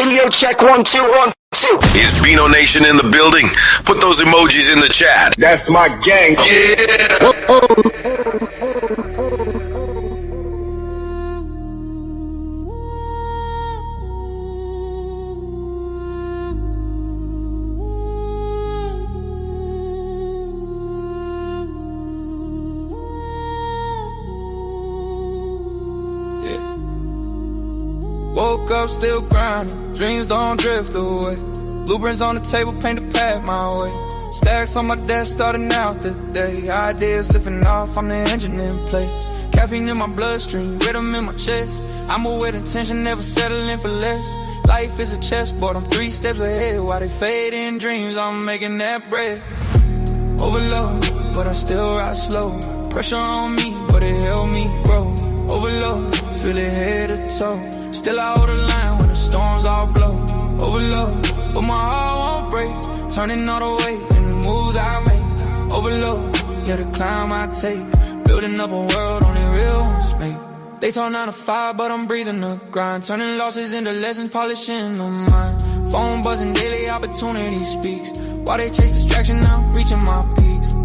Radio check 1 2 1 2. Is BINO Nation in the building? Put those emojis in the chat. That's my gang. Yeah. Woke up still grinding, dreams don't drift away. Blueprints on the table, paint the path my way. Stacks on my desk, starting out the day. Ideas lifting off, I'm the engine in play. Caffeine in my bloodstream, rhythm in my chest. I move with intention, never settling for less. Life is a chessboard, I'm 3 steps ahead. While they fade in dreams, I'm making that bread. Overload, but I still ride slow. Pressure on me, but it helped me grow. Overload, feel it head to toe. Still I hold the line when the storms all blow. Overload, but my heart won't break. Turning all the weight in the moves I make. Overload, yeah, the climb I take. Building up a world only real ones make. They talk 9 to 5, but I'm breathing the grind. Turning losses into lessons, polishing the mind. Phone buzzing, daily opportunity speaks. While they chase distraction, I'm reaching my peaks.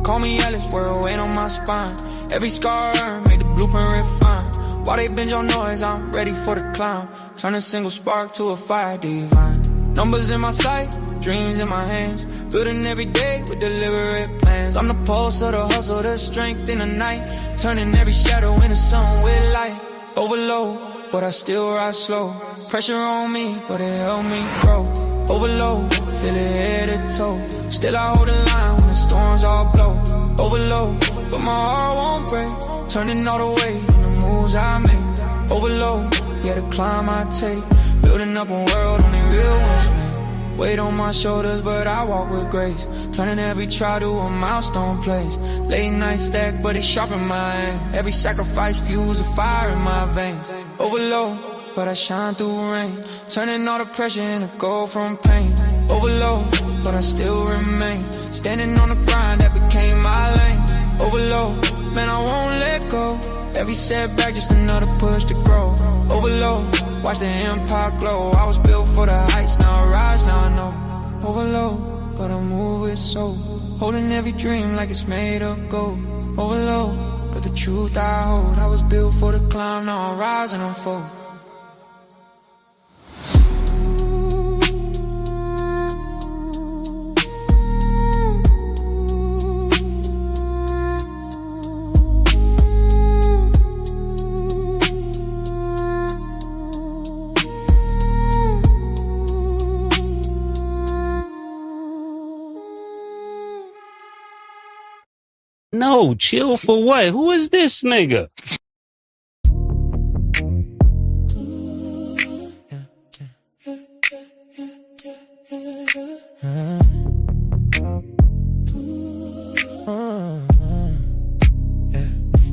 Call me Alice, world weight on my spine. Every scar earned, made the blueprint refine. While they binge on noise, I'm ready for the climb. Turn a single spark to a fire divine. Numbers in my sight, dreams in my hands. Building every day with deliberate plans. I'm the pulse of the hustle, the strength in the night. Turning every shadow into sun with light. Overload, but I still ride slow. Pressure on me, but it helped me grow. Overload, feel it head to toe. Still I hold the line when the storms all blow. Overload, but my heart won't break. Turning all the weight in the moves I make. Overload, yeah, the climb I take. Building up a world only real ones make. Weight on my shoulders, but I walk with grace. Turning every trial to a milestone place. Late night stack, but it sharpen my aim. Every sacrifice fuels a fire in my veins. Overload, but I shine through rain. Turning all the pressure into gold from pain. Overload, but I still remain. Standing on the grind that became my lane. Overload, man, I won't let go. Every setback just another push to grow. Overload, watch the empire glow. I was built for the heights, now I rise, now I know. Overload, but I move with soul. Holding every dream like it's made of gold. Overload, but the truth I hold. I was built for the climb, now I rise and unfold. No, chill for what? Who is this nigga?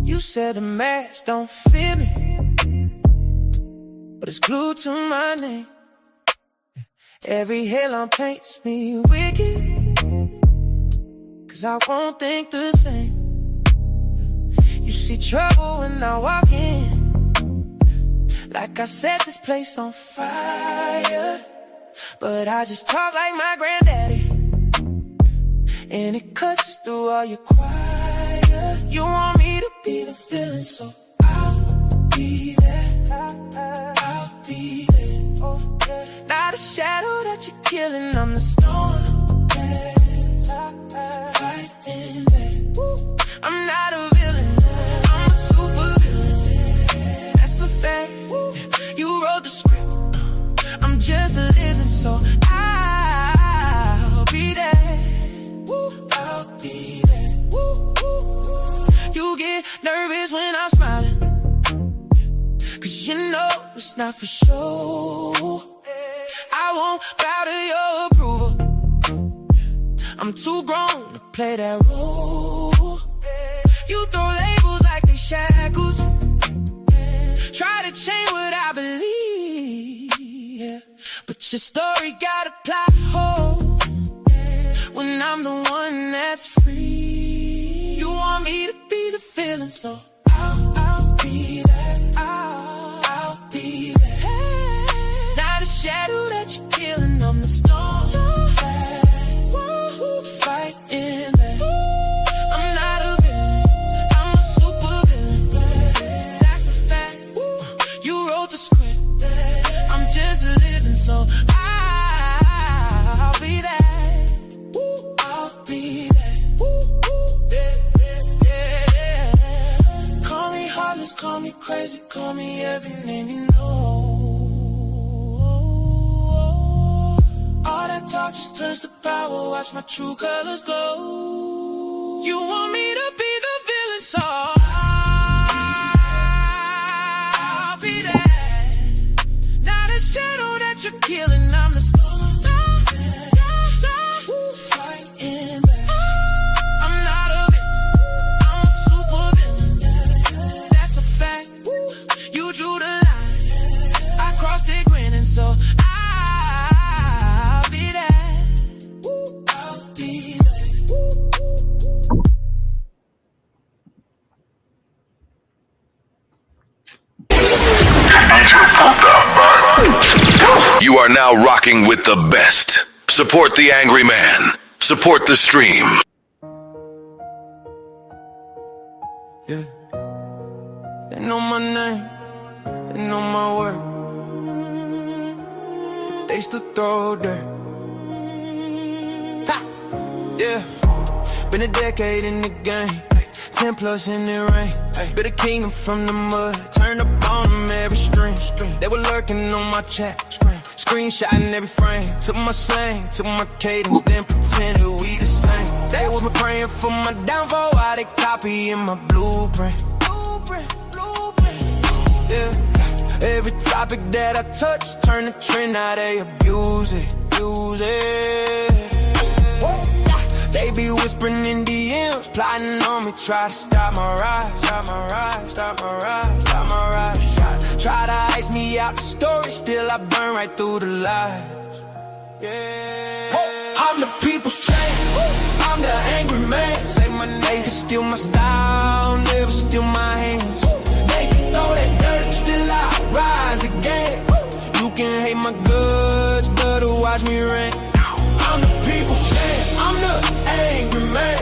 You said the mask don't fit me, but it's glued to my name. Every headline paints me wicked, 'cause I won't think the same. You see trouble when I walk in, like I set this place on fire. But I just talk like my granddaddy, and it cuts through all your choir. You want me to be the villain, so I'll be there. I'll be there. Not a shadow that you're killing, I'm the storm. Fighting back. I'm not a villain, I'm a super villain. That's a fact. You wrote the script, I'm just living, so I'll be there. I'll be there. You get nervous when I'm smiling, 'cause you know it's not for show. I won't bow to your approval, I'm too grown to play that role. You throw labels like they shackles, try to change what I believe, but your story got a plot hole when I'm the one that's free. You want me to be the villain, so I'll be that. I'll be that. Not a shadow storm. Fighting back. I'm not a villain, I'm a super villain. That's a fact. You wrote the script, I'm just living, so I'll be that. I'll be that. Call me heartless, call me crazy, call me every name you know. All that talk just turns to power, watch my true colors glow. You want me to be the villain, so I'll be that. Not a shadow that you're killing, I'm the storm. Fighting back. I'm not a villain, I'm a super villain. That's a fact. You drew the line, I crossed it grinning, so I'll be that. I'll be that. You are now rocking with the best. Support the Angryman. Support the stream. Yeah. They know my name, they know my word. They still throw dirt. Ha! Yeah. Been a decade in the game, 10 plus in the rain. Been a kingdom from the mud, turned up on them every string. They were lurking on my chat, screenshotting every frame. Took my slang, took my cadence, then pretended we the same. They was praying for my downfall, while they copying my blueprint. Yeah. Every topic that I touch, turn the trend, now they abuse it, use it. They be whispering in DMs, plotting on me, try to stop my rise, stop my rise, stop my rise, stop my rise. Try to ice me out the story, still I burn right through the lies. Yeah. I'm the people's champ, I'm the angry man. Say my name, they can steal my style, never steal my hands. They can throw that dirt, still I rise again. You can hate my goods, better watch me rain. I'm the people's champ, I'm the angry man.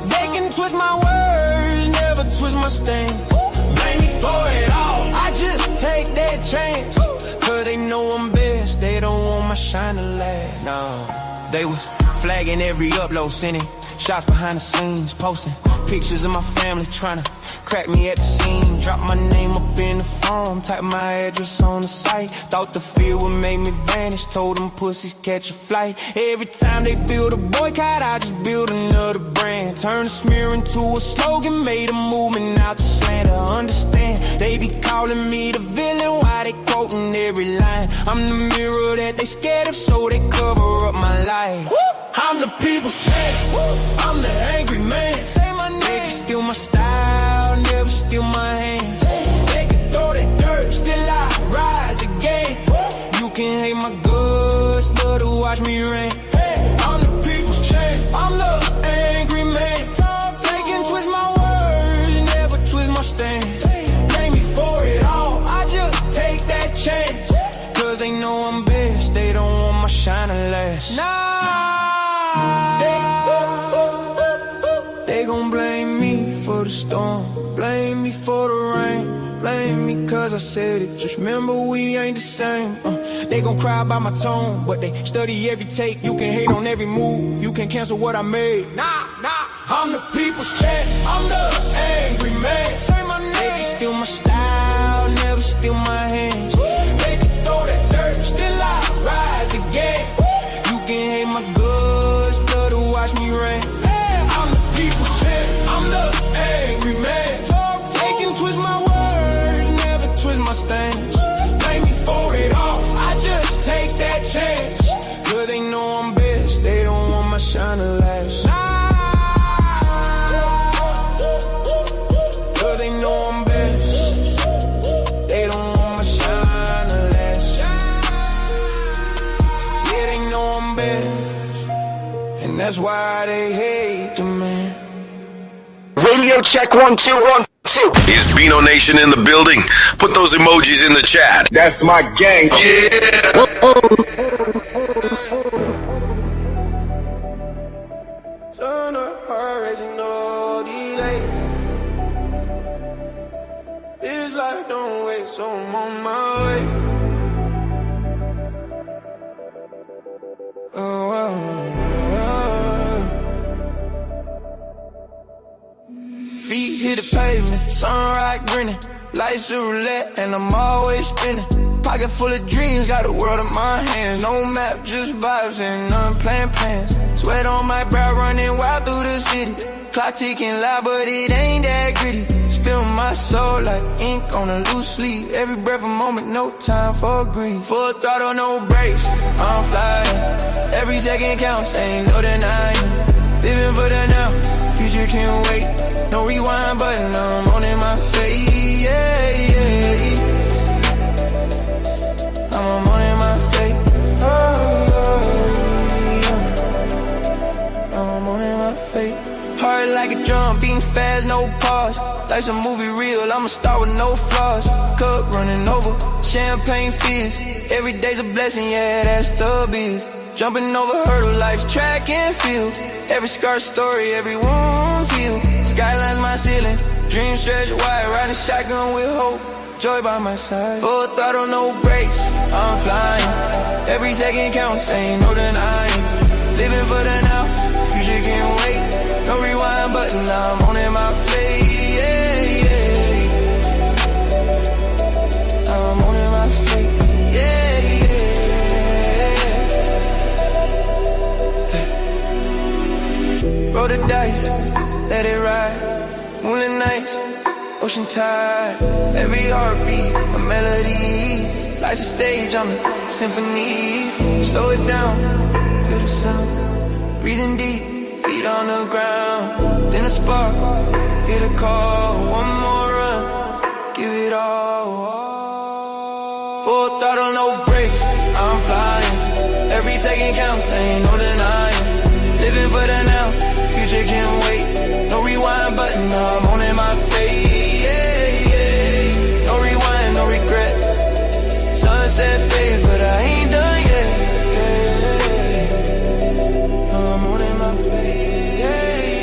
They can twist my words, never twist my stance. Blame me for it all, I just take that chance. Cause they know I'm best, they don't want my shine to last. No, they was flagging every upload, sending shots behind the scenes, posting pictures of my family, trying to crack me at the scene. Drop my name up in the phone, type my address on the site. Thought the fear would make me vanish, told them pussies catch a flight. Every time they build a boycott, I just build another brand. Turn a smear into a slogan, made a movement out to slander. Understand, they be calling me the villain, why they quoting every line. I'm the mirror that they scared of, so they cover up my life. I'm the people's champ, I'm the angry man. Say my name, they can steal my style, never steal my hands. They can throw that dirt, still I rise again. You can hate my goods, but watch me rain. I'm the people's champ, I'm the angry man. They can twist my words, never twist my stance. Blame me for it all, I just take that chance. Cause they know I'm best, they don't want my shine to last. Nah. They gon' blame me for the storm, blame me for the rain, blame me cause I said it, just remember we ain't the same. They gon' cry by my tone, but they study every take. You can hate on every move, you can cancel what I made. Nah, I'm the people's champ, I'm the angry man. Say my name, they can steal my style, never steal my hands. They can throw that dirt, still I rise again. You can hate my goods, better watch me rain. I'm the people's champ, I'm the angry man. They can twist my words, never twist my stance. Blame me for it all, I just take that chance. Cause they know I'm best, they don't want my shine to last. Cause they know I'm best, they don't want my shine to last. Yeah, they know I'm best, and that's why they hate the man. Radio check 1 2 1 2. Is BINO Nation in the building? Put those emojis in the chat. That's my gang. Yeah. Son of heart racing, no delay. This life don't wait, so I'm on my way. Oh, feet hit the pavement, sunrise grinning. Life's a roulette and I'm always spinning. Pocket full of dreams, got the world in my hands. No map, just vibes and unplanned plans. Sweat on my brow, running wild through the city. Clock ticking loud, but it ain't that gritty. Spill my soul like ink on a loose leaf. Every breath a moment, no time for grief. Full throttle, no brakes, I'm flying. Every second counts, ain't no denying. Living for the now, future can't wait. No rewind button, I'm on in my face, yeah, yeah. I'm on in my face, I'm on in my face. Heart like a drum, beating fast, no pause. Life's a movie real, I'ma start with no flaws. Cup running over, champagne fizz. Every day's a blessing, yeah, that's the biz. Jumping over hurdle, life's track and field. Every scar story, every wound's healed. Skyline's my ceiling, dreams stretch wide. Riding shotgun with hope, joy by my side. Full throttle, no brakes, I'm flying. Every second counts, ain't no denying. Living for the now, future can't wait. No rewind button, I'm on in my face, yeah, yeah. I'm on in my face, yeah, yeah. Roll the dice, let it ride. Moonlit nights, ocean tide. Every heartbeat, a melody. Life's a stage, I'm a symphony. Slow it down, feel the sound. Breathing deep, feet on the ground. Then a spark, hit a call. One more run, give it all. Full throttle, no brakes, I'm flying. Every second counts, ain't no denying. Living for the now, future can't wait. No rewind button, I'm on in my face, yeah, yeah. No rewind, no regret. Sunset phase, but I ain't done yet, yeah. I'm on in my face, yeah,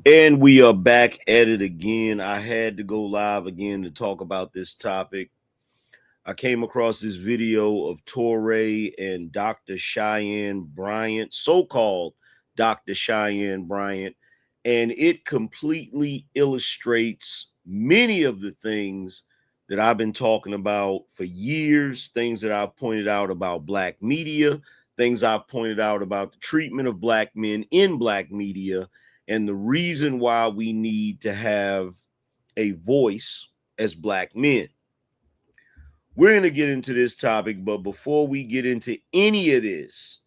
And we are back at it again. I had to go live again to talk about this topic. I came across this video of Torrey and Dr. Cheyenne Bryant, so-called Dr. Cheyenne Bryant, and it completely illustrates many of the things that I've been talking about for years, things that I've pointed out about Black media, things I've pointed out about the treatment of Black men in Black media, and the reason why we need to have a voice as Black men. We're going to get into this topic, but before we get into any of this,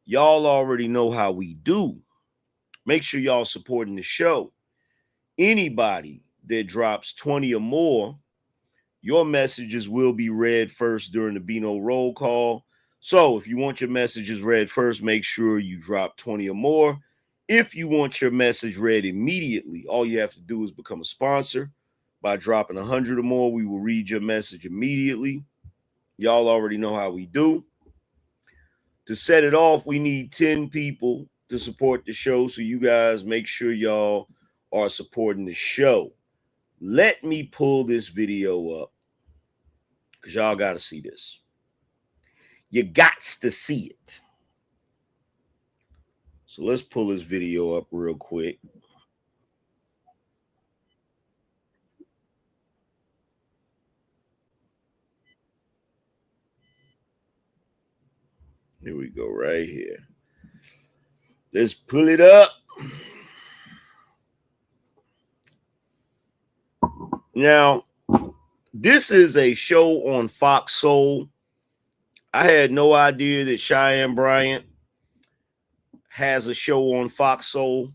y'all already know how we do. Make sure y'all supporting the show. Anybody that drops 20 or more, your messages will be read first during the BINO roll call. So if you want your messages read first, make sure you drop 20 or more. If you want your message read immediately, all you have to do is become a sponsor. By dropping 100 or more, we will read your message immediately. Y'all already know how we do. To set it off, we need 10 people to support the show. So you guys make sure y'all are supporting the show. Let me pull this video up because y'all got to see this. You gots to see it. So let's pull this video up real quick. Here we go, right here. Let's pull it up. Now, this is a show on Fox Soul. I had no idea that Cheyenne Bryant has a show on Fox Soul.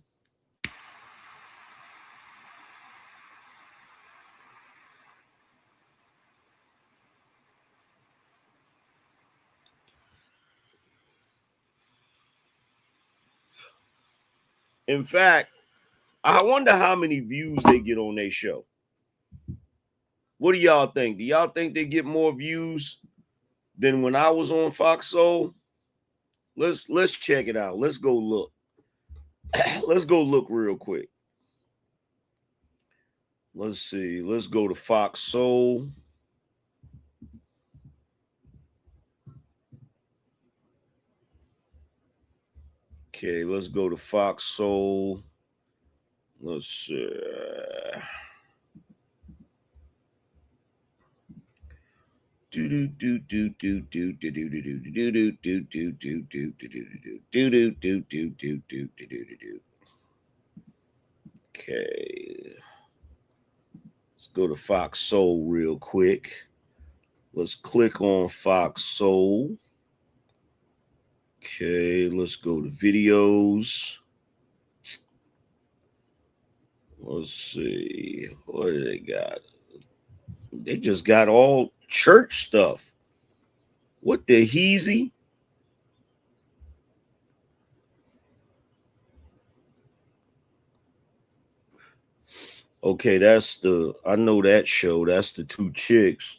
In fact, I wonder how many views they get on their show. What do y'all think? Do y'all think they get more views than when I was on Fox Soul? Let's check it out. Let's go look. Let's go look real quick. Let's see. Let's go to Fox Soul. Okay, let's go to Fox Soul. Let's see. Okay. Let's go to Fox Soul real quick. Let's click on Fox Soul. Okay, let's go to videos. Let's see. What do they got? They just got all church stuff. What the heezy? Okay, I know that show. That's the two chicks.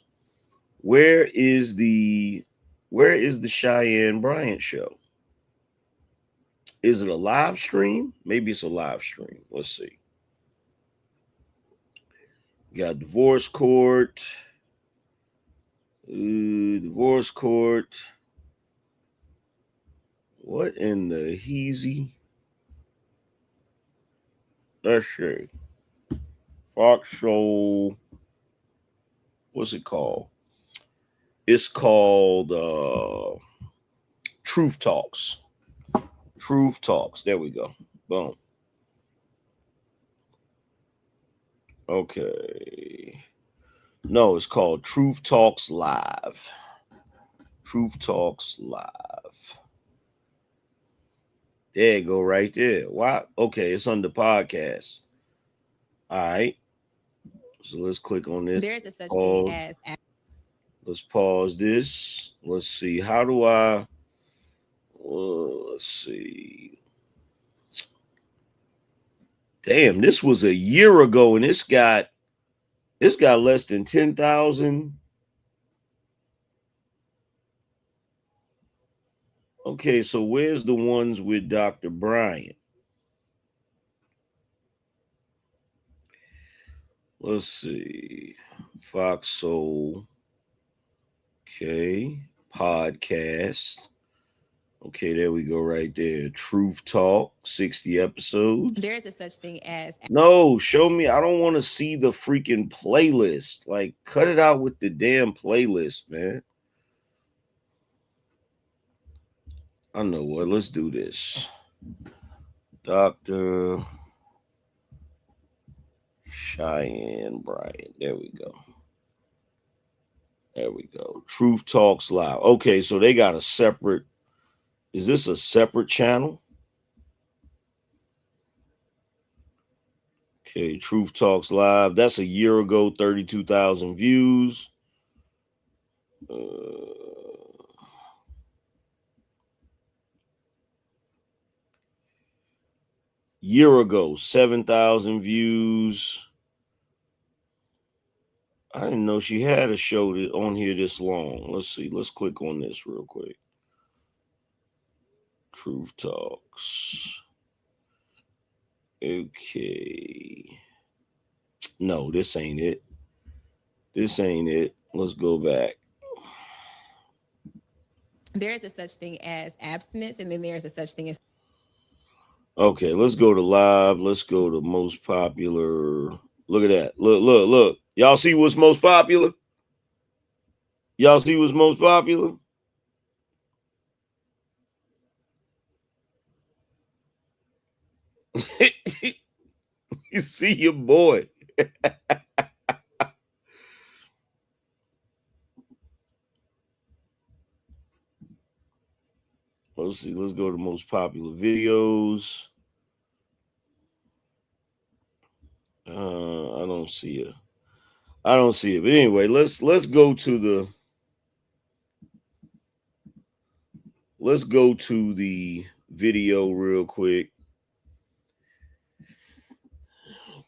Where is the Cheyenne Bryant show? Is it a live stream? Maybe it's a live stream. Let's see. Got divorce court. Divorce court. What in the heezy? Let's see. Fox Soul. What's it called? It's called Truth Talks. Truth Talks. There we go. Boom. Okay. No, it's called Truth Talks Live. Truth Talks Live. There you go, right there. Why? Okay, it's under podcast. All right. So let's click on this. There's a such thing as. Let's pause this. Let's see. How do I? Let's see. Damn, this was a year ago, and it's got less than 10,000. Okay, so where's the ones with Dr. Bryant? Let's see. Fox Soul. Okay. Podcast. Okay, there we go right there. Truth Talk, 60 episodes. There's a such thing as. No, show me. I don't want to see the freaking playlist. Like, cut it out with the damn playlist, man. I know what. Let's do this. Dr. Cheyenne Bryant. There we go. There we go. Truth Talks Live. Okay, so they got a separate. Is this a separate channel? Okay, Truth Talks Live. That's a year ago, 32,000 views. Year ago, 7,000 views. I didn't know she had a show on here this long. Let's see. Let's click on this real quick. Truth Talks. Okay. No, this ain't it. This ain't it. Let's go back. There's a such thing as abstinence, and then there's a such thing as. Okay, let's go to live. Let's go to most popular. Look at that. Look. Y'all see what's most popular? Y'all see what's most popular? You see your boy. Let's see. Let's go to the most popular videos. I don't see it. I don't see it. But anyway, let's go to the video real quick,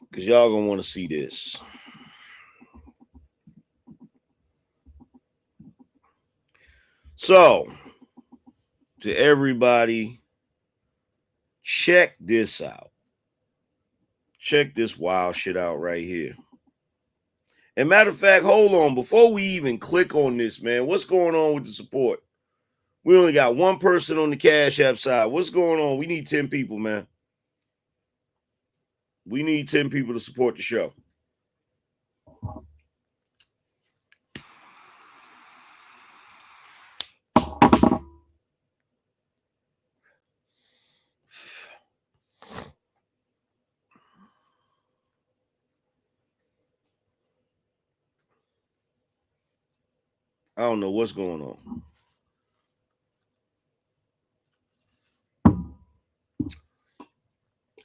because y'all gonna want to see this. So, to everybody, check this out. Check this wild shit out right here. And matter of fact, hold on. Before we even click on this, man, what's going on with the support? We only got one person on the Cash App side. What's going on? We need 10 people, man. We need 10 people to support the show. I don't know what's going on.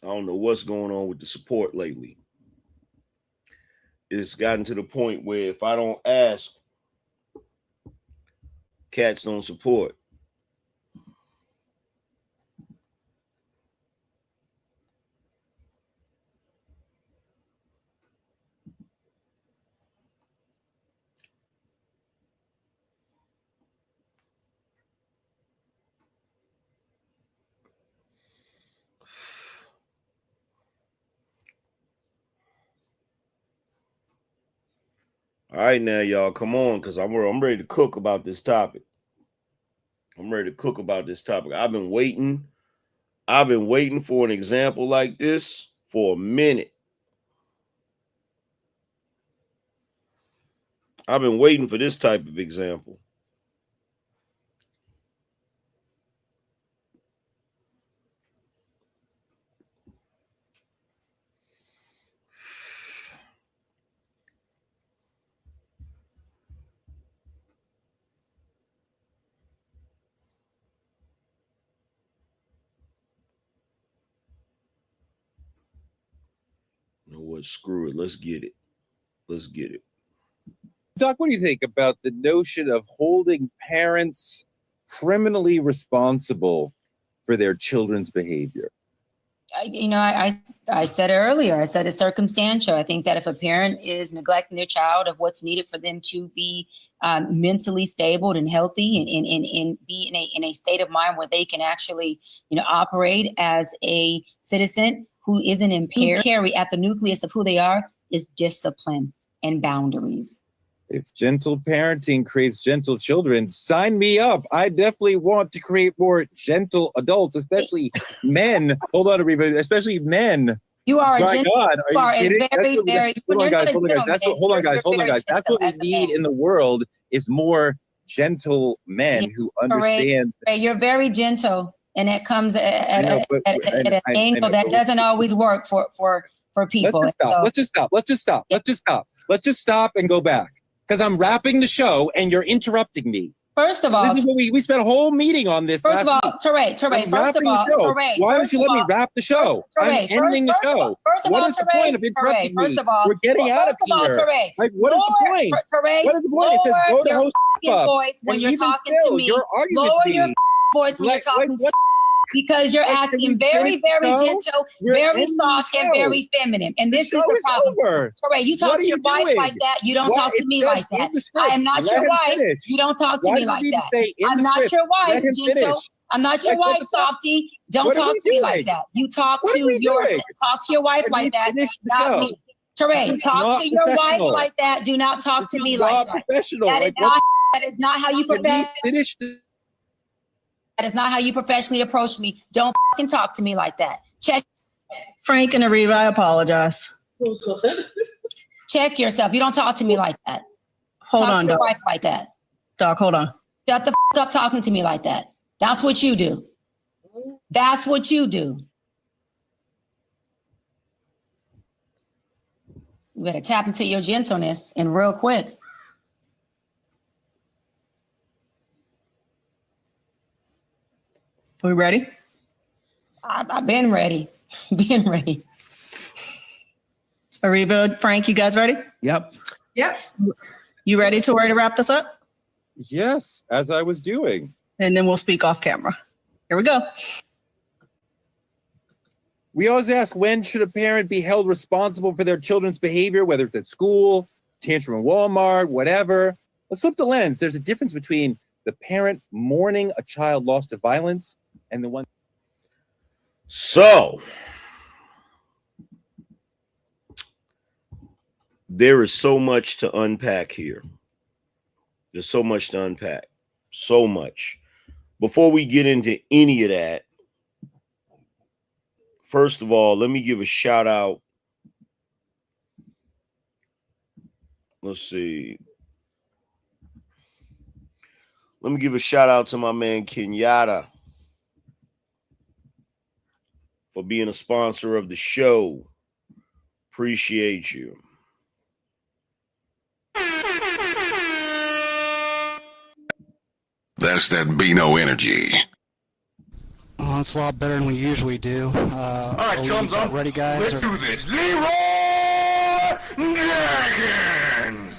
I don't know what's going on with the support lately. It's gotten to the point where if I don't ask, cats don't support. All right, now, y'all, come on, because I'm ready to cook about this topic. I'm ready to cook about this topic. I've been waiting for an example like this for a minute. I've been waiting for this type of example. You know what? Screw it. Let's get it. Let's get it. Doc, what do you think about the notion of holding parents criminally responsible for their children's behavior? I said it earlier. I said it's circumstantial. I think that if a parent is neglecting their child of what's needed for them to be mentally stable and healthy and be in a state of mind where they can actually, operate as a citizen who isn't impaired, carry at the nucleus of who they are is discipline and boundaries. If gentle parenting creates gentle children, sign me up. I definitely want to create more gentle adults, especially men. Hold on, everybody, especially men. You are My a gentle. God, You are a very, very. Hold on, guys. Hold on, guys. That's what we need in the world is more gentle men who understand. You're very gentle, and it comes at an angle that doesn't always work for people. Let's just stop and go back. Because I'm wrapping the show and you're interrupting me. First of all, this is what we spent a whole meeting on this. First of all, Teray. First of all, Teray. Why don't you let me wrap the show? I'm ending the show. What is the point of interrupting me? We're getting out of here. Like, what is the point? What is the point? It says go to host voice when you're talking to me. Lower your voice when you're talking to me. Because you're acting very, very gentle, very soft, and very feminine. And this is the problem. Teray, you talk to your wife like that. You don't talk to me like that. I am not your wife. You don't talk to me like that. I'm not your wife, gentle. I'm not your wife, softy. Don't talk to me like that. You talk to your wife like that. Not me. Teray, talk to your wife like that. Do not talk to me like that. That is not how you finish. That is not how you professionally approach me. Don't fucking talk to me like that. Check. Frank and Ariva, I apologize. Check yourself. You don't talk to me like that. Hold on, Doc. Wife like that. Doc, hold on. Shut the up talking to me like that. That's what you do. That's what you do. You better tap into your gentleness and real quick. We ready? I've been ready. Been ready. Ariba, Frank, you guys ready? Yep. Yep. You ready to wrap this up? Yes, as I was doing. And then we'll speak off camera. Here we go. We always ask, when should a parent be held responsible for their children's behavior, whether it's at school, tantrum in Walmart, whatever? Let's flip the lens. There's a difference between the parent mourning a child lost to violence and the one. So there is so much to unpack here. There's so much to unpack. So much. Before we get into any of that, first of all, let me give a shout out. Let's see. Let me give a shout out to my man Kenyatta for being a sponsor of the show. Appreciate you. That's that BINO energy. Oh, it's a lot better than we usually do. All right, thumbs up. Ready, guys? Let's do this. Leroy Jenkins.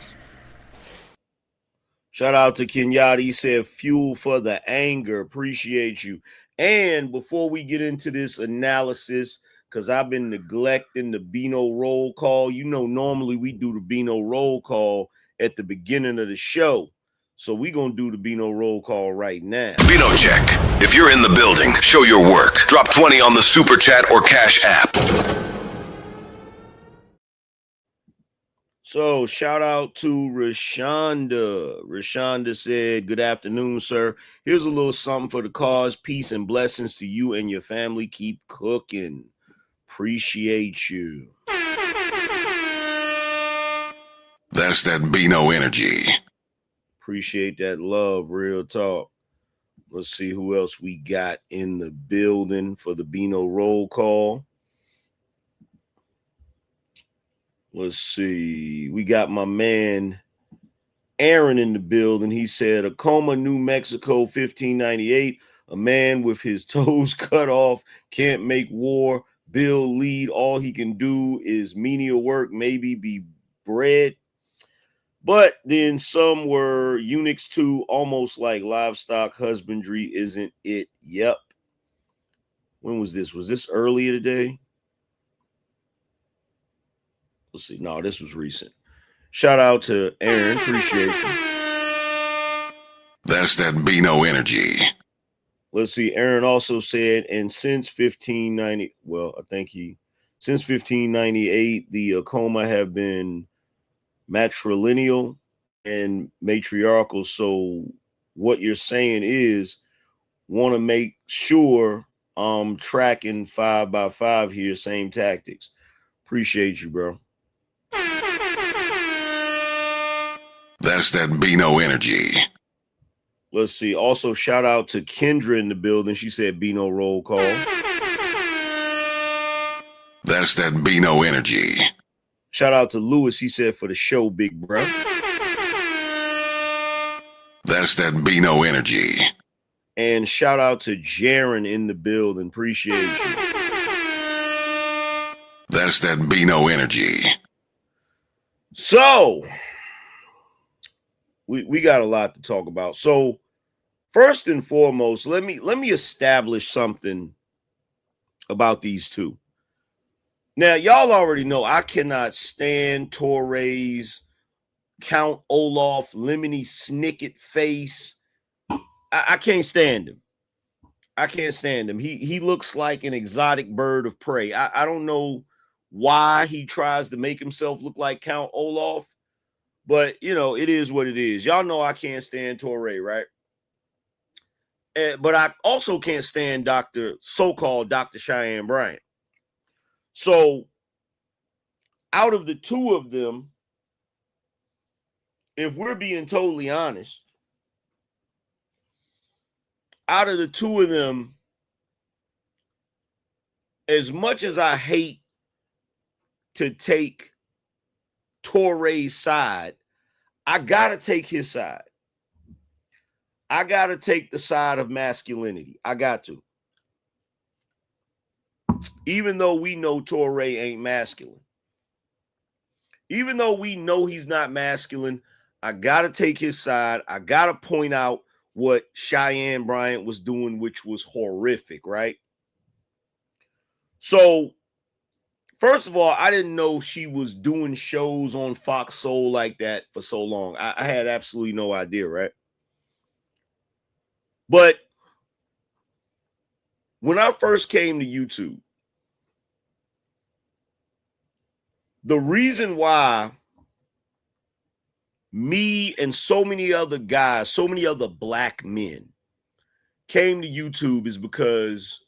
Shout out to Kenyatta. He said, fuel for the anger. Appreciate you. And before we get into this analysis, because I've been neglecting the BINO roll call. You know, normally we do the BINO roll call at the beginning of the show. So we're going to do the BINO roll call right now. BINO check. If you're in the building, show your work. Drop 20 on the Super Chat or Cash App. So shout out to Rashonda. Rashonda said, good afternoon, sir. Here's a little something for the cause. Peace and blessings to you and your family. Keep cooking. Appreciate you. That's that BINO energy. Appreciate that love. Real talk. Let's see who else we got in the building for the BINO roll call. Let's see. We got my man Aaron in the building. He said, Acoma, New Mexico, 1598. A man with his toes cut off can't make war. Bill lead. All he can do is menial work, maybe be bred. But then some were eunuchs too, almost like livestock husbandry, isn't it? Yep. When was this? Was this earlier today? Let's see. No, this was recent. Shout out to Aaron. Appreciate you. That's that BINO energy. Let's see. Aaron also said, and since 1590, well, I think since 1598, the Acoma have been matrilineal and matriarchal. So what you're saying is, want to make sure I'm tracking 5 by 5 here, same tactics. Appreciate you, bro. That's that BINO energy. Let's see. Also, shout out to Kendra in the building. She said BINO roll call. That's that BINO energy. Shout out to Lewis. He said for the show, big bro. That's that BINO energy. And shout out to Jaron in the building. Appreciate you. That's that BINO energy. So we got a lot to talk about. So first and foremost, let me establish something about these two. Now, y'all already know I cannot stand Torres, Count Olaf, Lemony Snicket face. I can't stand him. I can't stand him. He looks like an exotic bird of prey. I don't know why he tries to make himself look like Count Olaf, but, you know, it is what it is. Y'all know I can't stand Torre, right? But I also can't stand so-called Dr. Cheyenne Bryant. So out of the two of them, if we're being totally honest, out of the two of them, as much as I hate to take Torre's side, I got to take his side. I got to take the side of masculinity. I got to. Even though we know Torre ain't masculine. Even though we know he's not masculine, I got to take his side. I got to point out what Cheyenne Bryant was doing, which was horrific, right? So, first of all, I didn't know she was doing shows on Fox Soul like that for so long. I had absolutely no idea, right? But when I first came to YouTube, the reason why me and so many other guys, so many other black men came to YouTube is because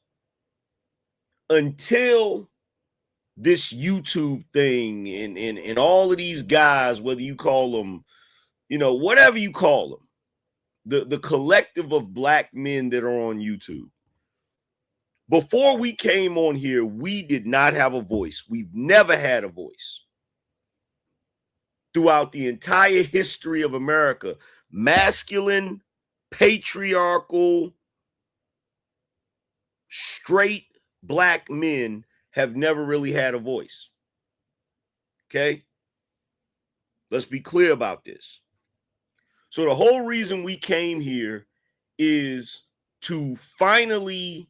until this YouTube thing and all of these guys, whether you call them, you know, whatever you call them, the collective of black men that are on YouTube. Before we came on here, we did not have a voice. We've never had a voice. Throughout the entire history of America, masculine, patriarchal, straight black men have never really had a voice. Okay? Let's be clear about this. So the whole reason we came here is to finally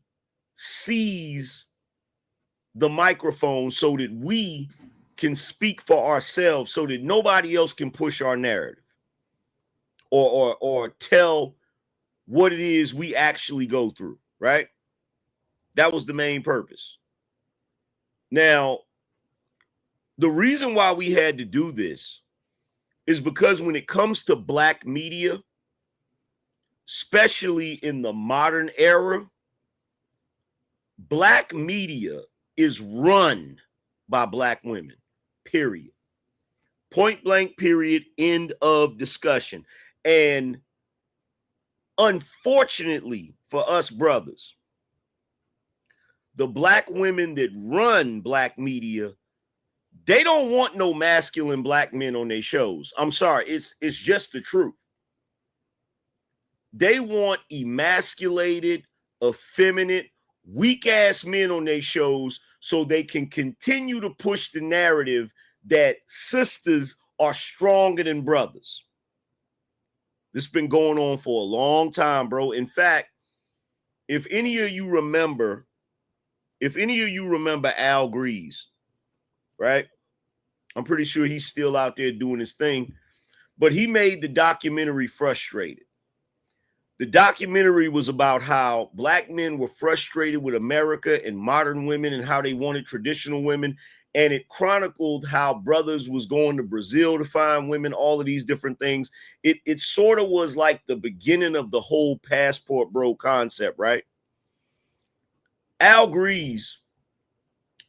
seize the microphone so that we can speak for ourselves, so that nobody else can push our narrative or tell what it is we actually go through, right? That was the main purpose. Now, the reason why we had to do this is because when it comes to black media, especially in the modern era, black media is run by black women, period. Point blank, period, end of discussion. And unfortunately for us brothers, the black women that run black media, they don't want no masculine black men on their shows. I'm sorry, it's just the truth. They want emasculated, effeminate, weak-ass men on their shows so they can continue to push the narrative that sisters are stronger than brothers. This has been going on for a long time, bro. In fact, if any of you remember Al Grease, right? I'm pretty sure he's still out there doing his thing, but he made the documentary Frustrated. The documentary was about how black men were frustrated with America and modern women and how they wanted traditional women. And it chronicled how brothers was going to Brazil to find women, all of these different things. It sort of was like the beginning of the whole passport bro concept, right? Al Grease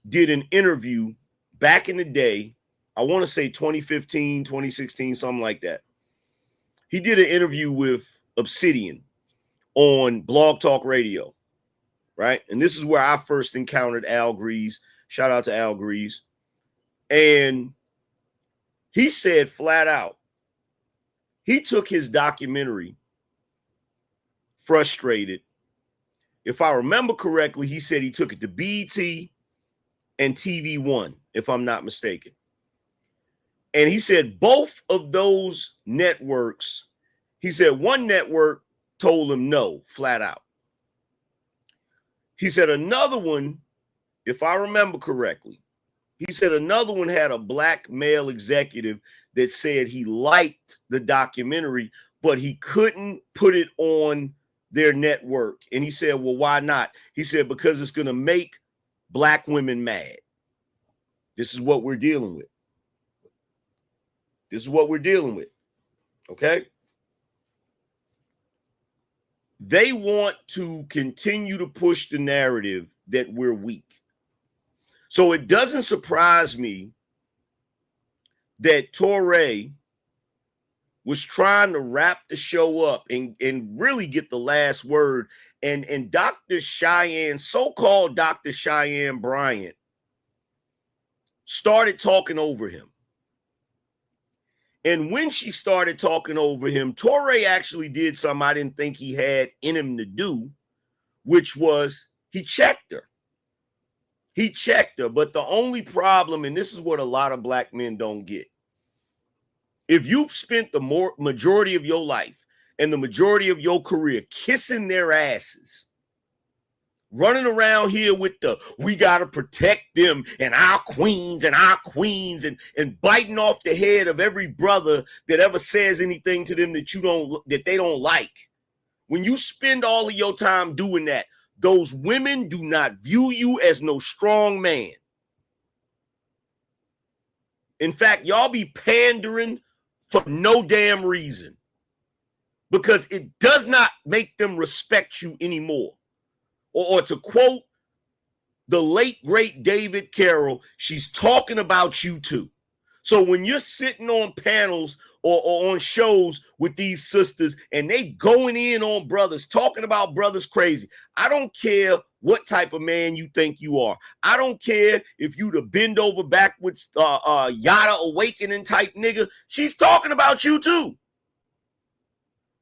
did an interview back in the day. I want to say 2015, 2016, something like that. He did an interview with Obsidian on Blog Talk Radio, right? And this is where I first encountered Al Grease. Shout out to Al Grease. And he said flat out, he took his documentary, Frustrated. If I remember correctly, he said he took it to BET and TV One, if I'm not mistaken. And he said both of those networks, he said one network told him no, flat out. He said another one, if I remember correctly, he said another one had a black male executive that said he liked the documentary, but he couldn't put it on their network. And he said, well, why not? He said, because it's going to make black women mad. This is what we're dealing with. This is what we're dealing with. Okay? They want to continue to push the narrative that we're weak. So it doesn't surprise me that Torre was trying to wrap the show up and really get the last word. And Dr. Cheyenne, so-called Dr. Cheyenne Bryant, started talking over him. And when she started talking over him, Torre actually did something I didn't think he had in him to do, which was he checked her. He checked her. But the only problem, and this is what a lot of black men don't get, if you've spent the majority of your life and the majority of your career kissing their asses, running around here with the we got to protect them and our queens and biting off the head of every brother that ever says anything to them that they don't like. When you spend all of your time doing that, those women do not view you as no strong man. In fact, y'all be pandering for no damn reason because it does not make them respect you anymore. Or to quote the late, great David Carroll, she's talking about you too. So when you're sitting on panels or on shows with these sisters and they going in on brothers, talking about brothers crazy, I don't care what type of man you think you are. I don't care if you the bend over backwards, Yada awakening type nigga. She's talking about you too.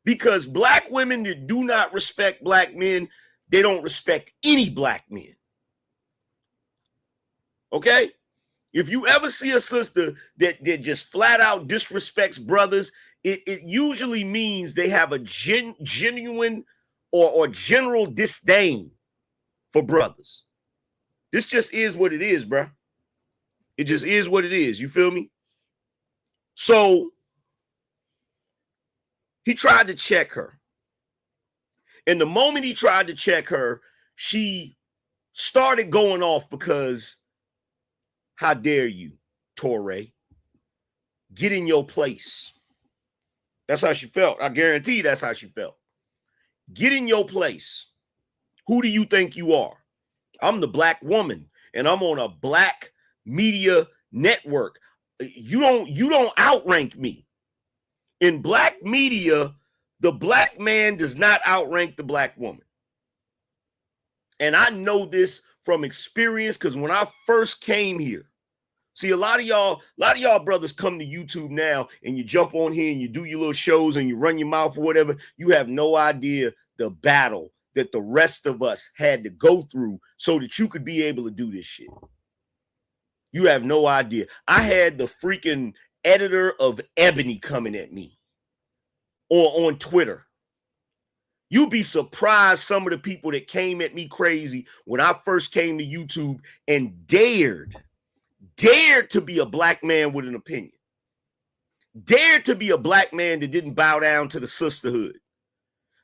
Because black women that do not respect black men, they don't respect any black men. Okay? If you ever see a sister that just flat out disrespects brothers, it usually means they have a genuine or general disdain for brothers. This just is what it is, bro. It just is what it is. You feel me? So he tried to check her. And the moment he tried to check her, she started going off because, how dare you, Torre? Get in your place. That's how she felt. I guarantee you that's how she felt. Get in your place. Who do you think you are? I'm the black woman, and I'm on a black media network. You don't outrank me. In black media, the black man does not outrank the black woman. And I know this from experience because when I first came here, see, a lot of y'all brothers come to YouTube now and you jump on here and you do your little shows and you run your mouth or whatever. You have no idea the battle that the rest of us had to go through so that you could be able to do this shit. You have no idea. I had the freaking editor of Ebony coming at me or on Twitter. You'd be surprised some of the people that came at me crazy when I first came to YouTube and dared to be a black man with an opinion. Dared to be a black man that didn't bow down to the sisterhood.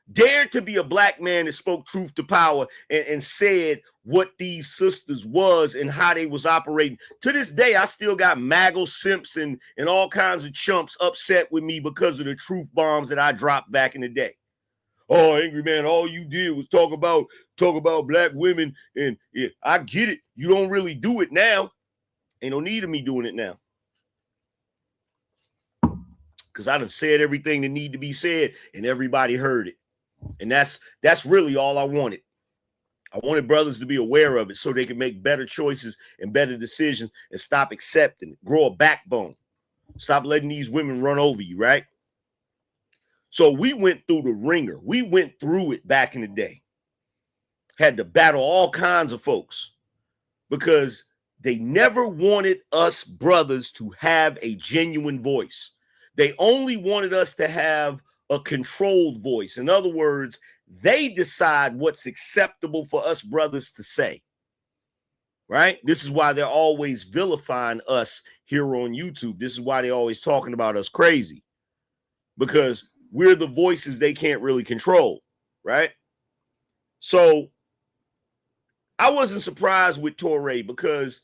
Dared to be a black man that spoke truth to power and said what these sisters was and how they was operating. To this day, I still got Maggle Simps and all kinds of chumps upset with me because of the truth bombs that I dropped back in the day. Oh, Angry Man, all you did was talk about black women, and yeah, I get it. You don't really do it now. Ain't no need of me doing it now. Because I done said everything that need to be said, and everybody heard it. And that's really all I wanted. I wanted brothers to be aware of it so they can make better choices and better decisions and stop accepting it. Grow a backbone. Stop letting these women run over you, right? So we went through the ringer. We went through it back in the day. Had to battle all kinds of folks because they never wanted us brothers to have a genuine voice. They only wanted us to have a controlled voice. In other words, they decide what's acceptable for us brothers to say, right? This is why they're always vilifying us here on YouTube. This is why they're always talking about us crazy, because we're the voices they can't really control, right? So I wasn't surprised with Torre because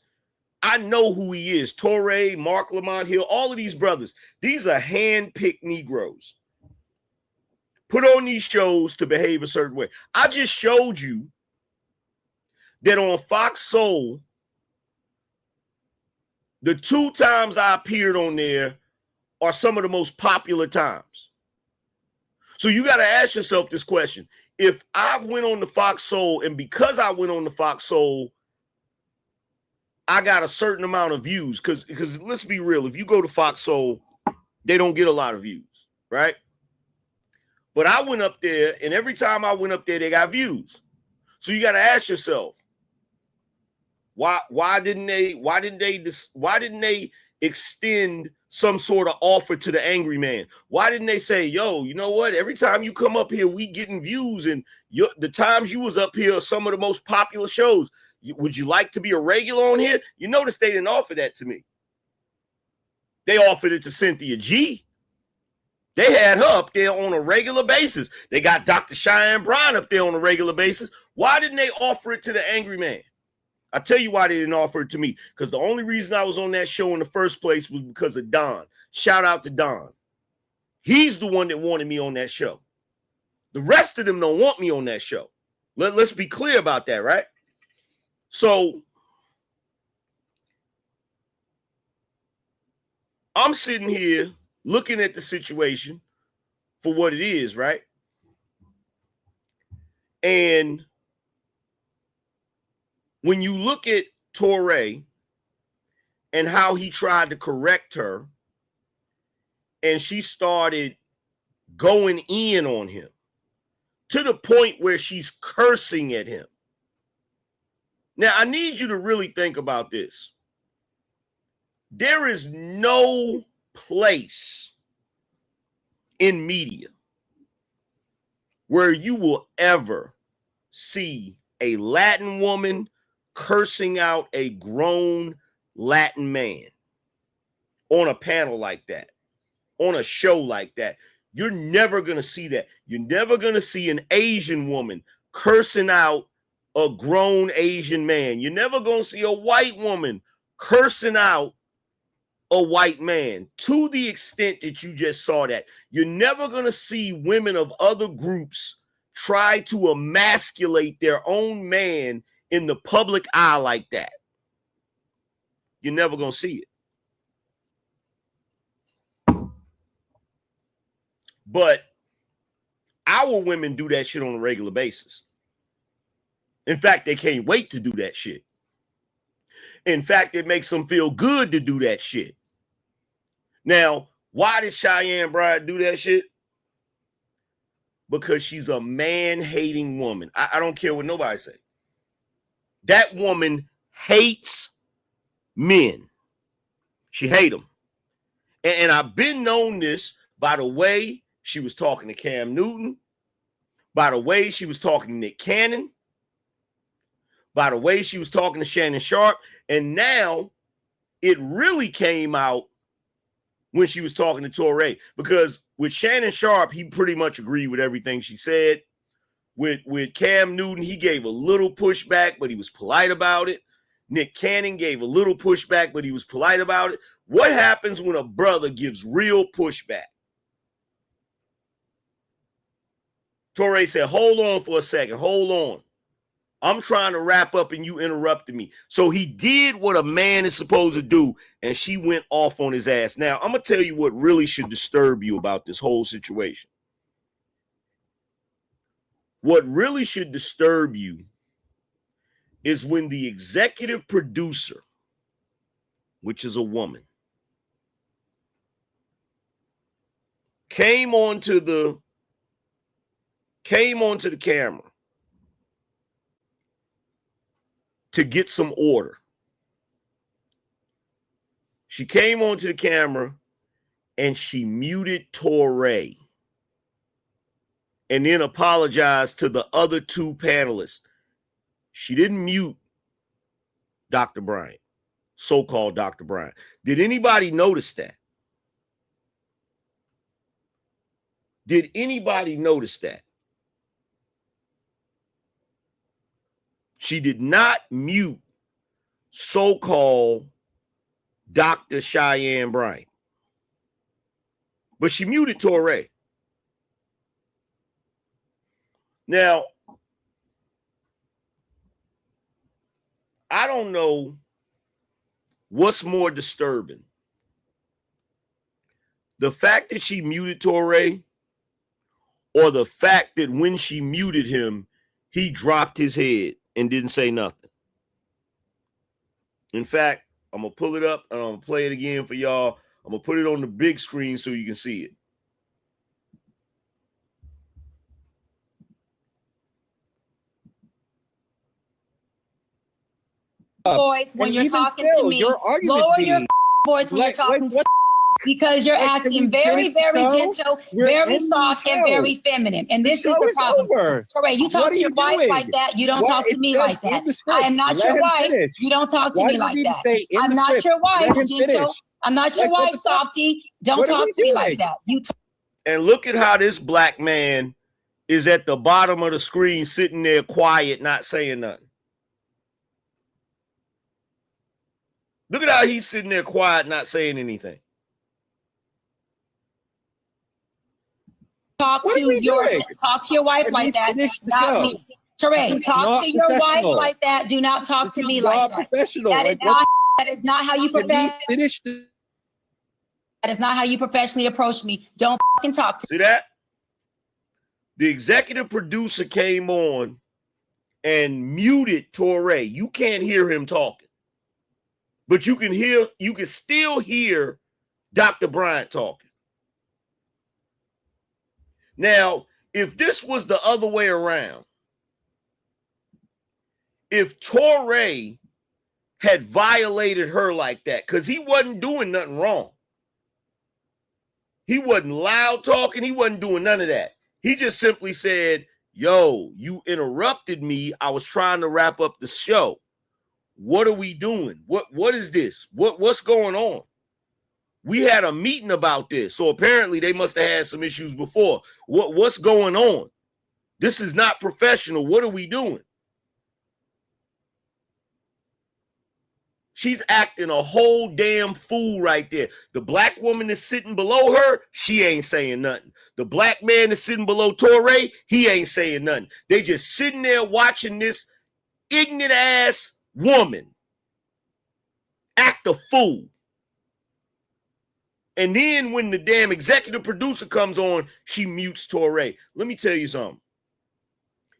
I know who he is. Torre, Mark Lamont Hill, all of these brothers, these are hand-picked Negroes. Put on these shows to behave a certain way. I just showed you that on Fox Soul, the 2 times I appeared on there are some of the most popular times. So you got to ask yourself this question. If I went on the Fox Soul, and because I went on the Fox Soul, I got a certain amount of views, because let's be real, if you go to Fox Soul, they don't get a lot of views, right? But I went up there, and every time I went up there, they got views. So you got to ask yourself, why didn't they extend some sort of offer to the Angry Man? Why didn't they say, yo, you know what? Every time you come up here, we getting views, and the times you was up here are some of the most popular shows. Would you like to be a regular on here? You notice they didn't offer that to me. They offered it to Cynthia G. They had her up there on a regular basis. They got Dr. Cheyenne Brown up there on a regular basis. Why didn't they offer it to the Angry Man? I'll tell you why they didn't offer it to me. Because the only reason I was on that show in the first place was because of Don. Shout out to Don. He's the one that wanted me on that show. The rest of them don't want me on that show. Let's be clear about that, right? So I'm sitting here looking at the situation for what it is, right? And when you look at Torre and how he tried to correct her, and she started going in on him to the point where she's cursing at him. Now, I need you to really think about this. There is no place in media where you will ever see a Latin woman cursing out a grown Latin man on a panel like that, on a show like that. You're never going to see that. You're never going to see an Asian woman cursing out a grown Asian man. You're never going to see a white woman cursing out a white man to the extent that you just saw that. You're never going to see women of other groups try to emasculate their own man in the public eye like that. You're never going to see it. But our women do that shit on a regular basis. In fact, they can't wait to do that shit. In fact, it makes them feel good to do that shit. Now, why did Cheyenne Brown do that shit? Because she's a man-hating woman. I don't care what nobody say. That woman hates men. She hate them. And I've been known this by the way she was talking to Cam Newton, by the way she was talking to Nick Cannon, by the way she was talking to Shannon Sharp, and now it really came out when she was talking to Torre, because with Shannon Sharp, he pretty much agreed with everything she said. With Cam Newton, he gave a little pushback, but he was polite about it. Nick Cannon gave a little pushback, but he was polite about it. What happens when a brother gives real pushback? Torre said, hold on for a second. Hold on. I'm trying to wrap up and you interrupted me. So he did what a man is supposed to do, and she went off on his ass. Now, I'm going to tell you what really should disturb you about this whole situation. What really should disturb you is when the executive producer, which is a woman, came onto the camera to get some order. She came onto the camera and she muted Torre and then apologized to the other two panelists. She didn't mute Dr. Bryant, so-called Dr. Bryant. Did anybody notice that? Did anybody notice that? She did not mute so-called Dr. Cheyenne Bryant, but she muted Torre. Now, I don't know what's more disturbing. The fact that she muted Torre, or the fact that when she muted him, he dropped his head and didn't say nothing. In fact, I'm going to pull it up and I'm going to play it again for y'all. I'm gonna put it on the big screen so you can see it. Voice when you're talking to me. Lower your voice when you're talking to me. Because you're acting very, very gentle, very soft, and very feminine. And this is the problem. Correct. You talk to your wife like that. You don't talk to me like that. I am not your wife. You don't talk to me like that. I'm not your wife, gentle. I'm not your wife, softy. Don't talk to me like that. And look at how this black man is at the bottom of the screen, sitting there quiet, not saying nothing. Look at how he's sitting there quiet, not saying anything. Talk to your wife like that. Not me. Teray, talk to your wife like that. Do not talk to me like that. That is not how you That is not how you professionally approach me. Don't fucking talk to me. See that? The executive producer came on and muted Torre. You can't hear him talking. But you can still hear Dr. Bryant talking. Now, if this was the other way around, if Torre had violated her like that, because he wasn't doing nothing wrong. He wasn't loud talking. He wasn't doing none of that. He just simply said, yo, you interrupted me. I was trying to wrap up the show. What are we doing? What is this? What's going on? We had a meeting about this. So apparently they must have had some issues before. What's going on? This is not professional. What are we doing? She's acting a whole damn fool right there. The black woman that's sitting below her, she ain't saying nothing. The black man that's sitting below Torre, he ain't saying nothing. They just sitting there watching this ignorant ass woman act a fool. And then when the damn executive producer comes on, she mutes Torre. Let me tell you something.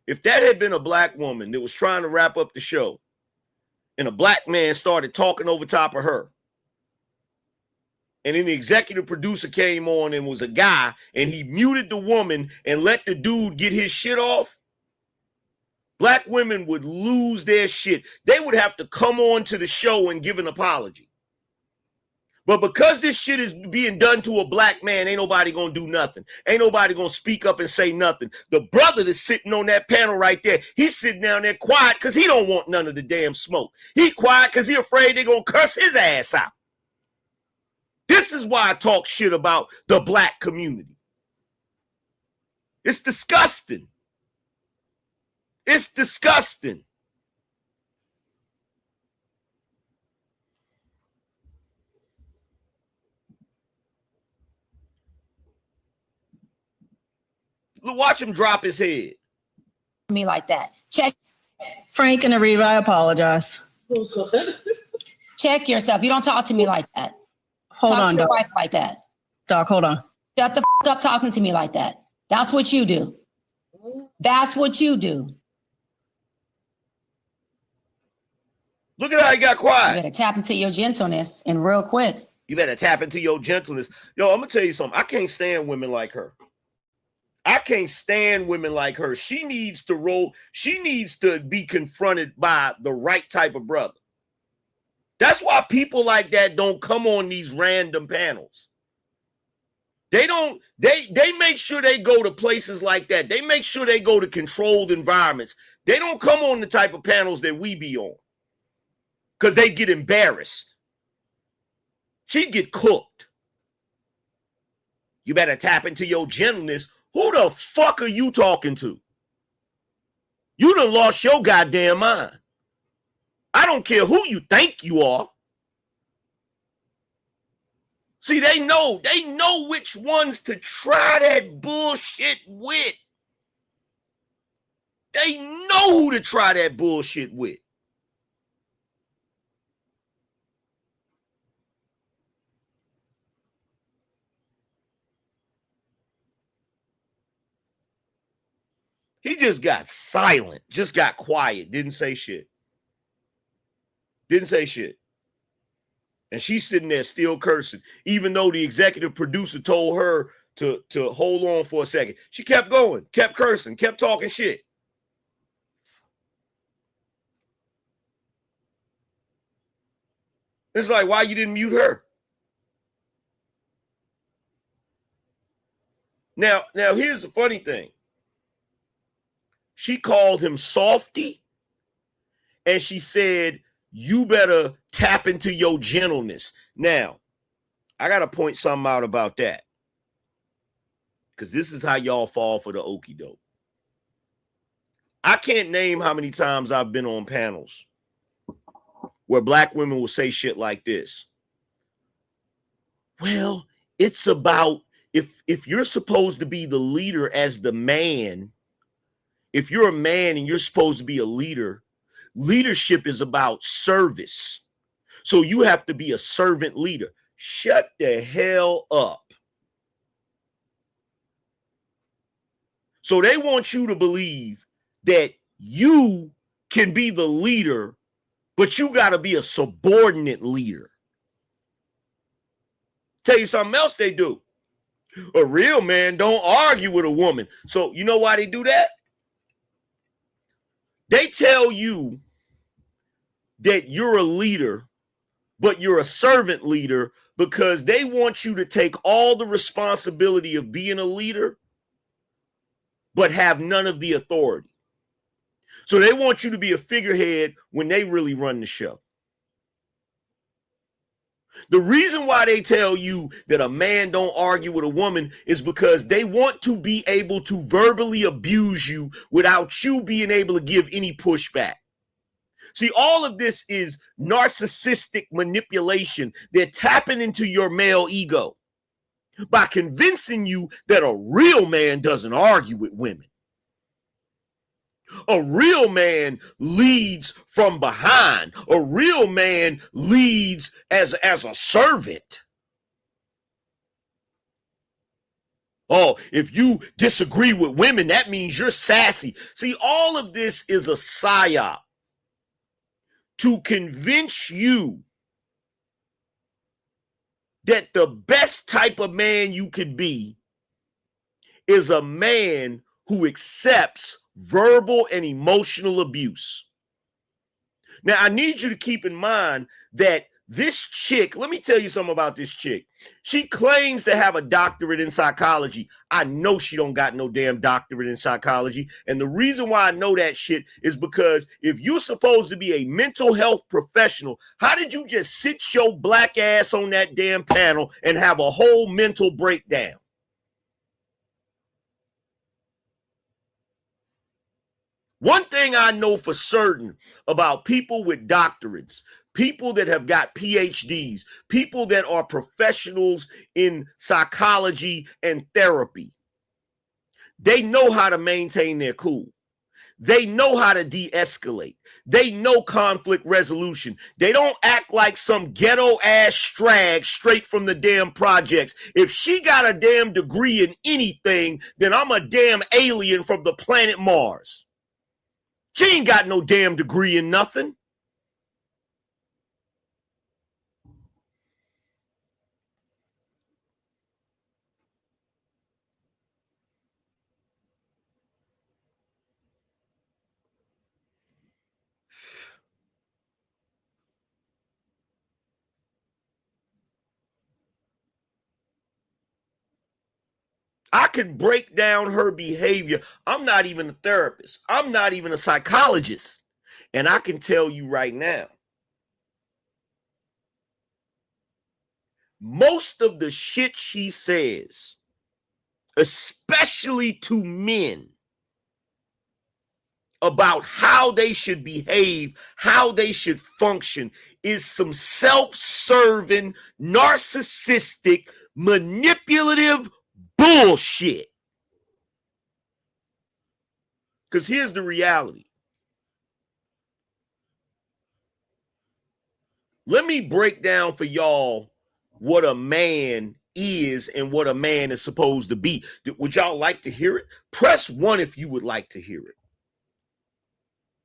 If that had been a black woman that was trying to wrap up the show and a black man started talking over top of her, and then the executive producer came on and was a guy and he muted the woman and let the dude get his shit off, black women would lose their shit. They would have to come on to the show and give an apology. But because this shit is being done to a black man, ain't nobody gonna do nothing. Ain't nobody gonna speak up and say nothing. The brother that's sitting on that panel right there, he's sitting down there quiet because he don't want none of the damn smoke. He quiet because he afraid they're gonna curse his ass out. This is why I talk shit about the black community. It's disgusting. It's disgusting. Watch him drop his head. Me like that. Check. Frank and Ariva, I apologize. Check yourself. You don't talk to me like that. Hold on, to your Doc. wife like that. Doc, hold on. Shut the up talking to me like that. That's what you do. That's what you do. Look at how he got quiet. You better tap into your gentleness and real quick. You better tap into your gentleness. Yo, I'm gonna tell you something. I can't stand women like her. I can't stand women like her. She needs to roll. She needs to be confronted by the right type of brother. That's why people like that don't come on these random panels. They don't, they make sure they go to places like that. They make sure they go to controlled environments. They don't come on the type of panels that we be on because they get embarrassed. She'd get cooked. You better tap into your gentleness. Who the fuck are you talking to? You done lost your goddamn mind. I don't care who you think you are. See, they know which ones to try that bullshit with. They know who to try that bullshit with. He just got silent, just got quiet, didn't say shit. Didn't say shit. And she's sitting there still cursing, even though the executive producer told her to hold on for a second. She kept going, kept cursing, kept talking shit. It's like, why you didn't mute her? Now, here's the funny thing. She called him softy, and she said, you better tap into your gentleness. Now, I got to point something out about that, because this is how y'all fall for the okie doke. I can't name how many times I've been on panels where black women will say shit like this. Well, it's about if you're supposed to be the leader as the man, if you're a man and you're supposed to be a leader, leadership is about service. So you have to be a servant leader. Shut the hell up. So they want you to believe that you can be the leader, but you got to be a subordinate leader. Tell you something else they do. A real man don't argue with a woman. So you know why they do that? They tell you that you're a leader, but you're a servant leader because they want you to take all the responsibility of being a leader, but have none of the authority. So they want you to be a figurehead when they really run the show. The reason why they tell you that a man don't argue with a woman is because they want to be able to verbally abuse you without you being able to give any pushback. See, all of this is narcissistic manipulation. They're tapping into your male ego by convincing you that a real man doesn't argue with women. A real man leads from behind. A real man leads as a servant. Oh, if you disagree with women, that means you're sassy. See, all of this is a psyop to convince you that the best type of man you could be is a man who accepts verbal and emotional abuse. Now, I need you to keep in mind that this chick, let me tell you something about this chick. She claims to have a doctorate in psychology. I know she don't got no damn doctorate in psychology. And the reason why I know that shit is because if you're supposed to be a mental health professional, how did you just sit your black ass on that damn panel and have a whole mental breakdown? One thing I know for certain about people with doctorates, people that have got PhDs, people that are professionals in psychology and therapy, they know how to maintain their cool. They know how to de-escalate. They know conflict resolution. They don't act like some ghetto ass strag straight from the damn projects. If she got a damn degree in anything, then I'm a damn alien from the planet Mars. She ain't got no damn degree in nothing. I can break down her behavior. I'm not even a therapist. I'm not even a psychologist. And I can tell you right now, most of the shit she says, especially to men, about how they should behave, how they should function, is some self-serving, narcissistic, manipulative bullshit. Because here's the reality. Let me break down for y'all what a man is and what a man is supposed to be. Would y'all like to hear it? Press 1 if you would like to hear it.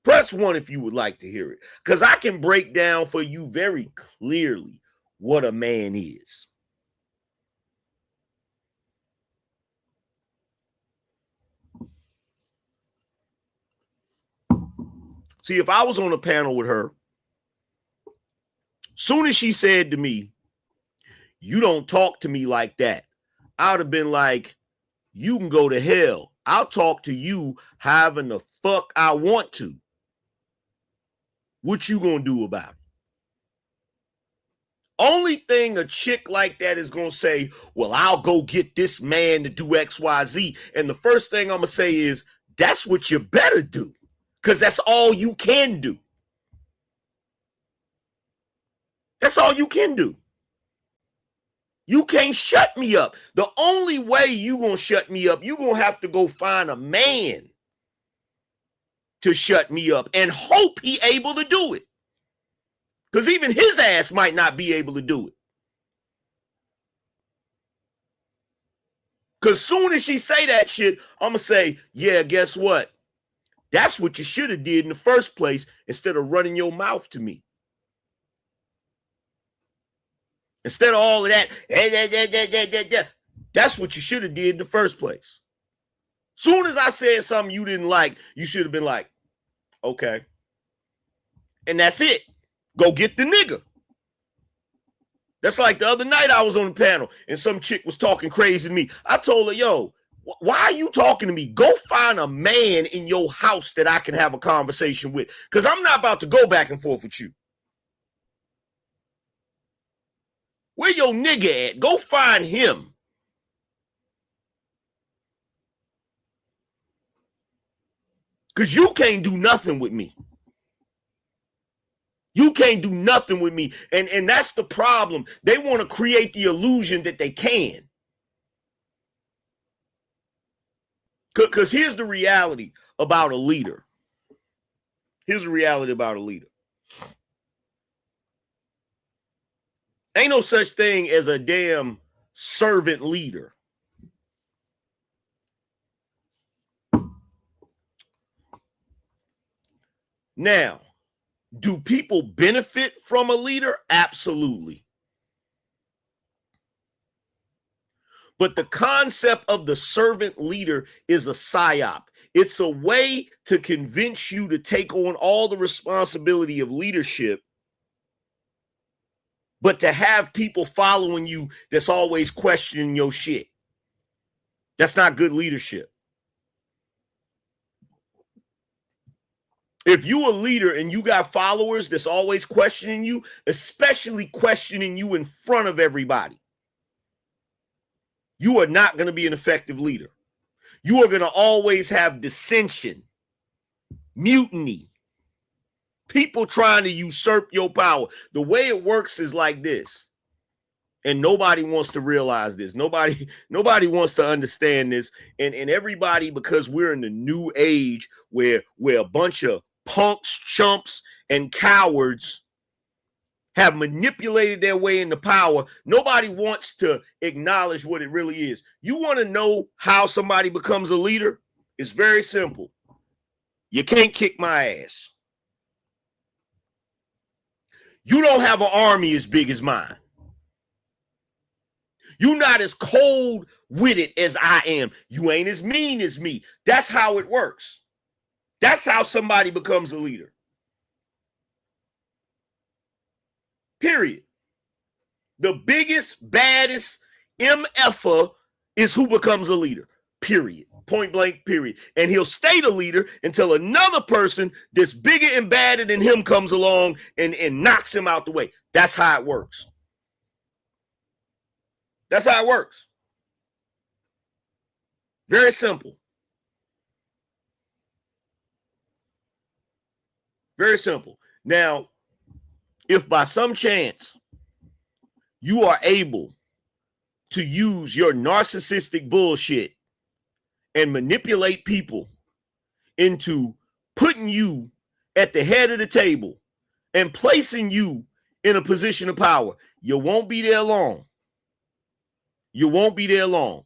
Press 1 if you would like to hear it. Because I can break down for you very clearly what a man is. See, if I was on a panel with her, soon as she said to me, "You don't talk to me like that," I would have been like, "You can go to hell. I'll talk to you however the fuck I want to. What you gonna do about it?" Only thing a chick like that is gonna say, "Well, I'll go get this man to do XYZ." And the first thing I'm gonna say is, that's what you better do, because that's all you can do. That's all you can do. You can't shut me up. The only way you gonna shut me up, you gonna have to go find a man to shut me up and hope he able to do it. Because even his ass might not be able to do it. Because soon as she say that shit, I'm gonna say, yeah, guess what? That's what you should have did in the first place instead of running your mouth to me. Instead of all of that, that's what you should have did in the first place. Soon as I said something you didn't like, you should have been like, okay. And that's it. Go get the nigga. That's like the other night I was on the panel and some chick was talking crazy to me. I told her, yo, why are you talking to me? Go find a man in your house that I can have a conversation with, because I'm not about to go back and forth with you. Where your nigga at? Go find him. Because you can't do nothing with me. You can't do nothing with me. And that's the problem. They want to create the illusion that they can. Because here's the reality about a leader. Here's the reality about a leader. Ain't no such thing as a damn servant leader. Now, do people benefit from a leader? Absolutely. But the concept of the servant leader is a psyop. It's a way to convince you to take on all the responsibility of leadership, but to have people following you that's always questioning your shit. That's not good leadership. If you a leader and you got followers that's always questioning you, especially questioning you in front of everybody, you are not going to be an effective leader. You are going to always have dissension, mutiny, people trying to usurp your power. The way it works is like this. And nobody wants to realize this. Nobody wants to understand this. And everybody, because we're in the new age where a bunch of punks, chumps, and cowards have manipulated their way into power, nobody wants to acknowledge what it really is. You want to know how somebody becomes a leader? It's very simple. You can't kick my ass. You don't have an army as big as mine. You're not as cold-witted as I am. You ain't as mean as me. That's how it works. That's how somebody becomes a leader. Period. The biggest, baddest MFer is who becomes a leader. Period. Point blank, period. And he'll stay the leader until another person that's bigger and badder than him comes along and knocks him out the way. That's how it works. That's how it works. Very simple. Very simple. Now, if by some chance you are able to use your narcissistic bullshit and manipulate people into putting you at the head of the table and placing you in a position of power, you won't be there long. You won't be there long.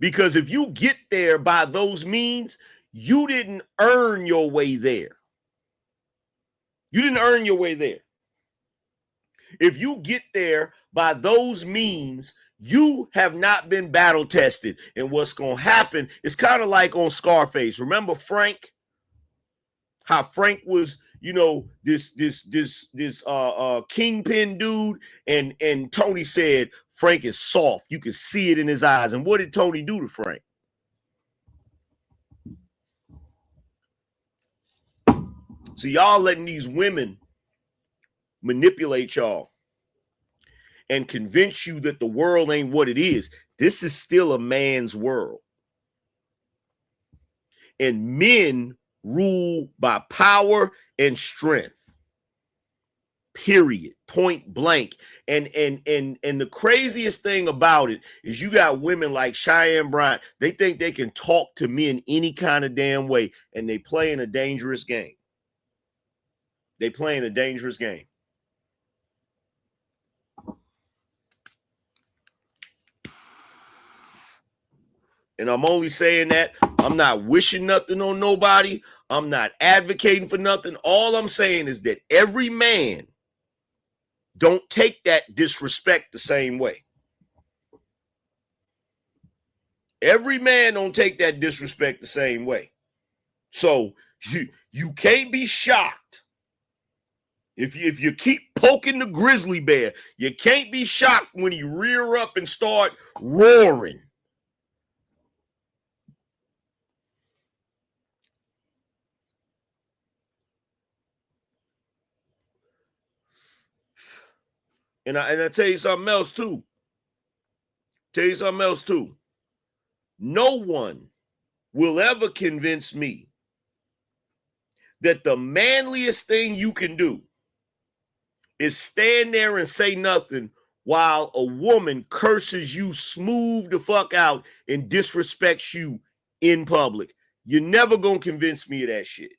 Because if you get there by those means, you didn't earn your way there. You didn't earn your way there. If you get there by those means, you have not been battle tested. And what's going to happen is kind of like on Scarface. Remember Frank? How Frank was, you know, this kingpin dude, and Tony said Frank is soft. You can see it in his eyes. And what did Tony do to Frank? So y'all letting these women manipulate y'all and convince you that the world ain't what it is. This is still a man's world. And men rule by power and strength. Period. Point blank. And the craziest thing about it is you got women like Cheyenne Bryant. They think they can talk to men any kind of damn way, and they play in a dangerous game. They playing a dangerous game. And I'm only saying that. I'm not wishing nothing on nobody. I'm not advocating for nothing. All I'm saying is that every man don't take that disrespect the same way. Every man don't take that disrespect the same way. So you can't be shocked. If you keep poking the grizzly bear, you can't be shocked when he rear up and start roaring. And I tell you something else too. No one will ever convince me that the manliest thing you can do is stand there and say nothing while a woman curses you smooth the fuck out and disrespects you in public. You're never going to convince me of that shit.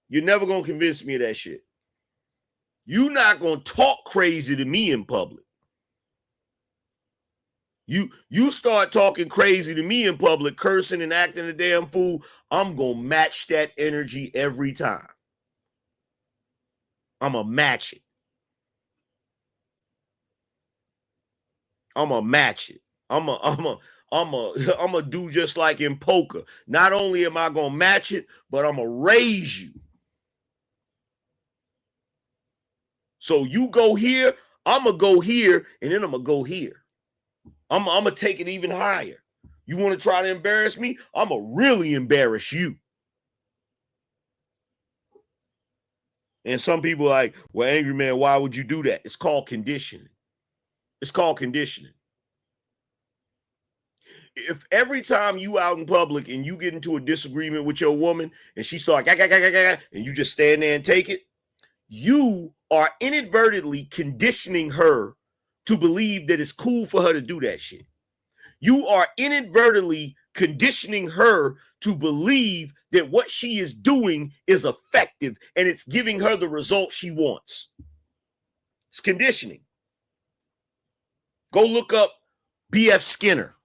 You're never going to convince me of that shit. You're not going to talk crazy to me in public. You start talking crazy to me in public, cursing and acting a damn fool, I'm going to match that energy every time. I'm going to match it. I'm going to match it. I'm going to do just like in poker. Not only am I going to match it, but I'm going to raise you. So you go here, I'm going to go here, and then I'm going to go here. I'm going to take it even higher. You want to try to embarrass me? I'm going to really embarrass you. And some people are like, well, Angry Man, why would you do that? It's called conditioning. It's called conditioning. If every time you out in public and you get into a disagreement with your woman and she starts, and you just stand there and take it, you are inadvertently conditioning her to believe that it's cool for her to do that shit. You are inadvertently conditioning her to believe that what she is doing is effective and it's giving her the result she wants. It's conditioning. Go look up B.F. Skinner.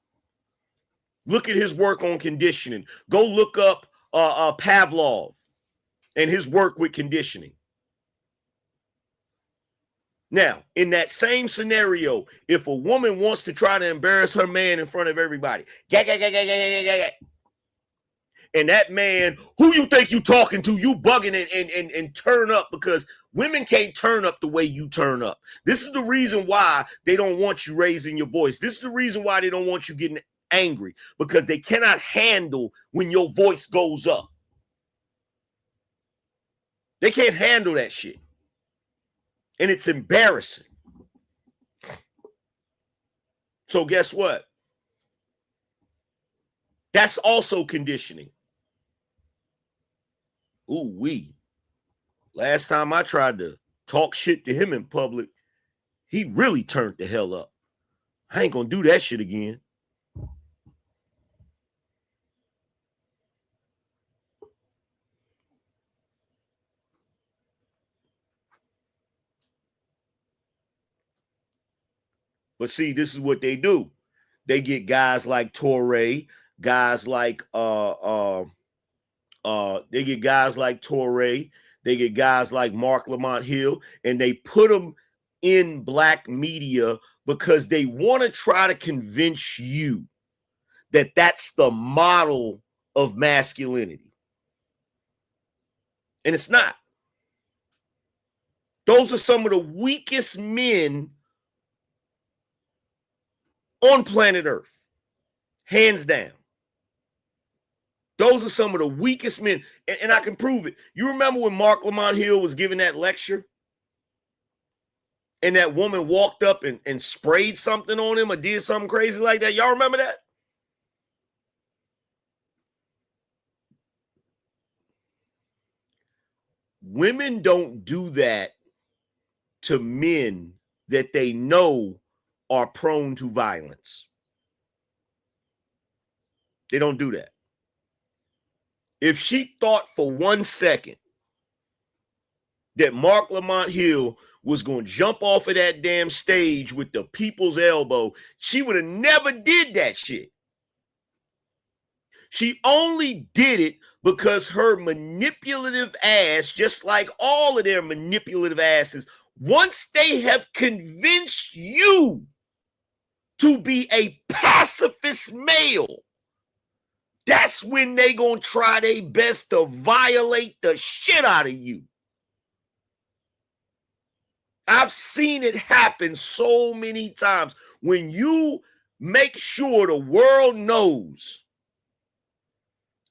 Look at his work on conditioning. Go look up Pavlov and his work with conditioning. Now, in that same scenario, if a woman wants to try to embarrass her man in front of everybody, and that man, who you think you talking to, you bugging and turn up, because women can't turn up the way you turn up. This is the reason why they don't want you raising your voice. This is the reason why they don't want you getting angry, because they cannot handle when your voice goes up. They can't handle that shit. And it's embarrassing. So guess what? That's also conditioning. Ooh wee. Last time I tried to talk shit to him in public, he really turned the hell up. I ain't gonna do that shit again. But see, this is what they do. They get guys like Torre, guys like They get guys like Mark Lamont Hill, and they put them in black media because they want to try to convince you that that's the model of masculinity. And it's not. Those are some of the weakest men on planet Earth, hands down. Those are some of the weakest men, and I can prove it. You remember when Mark Lamont Hill was giving that lecture? And that woman walked up and sprayed something on him or did something crazy like that. Y'all remember that? Women don't do that to men that they know are prone to violence. They don't do that. If she thought for 1 second that Mark Lamont Hill was going to jump off of that damn stage with the people's elbow, she would have never did that shit. She only did it because her manipulative ass, just like all of their manipulative asses, once they have convinced you to be a pacifist male, that's when they gonna try their best to violate the shit out of you. I've seen it happen so many times. When you make sure the world knows,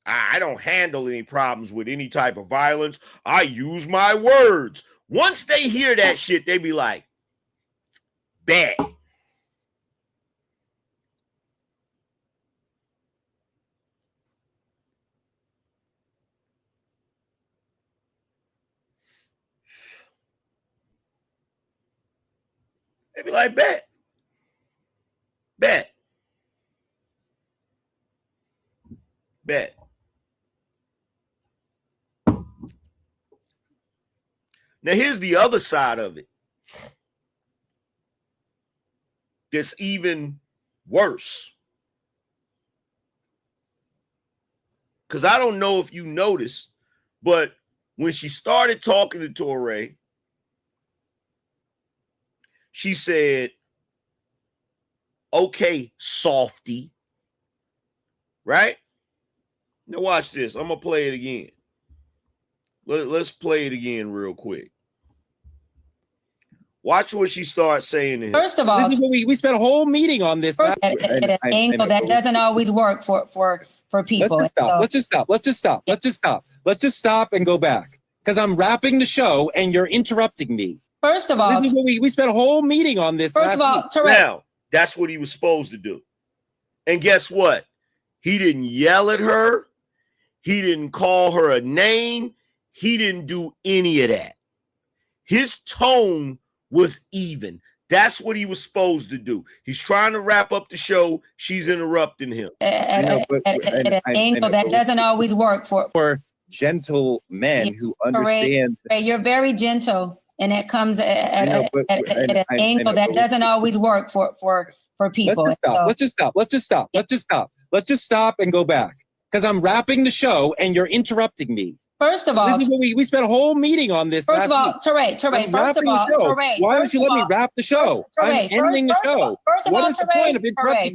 I don't handle any problems with any type of violence, I use my words. Once they hear that shit, they be like, bet. They be like, bet. Bet. Bet. Now, here's the other side of it. That's even worse. Because I don't know if you noticed, but when she started talking to Torre, she said, okay, softy. Right? Now watch this. I'm going to play it again. Let's play it again real quick. Watch what she starts saying to him. First of all, this is what we spent a whole meeting on this. First, at an angle that doesn't always work for people. Let's just stop. Let's just stop and go back. Because I'm wrapping the show and you're interrupting me. First of all, this is what we spent a whole meeting on this. First of all, now, that's what he was supposed to do. And guess what? He didn't yell at her. He didn't call her a name. He didn't do any of that. His tone was even. That's what he was supposed to do. He's trying to wrap up the show. She's interrupting him. At an angle that doesn't always work for gentle men who understand. You're very gentle, and it comes at an angle that doesn't always work for people. Let's just stop and go back. Because I'm wrapping the show and you're interrupting me. First of all, this is what we spent a whole meeting on this. First of all, Teray, first of all, Teray. Why don't you let me wrap the show? I'm ending the show. First of all, Teray,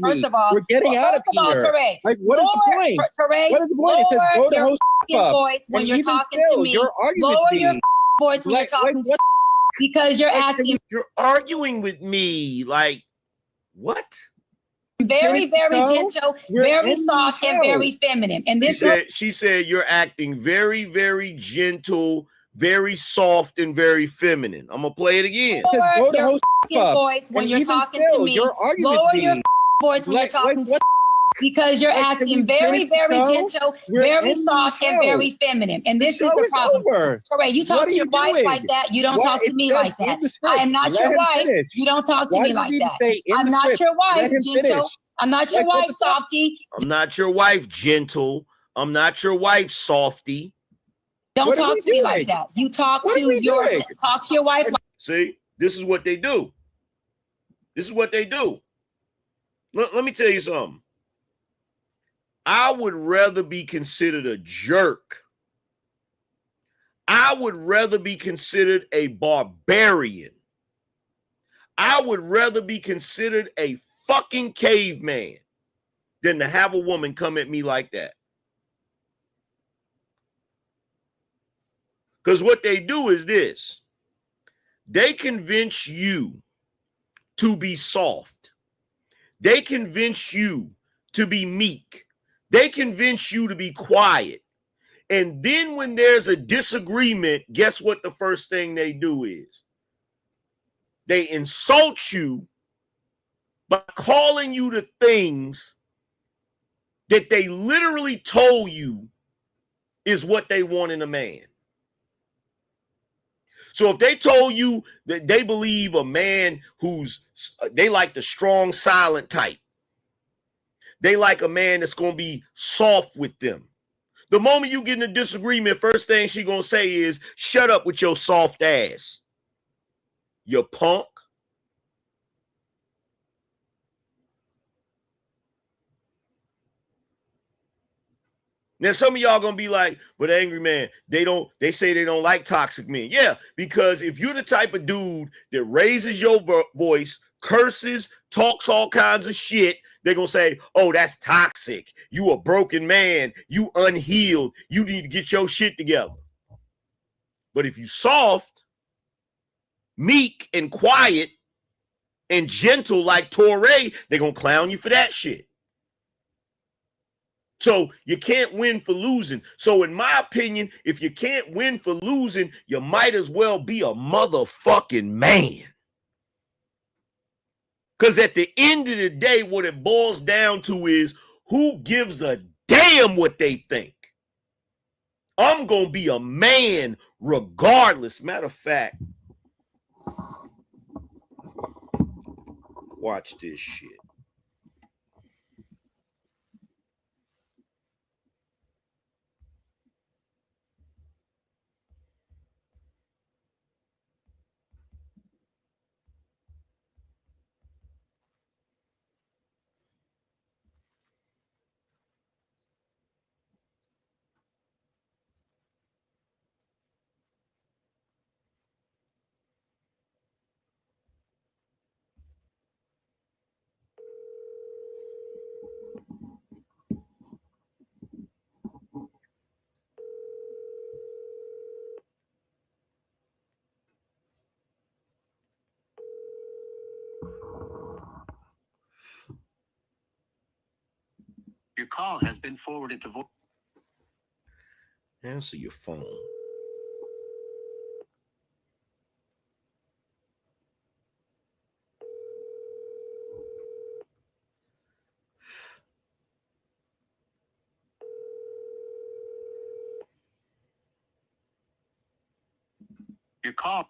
first of all, we're getting out of here. Like, what is the point? What is the point? It says go to host voice when you're talking to me. Lower your voice when you're talking to me because you're acting. You're arguing with me. Like, what? Very, very gentle, very soft, and very feminine. And this she said you're acting very, very gentle, very soft, and very feminine. I'm gonna play it again. Lower your voice when you're talking to me. Lower your voice when you're talking to me. Because you're acting very, very gentle, very soft, and very feminine. And this is the problem. Teray, you talk to your wife like that. You don't talk to me like that. I am not your wife. You don't talk to me like that. I'm not your wife, gentle. I'm not your wife, softy. I'm not your wife, gentle. I'm not your wife, softy. Don't talk to me like that. You talk to your wife. See, this is what they do. This is what they do. Let me tell you something. I would rather be considered a jerk. I I would rather be considered a barbarian. I would rather be considered a fucking caveman than to have a woman come at me like that. Because what they do is this. They convince you to be soft. They convince you to be meek. They convince you to be quiet. And then when there's a disagreement, guess what the first thing they do is? They insult you by calling you the things that they literally told you is what they want in a man. So if they told you that they believe a man they like the strong, silent type. They like a man that's going to be soft with them. The moment you get in a disagreement, first thing she going to say is, shut up with your soft ass. You punk. Now, some of y'all gonna be like, but Angry Man, they say they don't like toxic men. Yeah, because if you're the type of dude that raises your voice, curses, talks all kinds of shit, they're gonna say, oh, that's toxic. You a broken man, you unhealed, you need to get your shit together. But if you soft, meek, and quiet, and gentle like Torre, they're gonna clown you for that shit. So you can't win for losing. So in my opinion, if you can't win for losing, you might as well be a motherfucking man. Because at the end of the day, what it boils down to is who gives a damn what they think. I'm going to be a man regardless. Matter of fact, watch this shit. Your call has been forwarded to voice. Answer your phone. Your call.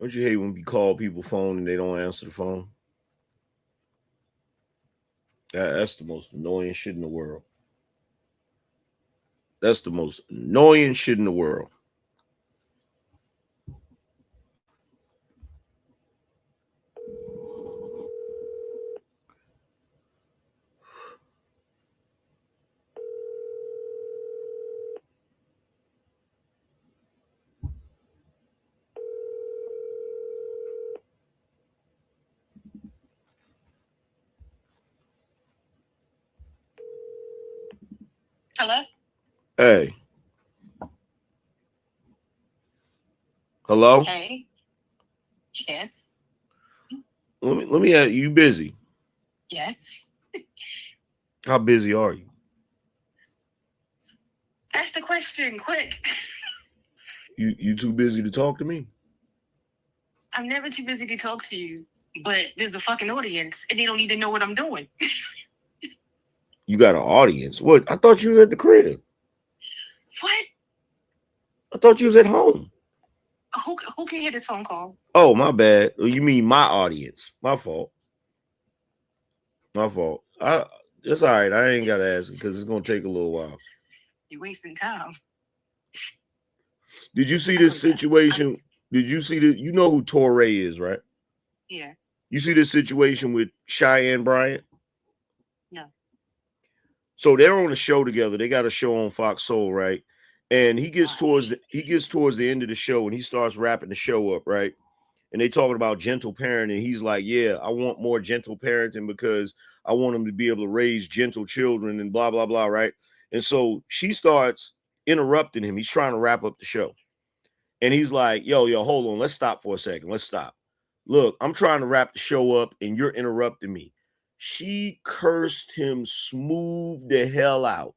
Don't you hate when you call people phone and they don't answer the phone? That's the most annoying shit in the world. That's the most annoying shit in the world. Hello? Hey. Hello? Hey. Yes. Let me ask you, busy? Yes. How busy are you? Ask the question quick. You too busy to talk to me? I'm never too busy to talk to you, but there's a fucking audience and they don't need to know what I'm doing. You got an audience. What? I thought you was at the crib. What? I thought you was at home. Who can hear this phone call? Oh, my bad. You mean my audience. My fault. My fault. It's all right. I ain't got to ask it because it's going to take a little while. You're wasting time. Did you see this situation? Did you see this? You know who Torre is, right? Yeah. You see this situation with Cheyenne Bryant? No. So they're on a show together. They got a show on Fox Soul, right? And he gets towards the end of the show, and he starts wrapping the show up, right? And they talking about gentle parenting. He's like, yeah, I want more gentle parenting because I want them to be able to raise gentle children and blah, blah, blah, right? And so she starts interrupting him. He's trying to wrap up the show. And he's like, yo, hold on. Let's stop for a second. Let's stop. Look, I'm trying to wrap the show up and you're interrupting me. She cursed him smooth the hell out.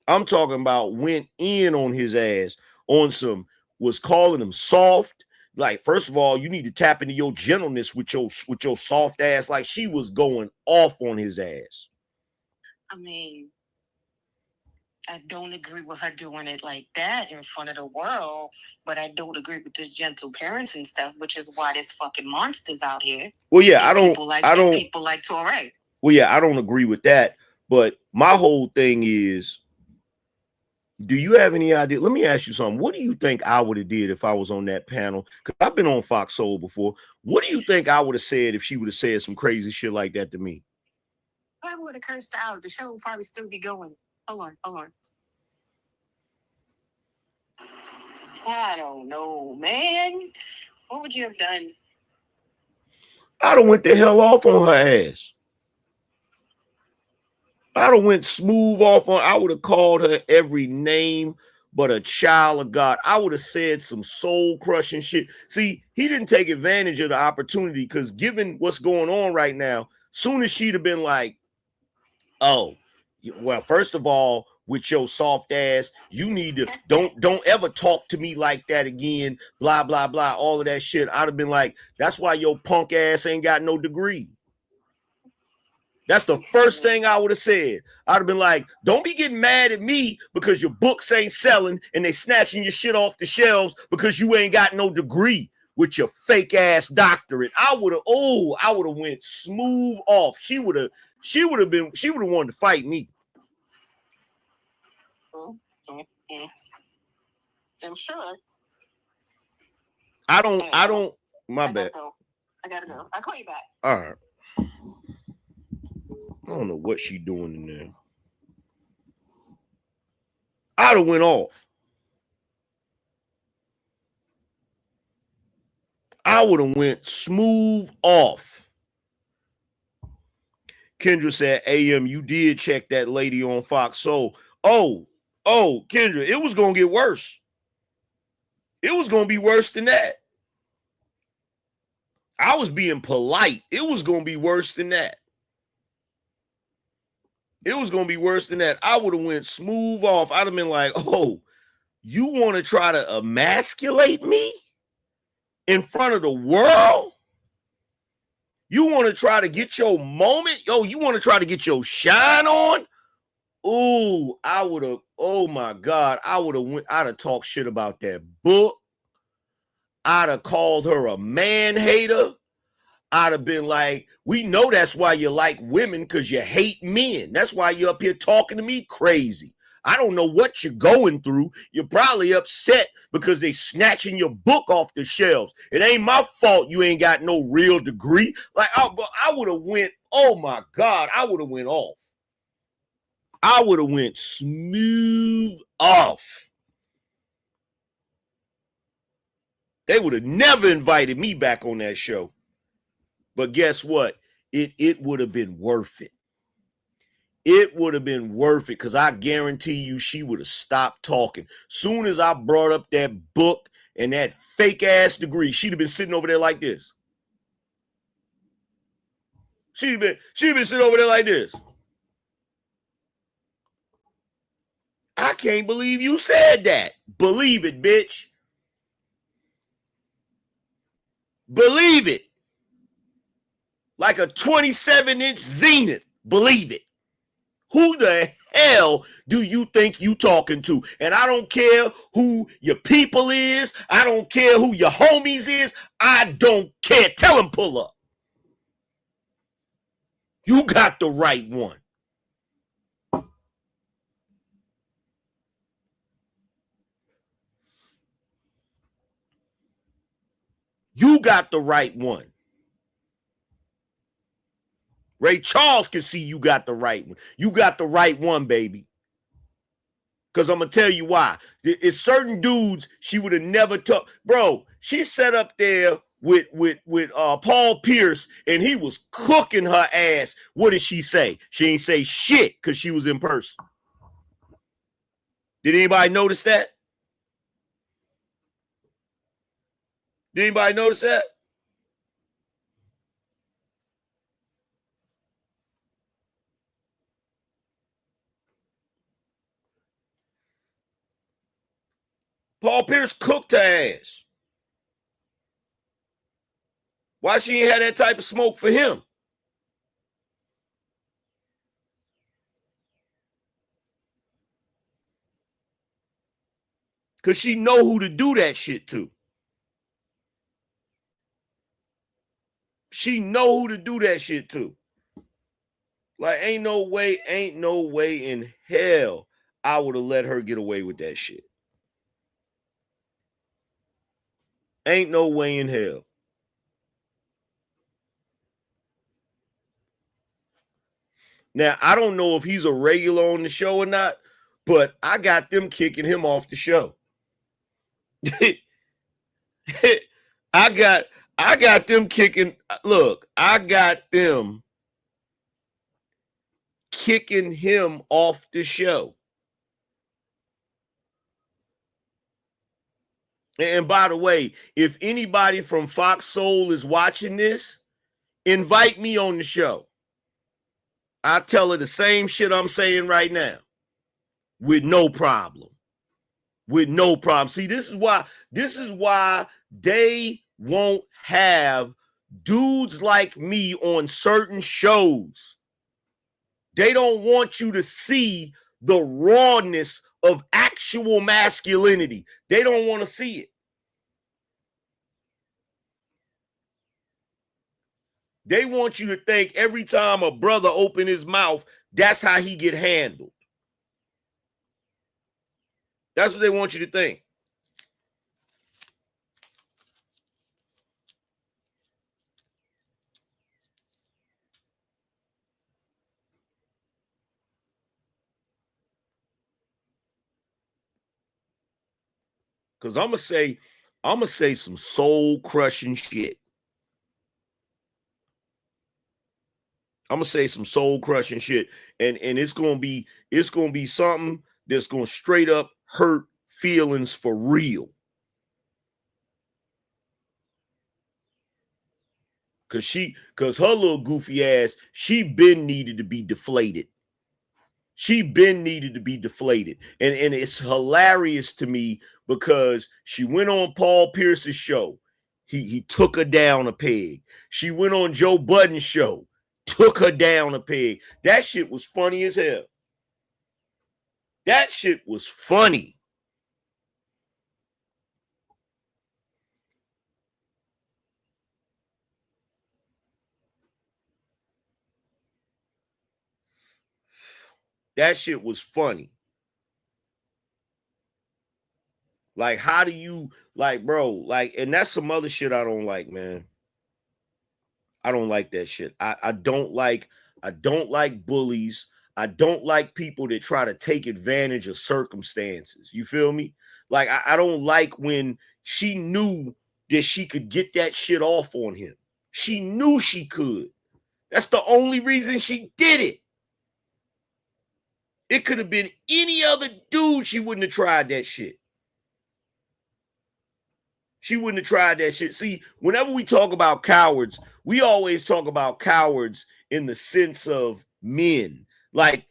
I'm talking about went in on his ass on some, was calling him soft. Like, first of all, you need to tap into your gentleness with your soft ass. Like, she was going off on his ass. I mean, I don't agree with her doing it like that in front of the world, but I don't agree with this gentle parenting stuff, which is why there's fucking monsters out here. Well, yeah, and people like Torre. Well, yeah, I don't agree with that. But my whole thing is, do you have any idea? Let me ask you something. What do you think I would have did if I was on that panel? Because I've been on Fox Soul before. What do you think I would have said if she would have said some crazy shit like that to me? I would have cursed her out. The show would probably still be going. Hold on. I don't know, man. What would you have done? I'd have went the hell off on her ass. I'd have went smooth off on. I would have called her every name but a child of God. I would have said some soul crushing shit. See, he didn't take advantage of the opportunity because given what's going on right now, soon as she'd have been like, oh, well, first of all, with your soft ass, you need to don't ever talk to me like that again, blah, blah, blah, all of that shit. I'd have been like, that's why your punk ass ain't got no degree. That's the first thing I would have said. I'd have been like, don't be getting mad at me because your books ain't selling and they snatching your shit off the shelves because you ain't got no degree with your fake ass doctorate. I would have went smooth off. She would have wanted to fight me. I'm sure. I don't, my bad. I gotta go. I'll call you back. All right. I don't know what she doing in there. I'd have went off. I would have went smooth off. Kendra said, AM, you did check that lady on Fox Soul. Oh, Kendra, it was going to get worse. It was going to be worse than that. I was being polite. It was going to be worse than that. It was going to be worse than that. I would have went smooth off. I'd have been like, oh, you want to try to emasculate me in front of the world? You want to try to get your moment? You want to try to get your shine on? Ooh, I would have, oh my God, I'd have talked shit about that book. I'd have called her a man hater. I'd have been like, we know that's why you like women, because you hate men. That's why you're up here talking to me crazy. I don't know what you're going through. You're probably upset because they snatching your book off the shelves. It ain't my fault you ain't got no real degree. Like, I would have went, oh my God, I would have went off. I would have went smooth off. They would have never invited me back on that show. But guess what? It would have been worth it. It would have been worth it because I guarantee you she would have stopped talking. Soon as I brought up that book and that fake ass degree, she'd have been sitting over there like this. She'd been sitting over there like this. I can't believe you said that. Believe it, bitch. Believe it. Like a 27-inch Zenith. Believe it. Who the hell do you think you talking to? And I don't care who your people is. I don't care who your homies is. I don't care. Tell them pull up. You got the right one. You got the right one. Ray Charles can see you got the right one. You got the right one, baby. Because I'm going to tell you why. It's certain dudes she would have never took. Bro, she sat up there with Paul Pierce, and he was cooking her ass. What did she say? She ain't say shit because she was in person. Did anybody notice that? Did anybody notice that? Paul Pierce cooked her ass. Why she ain't had that type of smoke for him? Because she know who to do that shit to. She know who to do that shit to. Like, ain't no way in hell I would have let her get away with that shit. Ain't no way in hell. Now, I don't know if he's a regular on the show or not, but I got them kicking him off the show. I got them kicking. Look, I got them kicking him off the show. And by the way, if anybody from Fox Soul is watching this, invite me on the show. I tell her the same shit I'm saying right now. With no problem. With no problem. See, this is why they won't have dudes like me on certain shows. They don't want you to see the rawness of actual masculinity. They don't want to see it. They want you to think every time a brother open his mouth, that's how he get handled. That's what they want you to think. Because I'm gonna say some soul crushing shit. I'm gonna say some soul crushing shit, and it's gonna be something that's gonna straight up hurt feelings for real. Cause her little goofy ass, she been needed to be deflated. She been needed to be deflated, and it's hilarious to me because she went on Paul Pierce's show. He took her down a peg. She went on Joe Budden's show. Took her down a peg. That shit was funny as hell. That shit was funny. That shit was funny. Like, how do you, like, bro, like, and that's some other shit I don't like, man. I don't like that shit. I don't like bullies. I don't like people that try to take advantage of circumstances. You feel me? Like, I don't like when she knew that she could get that shit off on him. She knew she could. That's the only reason she did it. It could have been any other dude. She wouldn't have tried that shit. She wouldn't have tried that shit. See, whenever we talk about cowards, we always talk about cowards in the sense of men. Like,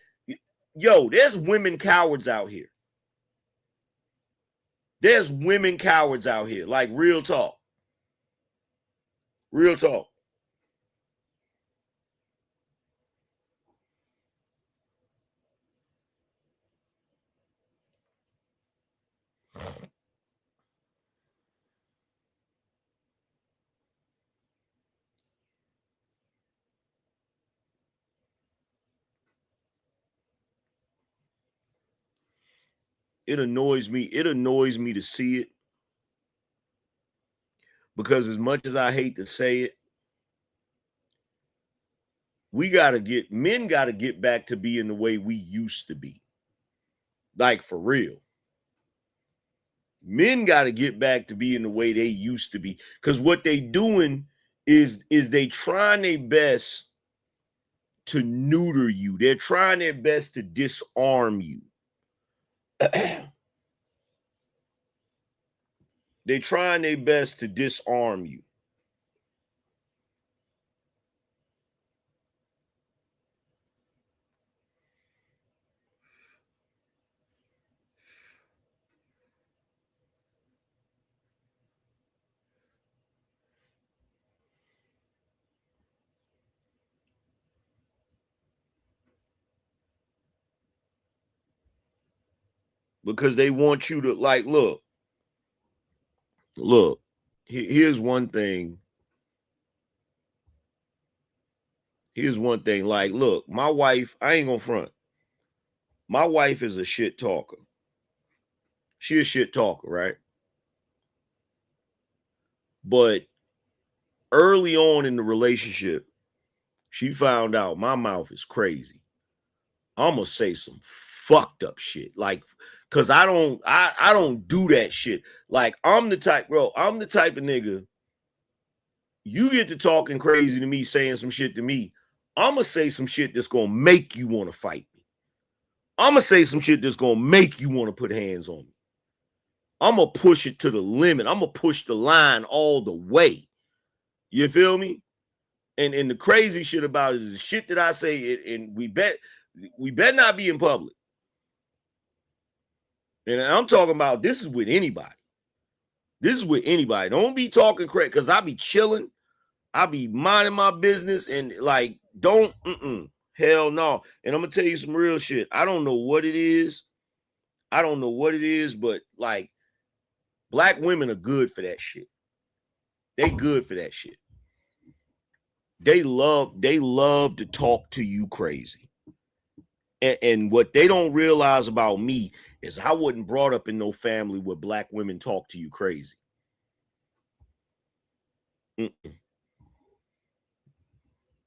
yo, there's women cowards out here. There's women cowards out here. Like, real talk. Real talk. It annoys me. It annoys me to see it. Because as much as I hate to say it, men got to get back to being the way we used to be. Like, for real. Men got to get back to being the way they used to be. Because what they doing is they trying their best to neuter you. They're trying their best to disarm you. They're trying their best to disarm you. Because they want you to, like, look, here's one thing. Here's one thing. Like, look, my wife, I ain't gonna front. My wife is a shit talker. She a shit talker, right? But early on in the relationship, she found out my mouth is crazy. I'm gonna say some fucked up shit. Like, cause I don't do that shit. Like, I'm the type of nigga, you get to talking crazy to me, saying some shit to me, I'm gonna say some shit that's gonna make you want to fight me. I'm gonna say some shit that's gonna make you want to put hands on me. I'm gonna push it to the limit. I'm gonna push the line all the way. You feel me? And the crazy shit about it is the shit that I say, and we bet not be in public. And I'm talking about, this is with anybody. This is with anybody. Don't be talking crazy, because I be chilling. I be minding my business, and like, don't, hell no. And I'm going to tell you some real shit. I don't know what it is. But like, black women are good for that shit. They good for that shit. They love to talk to you crazy. And what they don't realize about me is I wasn't brought up in no family where black women talk to you crazy.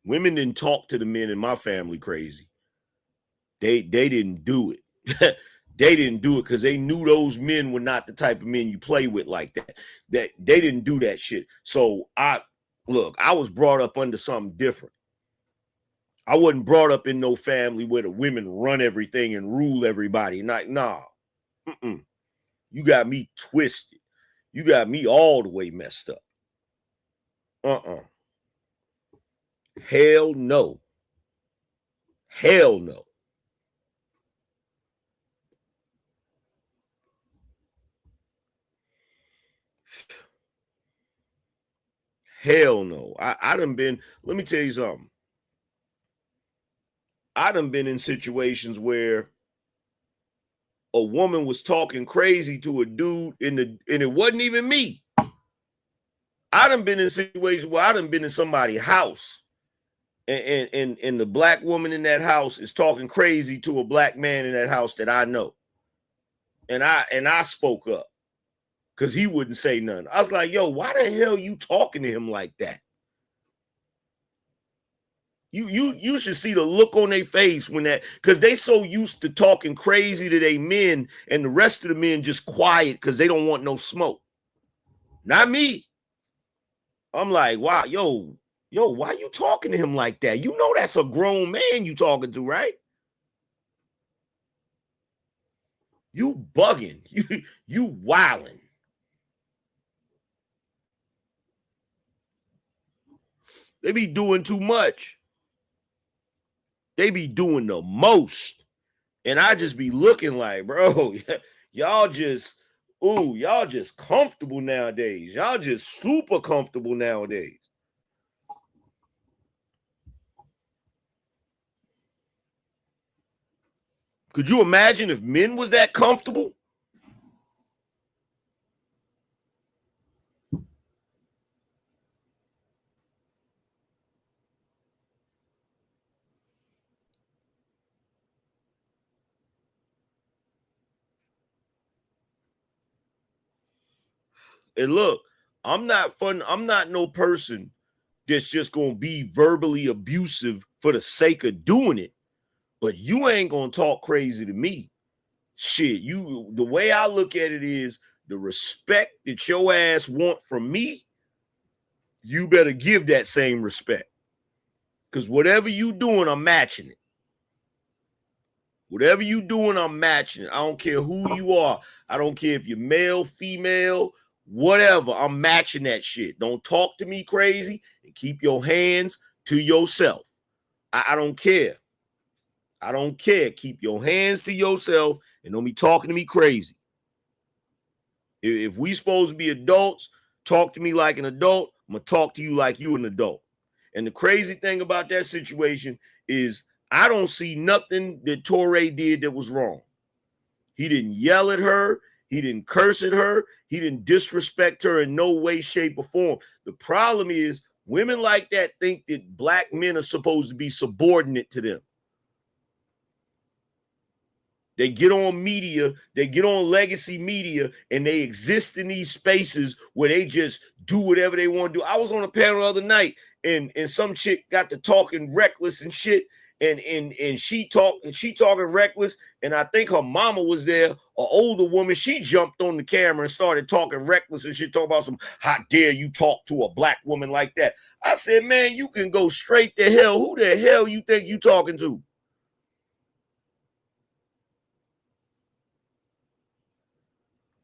Women didn't talk to the men in my family crazy. They didn't do it. They didn't do it because they knew those men were not the type of men you play with like that. That they didn't do that shit. So I was brought up under something different. I wasn't brought up in no family where the women run everything and rule everybody. Nah. You got me twisted. You got me all the way messed up. Hell no. Hell no. Hell no. I done been, let me tell you something. I done been in situations where a woman was talking crazy to a dude and it wasn't even me. I done been in situations where I done been in somebody's house and the black woman in that house is talking crazy to a black man in that house that I know. And I spoke up because he wouldn't say nothing. I was like, yo, why the hell you talking to him like that? You should see the look on their face when that, because they so used to talking crazy to their men and the rest of the men just quiet because they don't want no smoke. Not me. I'm like, wow, yo, why you talking to him like that? You know that's a grown man you talking to, right? You bugging. You wilding. They be doing too much. They be doing the most. And I just be looking like, bro, y'all just comfortable nowadays. Y'all just super comfortable nowadays. Could you imagine if men was that comfortable? And look, I'm not no person that's just gonna be verbally abusive for the sake of doing it, but you ain't gonna talk crazy to me. Shit, the way I look at it is the respect that your ass want from me, you better give that same respect. Because whatever you doing, I'm matching it. Whatever you doing, I'm matching it. I don't care who you are. I don't care if you're male, female, whatever. I'm matching that shit. Don't talk to me crazy and keep your hands to yourself. I don't care. I don't care. Keep your hands to yourself and don't be talking to me crazy. If we supposed to be adults, talk to me like an adult. I'm going to talk to you like you an adult. And the crazy thing about that situation is I don't see nothing that Torre did that was wrong. He didn't yell at her. He didn't curse at her. He didn't disrespect her in no way, shape, or form. The problem is women like that think that black men are supposed to be subordinate to them. They get on media, they get on legacy media, and they exist in these spaces where they just do whatever they want to do. I was on a panel the other night, and some chick got to talking reckless and shit, and she talking reckless, and I think her mama was there, an older woman. She jumped on the camera and started talking reckless and shit, talking about some, how dare you talk to a black woman like that? I said, man, you can go straight to hell. Who the hell you think you talking to?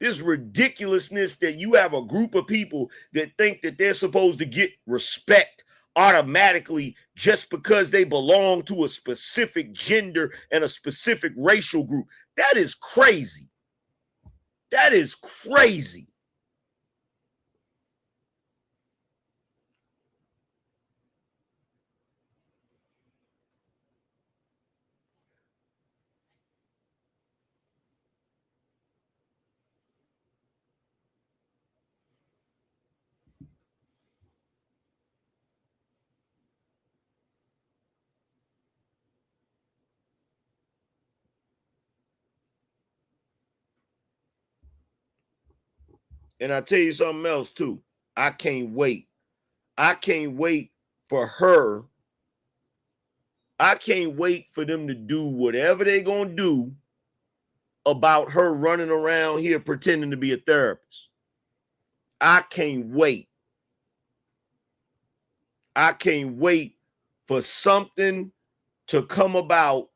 This ridiculousness that you have a group of people that think that they're supposed to get respect automatically just because they belong to a specific gender and a specific racial group. That is crazy. That is crazy. And I tell you something else too. I can't wait. I can't wait for her. I can't wait for them to do whatever they're going to do about her running around here pretending to be a therapist. I can't wait. I can't wait for something to come about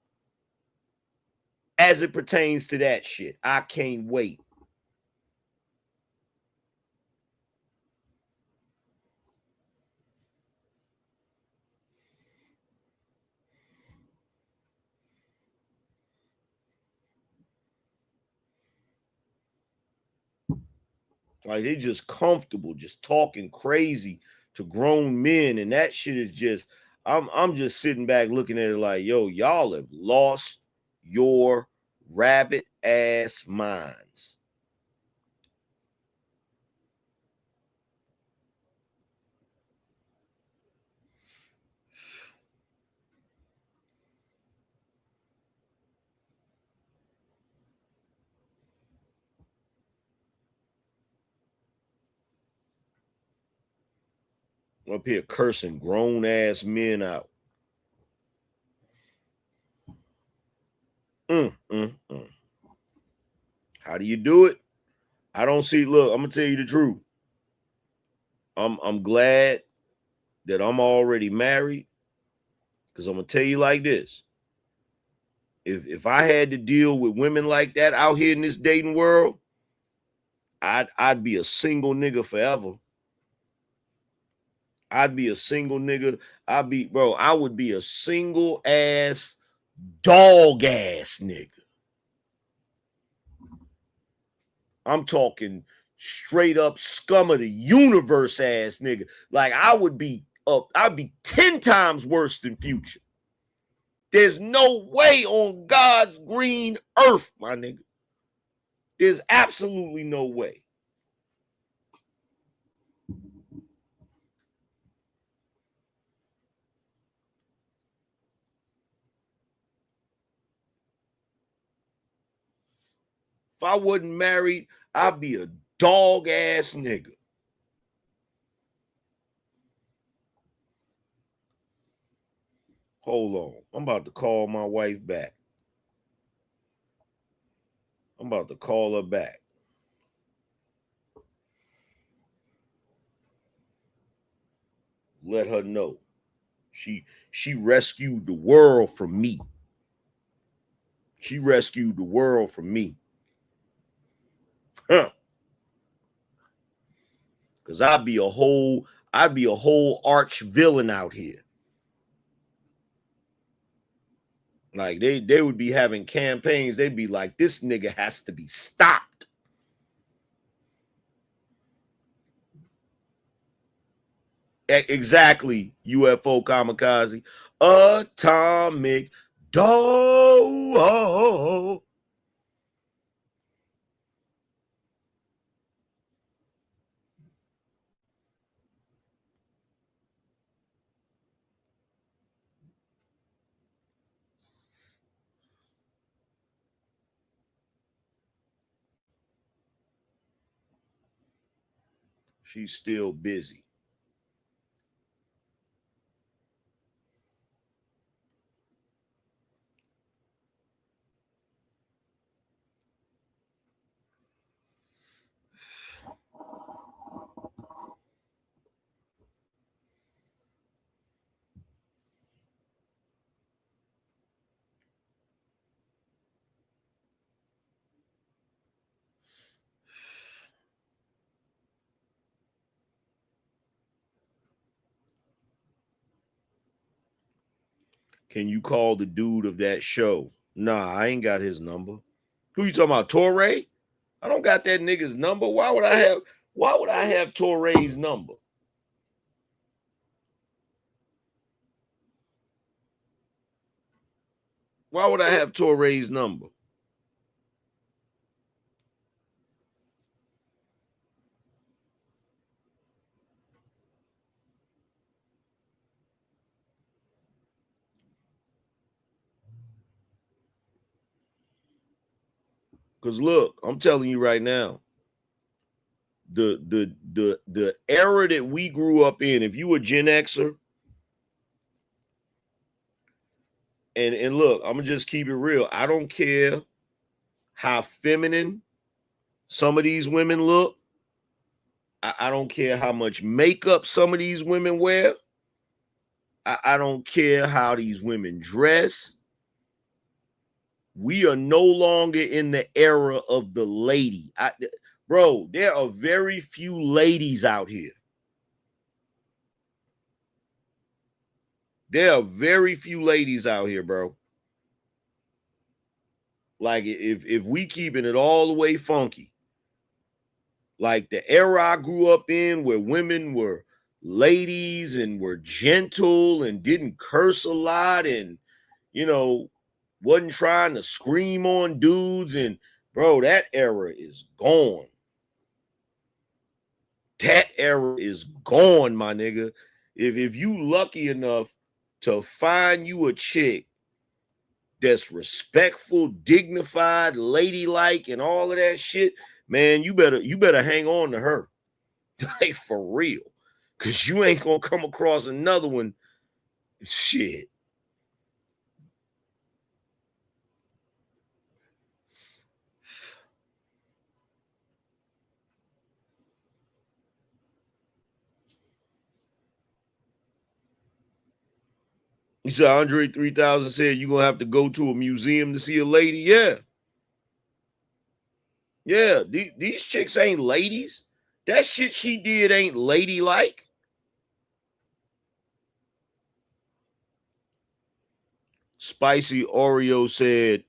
as it pertains to that shit. I can't wait. Like they just comfortable, just talking crazy to grown men, and that shit is just. I'm just sitting back looking at it like, yo, y'all have lost your rabbit ass minds. I'm up here cursing grown ass men out. How do you do it? I don't see. Look, I'm gonna tell you the truth. I'm glad that I'm already married, because I'm gonna tell you like this. If I had to deal with women like that out here in this dating world, I'd be a single nigga forever. I'd be a single nigga. I would be a single ass, dog ass nigga. I'm talking straight up scum of the universe ass nigga. Like I'd be 10 times worse than Future. There's no way on God's green earth, my nigga. There's absolutely no way. If I wasn't married, I'd be a dog ass nigga. Hold on. I'm about to call my wife back. I'm about to call her back. Let her know. She rescued the world from me. She rescued the world from me. Huh. Cause I'd be a whole arch villain out here. Like they would be having campaigns. They'd be like, this nigga has to be stopped. Exactly, UFO kamikaze. Atomic dog. She's still busy. Can you call the dude of that show? Nah, I ain't got his number. Who you talking about, Torre? I don't got that nigga's number. Why would I have Torre's number? Why would I have Torre's number? Because look, I'm telling you right now, the era that we grew up in, if you a Gen Xer, and look, I'm gonna just keep it real. I don't care how feminine some of these women look. I don't care how much makeup some of these women wear. I don't care how these women dress. We are no longer in the era of the lady. Bro, there are very few ladies out here. There are very few ladies out here, bro. Like if we keeping it all the way funky, like the era I grew up in where women were ladies and were gentle and didn't curse a lot and, you know, wasn't trying to scream on dudes, and bro, that era is gone. That era is gone, my nigga. If you lucky enough to find you a chick that's respectful, dignified, ladylike, and all of that shit, man, you better hang on to her. Like for real. Cause you ain't gonna come across another one. Shit. You said Andre 3000 said you're gonna have to go to a museum to see a lady. Yeah. Yeah, these chicks ain't ladies. That shit she did ain't ladylike. Spicy Oreo said,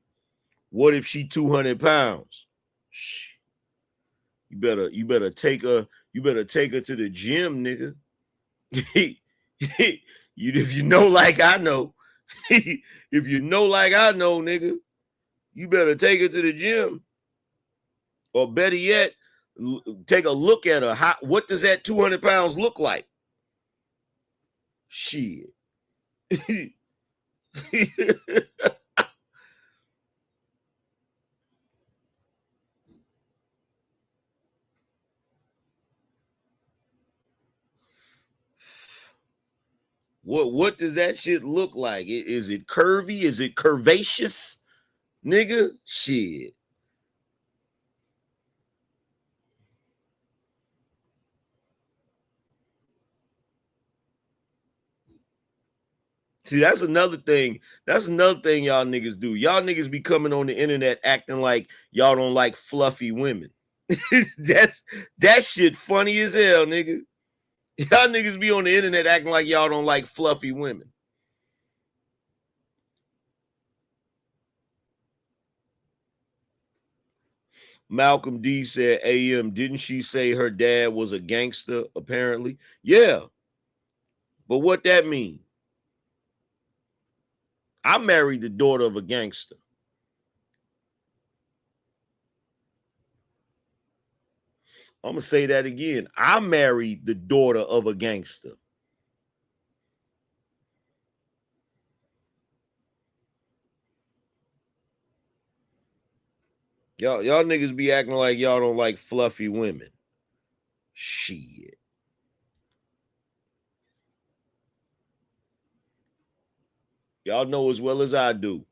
what if she 200 pounds? Shh. You better take her to the gym, nigga. If you know like I know, if you know like I know, nigga, you better take her to the gym. Or better yet, take a look at her. What does that 200 pounds look like? Shit. What does that shit look like? Is it curvy? Is it curvaceous? Nigga, shit. See, that's another thing. That's another thing y'all niggas do. Y'all niggas be coming on the internet acting like y'all don't like fluffy women. That shit funny as hell, nigga. Y'all niggas be on the internet acting like y'all don't like fluffy women. Malcolm D said, AM, didn't she say her dad was a gangster, apparently? Yeah. But what that mean? I married the daughter of a gangster. I'm going to say that again. I married the daughter of a gangster. Y'all niggas be acting like y'all don't like fluffy women. Shit. Y'all know as well as I do.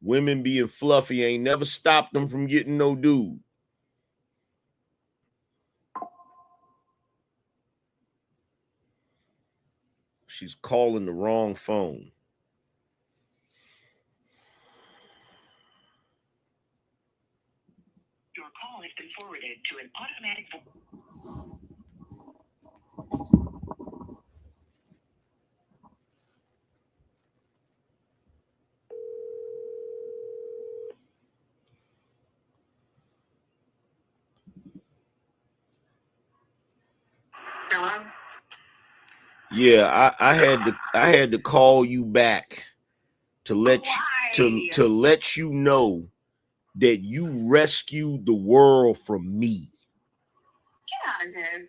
Women being fluffy ain't never stopped them from getting no dude. She's calling the wrong phone. Your call has been forwarded to an automatic. Hello? Yeah, I had to call you back to let you know that you rescued the world from me. Get out of here.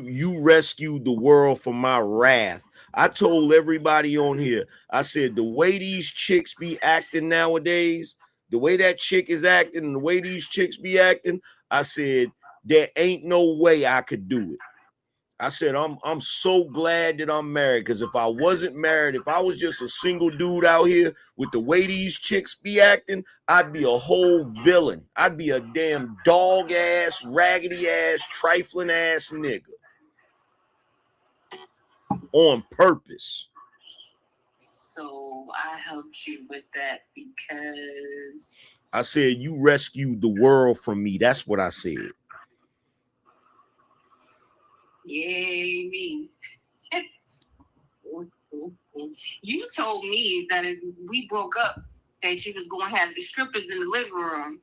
You rescued the world from my wrath. I told everybody on here, I said the way these chicks be acting nowadays, the way that chick is acting and the way these chicks be acting, I said there ain't no way I could do it. I said, I'm so glad that I'm married, because if I wasn't married, if I was just a single dude out here with the way these chicks be acting, I'd be a whole villain. I'd be a damn dog ass, raggedy ass, trifling ass nigga. On purpose. So I helped you with that because I said you rescued the world from me. That's what I said. Yay, me. You told me that if we broke up, that you was going to have the strippers in the living room.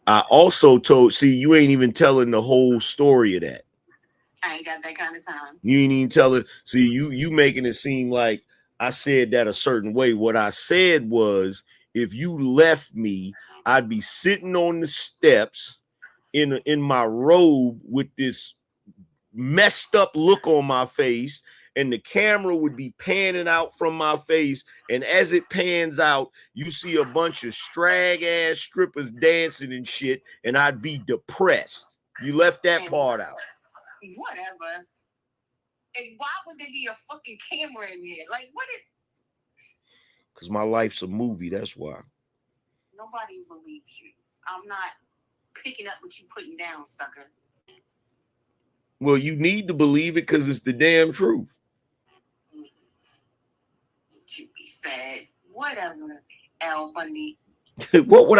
I also told, see, you ain't even telling the whole story of that. I ain't got that kind of time. You ain't even telling. See, you making it seem like I said that a certain way. What I said was, if you left me, I'd be sitting on the steps in my robe with this messed up look on my face, and the camera would be panning out from my face, and as it pans out, you see a bunch of strag ass strippers dancing and shit, and I'd be depressed. You left that part out. Whatever. And why would there be a fucking camera in here? Like, what is? Because my life's a movie, that's why. Nobody believes you. I'm not picking up what you putting down, sucker. Well, you need to believe it because it's the damn truth. You be sad. Whatever, Al Bundy. What would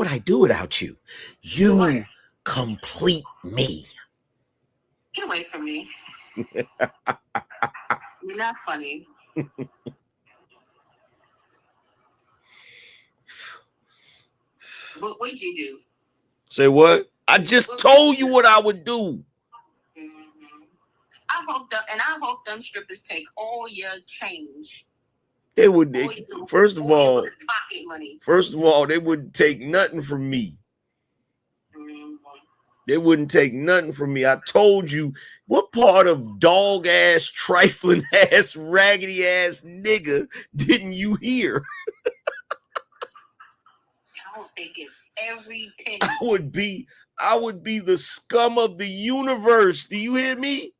I do without you? You complete me. Get away from me. You're not funny. What did you do? Say what? I just told you what I would do. I hope them strippers take all your change. They would. First of all, pocket money. First of all, they wouldn't take nothing from me. They wouldn't take nothing from me. I told you, what part of dog ass, trifling ass, raggedy ass nigga didn't you hear? I hope they get every penny. I would be the scum of the universe. Do you hear me?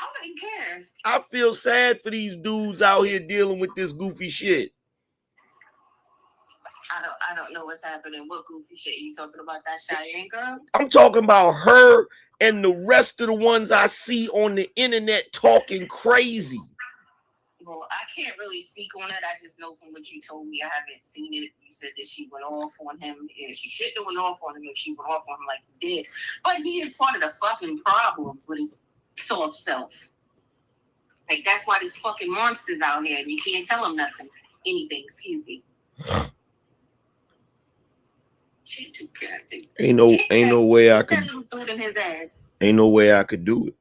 I wouldn't care. I feel sad for these dudes out here dealing with this goofy shit. I don't know what's happening. What goofy shit you talking about? That Cheyenne girl? I'm talking about her and the rest of the ones I see on the internet talking crazy. Well, I can't really speak on it. I just know from what you told me. I haven't seen it. You said that she went off on him, and she shouldn't have went off on him if she went off on him like he did. But he is part of the fucking problem with his soft self. Like, that's why there's fucking monsters out here, and you can't tell them nothing. Anything, excuse me. She too crazy. Ain't no way I could. In his ass. Ain't no way I could do it.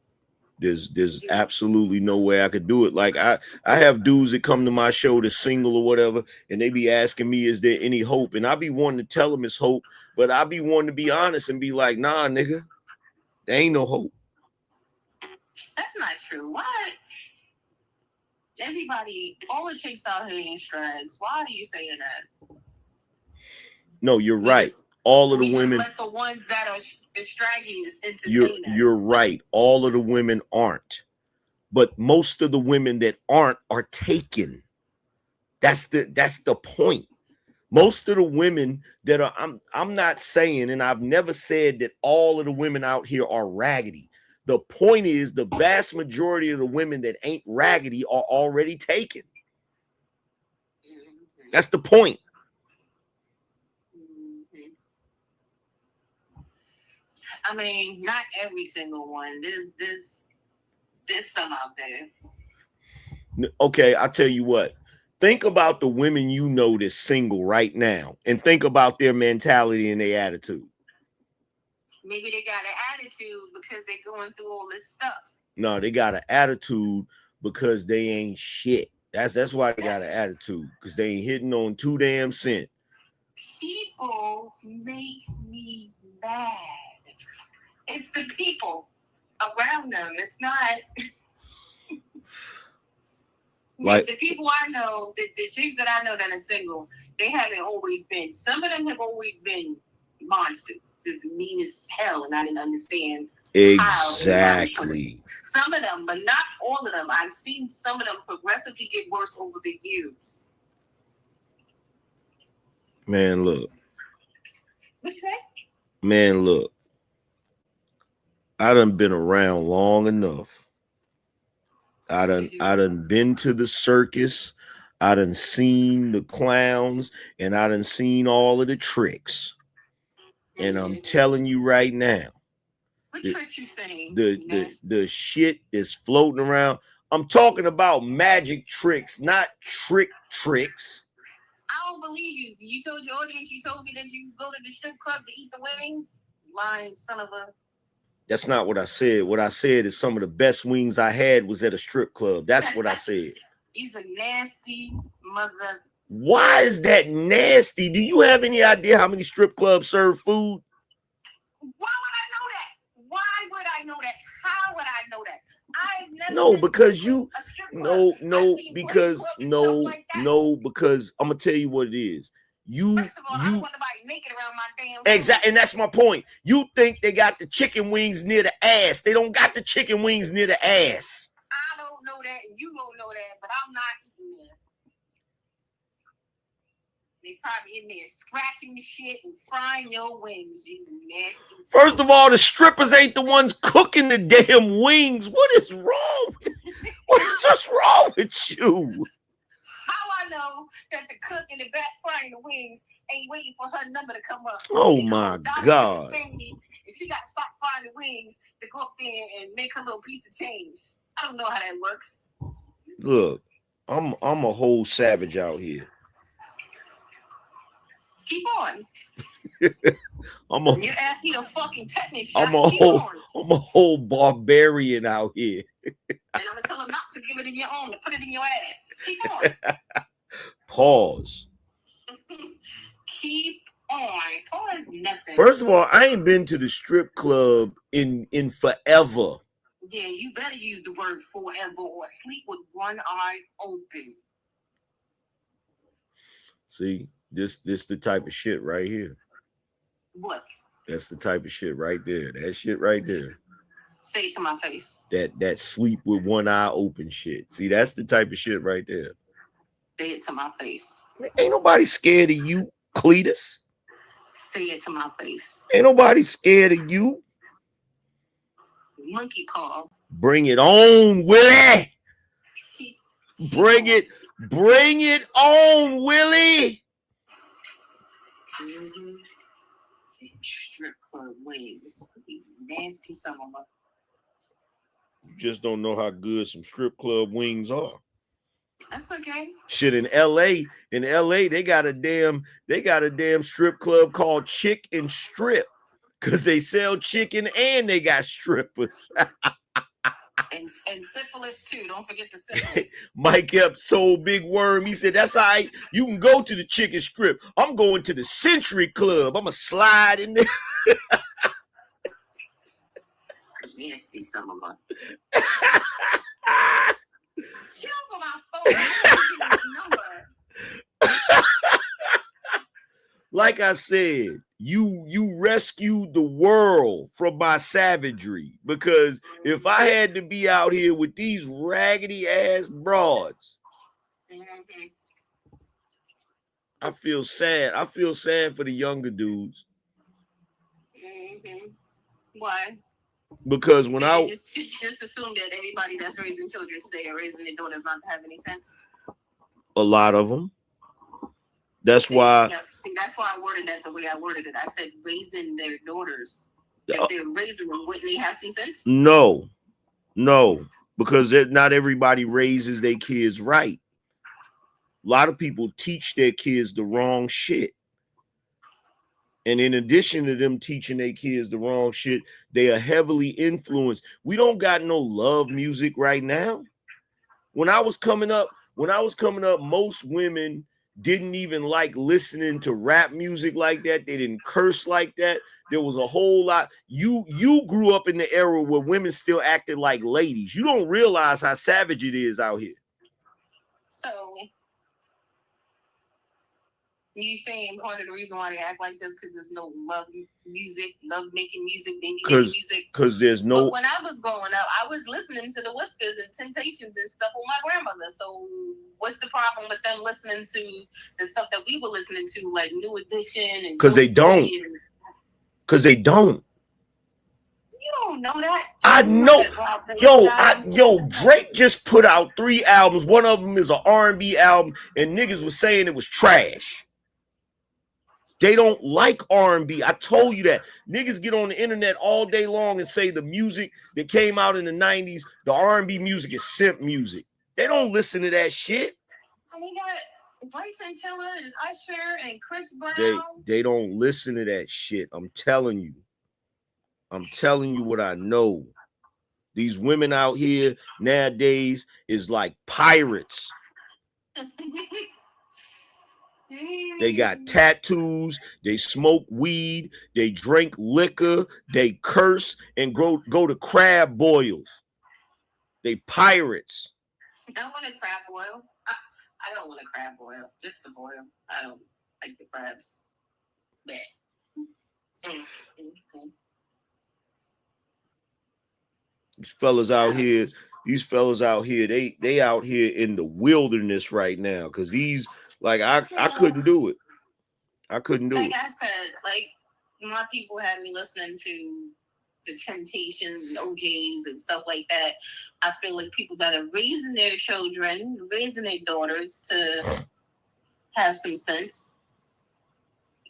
There's absolutely no way I could do it. Like I have dudes that come to my show that's single or whatever, and they be asking me, is there any hope? And I be wanting to tell them it's hope, but I be wanting to be honest and be like, nah, nigga, there ain't no hope. That's not true. What? Everybody, all the chicks out here in shreds. Why are you saying that? No, you're right. All of the women. Just let the ones that are the straggies entertain us. You're right. All of the women aren't, but most of the women that aren't are taken. That's the point. Most of the women that are, I'm not saying, and I've never said that all of the women out here are raggedy. The point is, the vast majority of the women that ain't raggedy are already taken. That's the point. I mean, not every single one. There's some out there. Okay, I'll tell you what. Think about the women you know that's single right now, and think about their mentality and their attitude. Maybe they got an attitude because they're going through all this stuff. No, they got an attitude because they ain't shit. That's why they got an attitude, because they ain't hitting on 2 damn cents. People make me mad. It's the people around them. It's not like the people I know, the chicks that I know that are single, they haven't always been. Some of them have always been monsters, just mean as hell, and I didn't understand exactly. Some of them, but not all of them. I've seen some of them progressively get worse over the years. Man, look. What you say? Man, look. I done been around long enough. I done been to the circus. I done seen the clowns, and I done seen all of the tricks. And I'm telling you right now, what tricks you saying? The shit is floating around. I'm talking about magic tricks, not tricks. I don't believe you. You told your audience, you told me that you go to the strip club to eat the wings. Lying son of a. That's not what I said. What I said is some of the best wings I had was at a strip club. That's what I said. He's a nasty mother. Why is that nasty? Do you have any idea how many strip clubs serve food? Why would I know that? Why would I know that? How would I know that? I've never because you because I'm gonna tell you what it is. First of all, I don't want nobody naked around my damn. Exactly, and that's my point. You think they got the chicken wings near the ass? They don't got the chicken wings near the ass. I don't know that, and you don't know that, but I'm not eating there. They probably in there scratching the shit and frying your wings, you nasty. First of all, the strippers ain't the ones cooking the damn wings. What is wrong? What's wrong with you? How I know that the cook in the back frying the wings ain't waiting for her number to come up? Oh my God. And she got to stop frying the wings to go up there and make her little piece of change. I don't know how that works. Look, I'm a whole savage out here. Keep on. You're asking a fucking tetanus shot. I'm a whole barbarian out here. And I'm gonna tell them not to give it in your own, to put it in your ass. Keep on. Pause. Keep on. Pause nothing. First of all, I ain't been to the strip club in forever. Yeah, you better use the word forever or sleep with one eye open. See, this the type of shit right here. What? That's the type of shit right there. That shit right there. Say it to my face. That sleep with one eye open shit. See, that's the type of shit right there. Say it to my face. Ain't nobody scared of you, Cletus. Say it to my face. Ain't nobody scared of you. Monkey paw. Bring it on, Willie. Bring it on, Willie. Mm-hmm. Strip club wings. Nasty some of them. You just don't know how good some strip club wings are. That's okay. Shit, in LA, they got a damn strip club called Chick and Strip, because they sell chicken and they got strippers. and syphilis too. Don't forget the syphilis. Mike Epps told Big Worm, he said, that's all right. You can go to the Chicken Strip. I'm going to the Century Club. I'm going to slide in there. Nasty some of them. Get off my phone. I don't give number. Like I said, you rescued the world from my savagery, because if I had to be out here with these raggedy ass broads, I feel sad. I feel sad for the younger dudes. Why? Because when I just assume that everybody that's raising children today are raising their daughters not to have any sense. A lot of them. That's why. Yeah, see, that's why I worded that the way I worded it. I said raising their daughters. If they're raising them, wouldn't they have some sense? No, because not everybody raises their kids right. A lot of people teach their kids the wrong shit. And in addition to them teaching their kids the wrong shit, they are heavily influenced. We don't got no love music right now. When I was coming up, most women didn't even like listening to rap music like that. They didn't curse like that. There was a whole lot. You grew up in the era where women still acted like ladies. You don't realize how savage it is out here. So you saying part of the reason why they act like this because there's no love making music, baby making music. Because there's no. But when I was growing up, I was listening to the Whispers and Temptations and stuff with my grandmother. So what's the problem with them listening to the stuff that we were listening to, like New Edition and? Because they don't. Because they don't. You don't know that. I know. Yo, Drake just put out 3 albums. One of them is an R&B album, and niggas was saying it was trash. They don't like R&B. I told you that. Niggas get on the internet all day long and say the music that came out in the 90s, the R&B music is simp music. They don't listen to that shit. And we got Bryson Tiller and Usher and Chris Brown. They don't listen to that shit. I'm telling you what I know. These women out here nowadays is like pirates. They got tattoos, they smoke weed, they drink liquor, they curse and go to crab boils. They pirates. I want a crab boil. I don't want a crab boil, just the boil. I don't like the crabs. These fellas out here, they out here in the wilderness right now. Because these, like, I couldn't do it. I couldn't do it. Like I said, like, my people had me listening to the Temptations and OJs and stuff like that. I feel like people that are raising their children, raising their daughters to have some sense,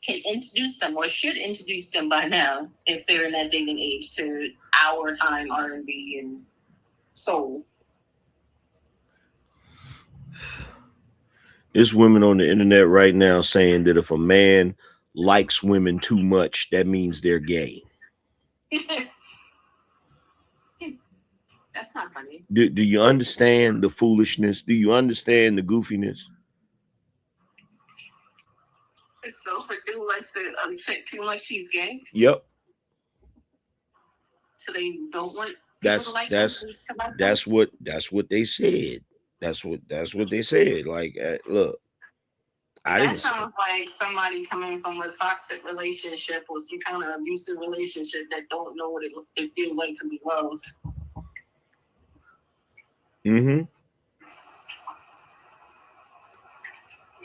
can introduce them or should introduce them by now, if they're in that dating age, to our time R&B and soul. There's women on the internet right now saying that if a man likes women too much, that means they're gay. That's not funny. Do you understand the foolishness? Do you understand the goofiness? So if a dude likes a chick too much, she's gay? Yep. So they don't want people to like them? That's what they said. That's what they said. Like, look, That sounds like somebody coming from a toxic relationship or some kind of abusive relationship that don't know what it feels like to be loved. Mm-hmm.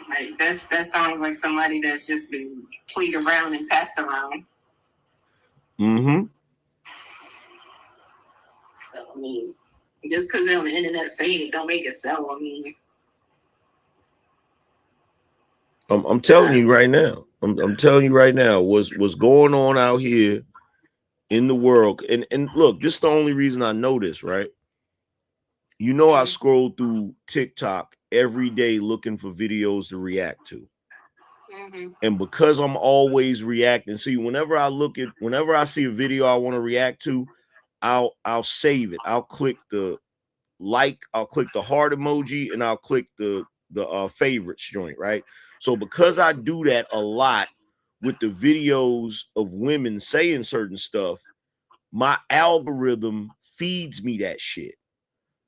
Like that sounds like somebody that's just been played around and passed around. Mm-hmm. So I mean, just because they're on the internet saying it don't make it so. I mean, I'm telling you right now. I'm telling you right now what's going on out here in the world. And look, this is the only reason I know this, right? You know, I scroll through TikTok every day looking for videos to react to. mm-hmm. And because I'm always reacting, see, whenever I see a video I want to react to, I'll save it. I'll click the like, I'll click the heart emoji, and I'll click the favorites joint, right? So because I do that a lot with the videos of women saying certain stuff, my algorithm feeds me that shit.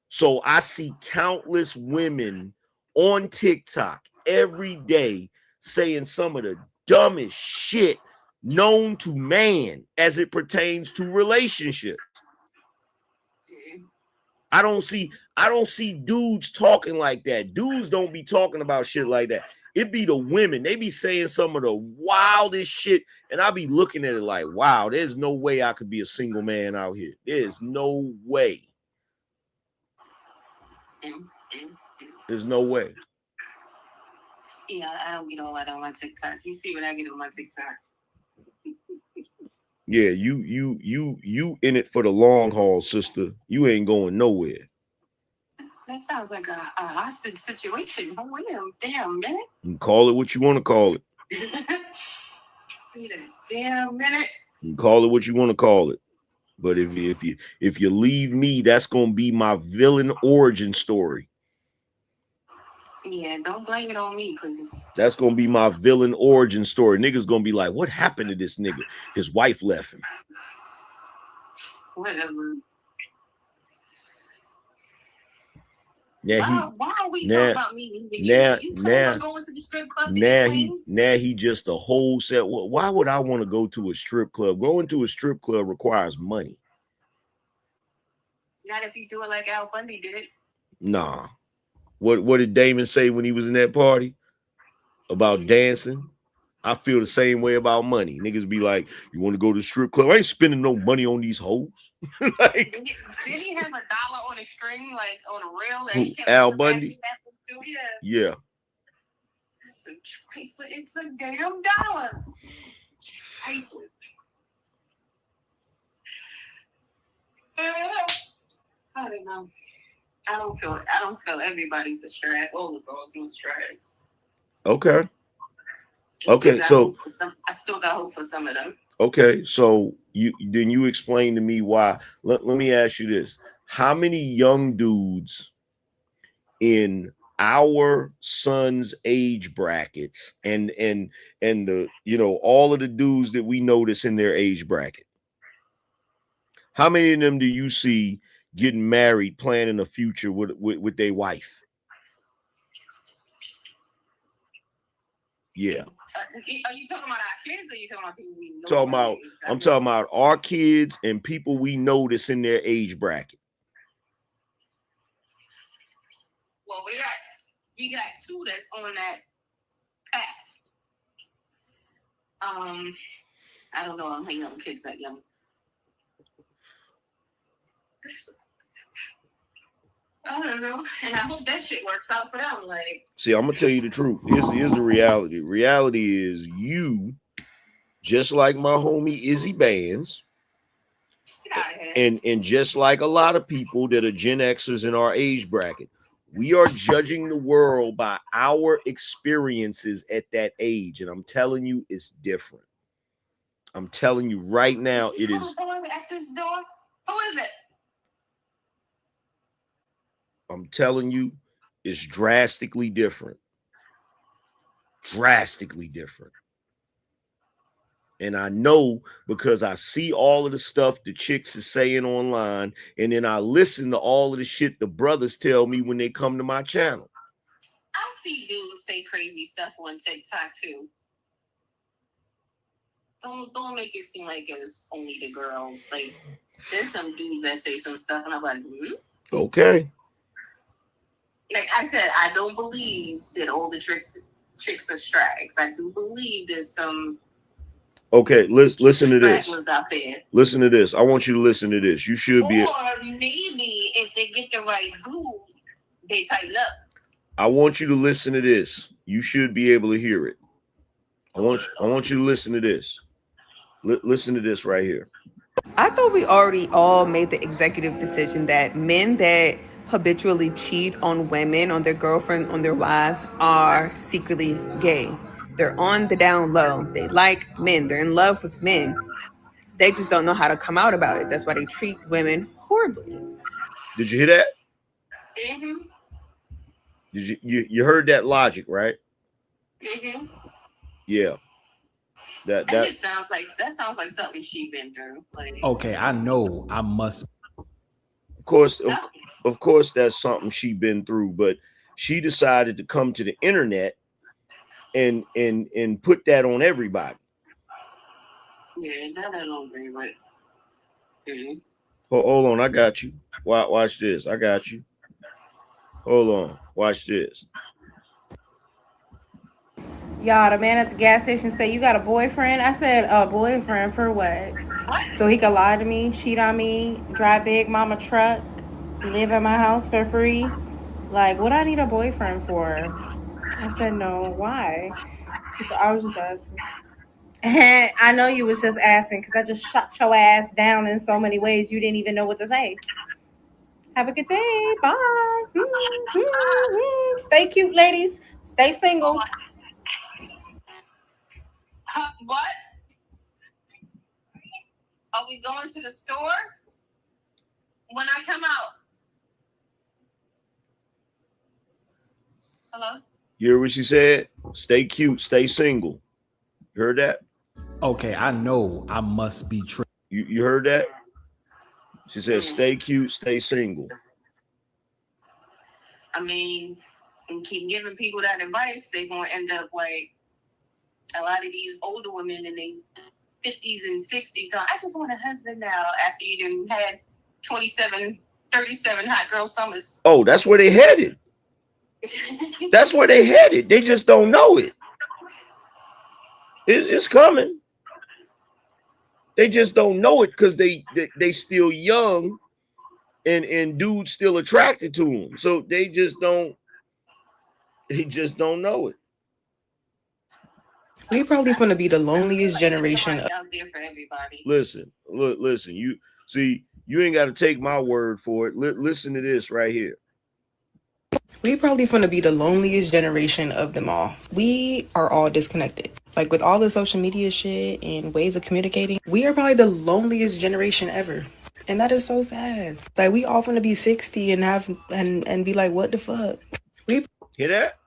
So I see countless women on TikTok every day saying some of the dumbest shit known to man as it pertains to relationships. I don't see dudes talking like that. Dudes don't be talking about shit like that. It be the women. They be saying some of the wildest shit, and I be looking at it like, wow, there's no way I could be a single man out here. There's no way. There's no way. Yeah, I don't get all that on my TikTok. You see what I get on my TikTok. Yeah, you in it for the long haul, sister. You ain't going nowhere. That sounds like a hostage situation. Oh, wait a damn minute. You can call it what you want to call it. Wait a damn minute. You can call it what you want to call it. But if you leave me, that's gonna be my villain origin story. Yeah, don't blame it on me, please. That's gonna be my villain origin story. Niggas gonna be like, what happened to this nigga? His wife left him. Whatever. Now why are we talking about me leaving you? Going to the strip club now he just a whole set. Well, why would I want to go to a strip club? Going to a strip club requires money. Not if you do it like Al Bundy did it. Nah. What did Damon say when he was in that party about dancing? I feel the same way about money. Niggas be like, you want to go to the strip club? I ain't spending no money on these hoes. Like, did he have $1 on a string, like on a reel? That he Al Bundy? Yeah. It's a trifling. It's a damn dollar. Trifling. I don't know. I don't feel everybody's a strag. All the girls and strags. Okay. Okay, so I still got hope for some of them. Okay, so you explain to me why. Let me ask you this: how many young dudes in our sons' age brackets and the all of the dudes that we notice in their age bracket? How many of them do you see getting married, planning a future with their wife? Yeah. Are you talking about our kids, or are you talking about people we know? I'm talking about our kids and people we know that's in their age bracket. Well, we got two that's on that path. I don't know. I'm hanging out with kids that young. I don't know, and I hope that shit works out for them. Like, see, I'm gonna tell you the truth. Here's the reality. Reality is you, just like my homie Izzy Bands, and just like a lot of people that are Gen Xers in our age bracket, we are judging the world by our experiences at that age, and I'm telling you, it's different. I'm telling you right now, it is. At this door, who is it? I'm telling you, it's drastically different. Drastically different. And I know because I see all of the stuff the chicks is saying online, and then I listen to all of the shit the brothers tell me when they come to my channel. I see dudes say crazy stuff on TikTok too. Don't make it seem like it's only the girls. Like, there's some dudes that say some stuff, and I'm like, Okay. Like I said, I don't believe that all the chicks are strags. I do believe there's some. Okay, listen to this. Out there. Listen to this. I want you to listen to this. You should be. Or maybe if they get the right dude, they tighten up. I want you to listen to this. You should be able to hear it. I want you to listen to this. Listen to this right here. I thought we already all made the executive decision that men that habitually cheat on women, on their girlfriend, on their wives, are secretly gay. They're on the down low. They like men. They're in love with men. They just don't know how to come out about it. That's why they treat women horribly. Did you hear that? Mm-hmm. Did you heard that logic, right? Mm-hmm. Yeah. That just sounds like something she's been through. Like, okay, I know I must. Of course, that's something she's been through, but she decided to come to the internet and put that on everybody. Yeah, that I don't agree with. Mm-hmm. Hold on, I got you. Watch this. I got you. Hold on. Watch this. Y'all, the man at the gas station said, "You got a boyfriend?" I said, "A boyfriend for what? So he could lie to me, cheat on me, drive big mama truck, live at my house for free? Like, what I need a boyfriend for?" I said, "No, why?" So I was just asking. And I know you was just asking because I just shot your ass down in so many ways you didn't even know what to say. Have a good day. Bye. Stay cute, ladies. Stay single. What? Are we going to the store when I come out? Hello? You hear what she said? Stay cute, stay single. You heard that? Okay, I know I must be true. You heard that? She said, stay cute, stay single. I mean, and keep giving people that advice, they're going to end up like a lot of these older women in their 50s and 60s. So I just want a husband now after you done had 37 hot girl summers. Oh, that's where they headed. That's where they headed. They just don't know it. It's coming. They just don't know it because they still young and dudes still attracted to them. So they just don't know it. We probably gonna be the loneliest generation out there for everybody. Listen. You see, you ain't got to take my word for it. Listen to this right here. We probably gonna be the loneliest generation of them all. We are all disconnected. Like with all the social media shit and ways of communicating, we are probably the loneliest generation ever. And that is so sad. Like we all gonna be 60 and have and be like, what the fuck? We hear that?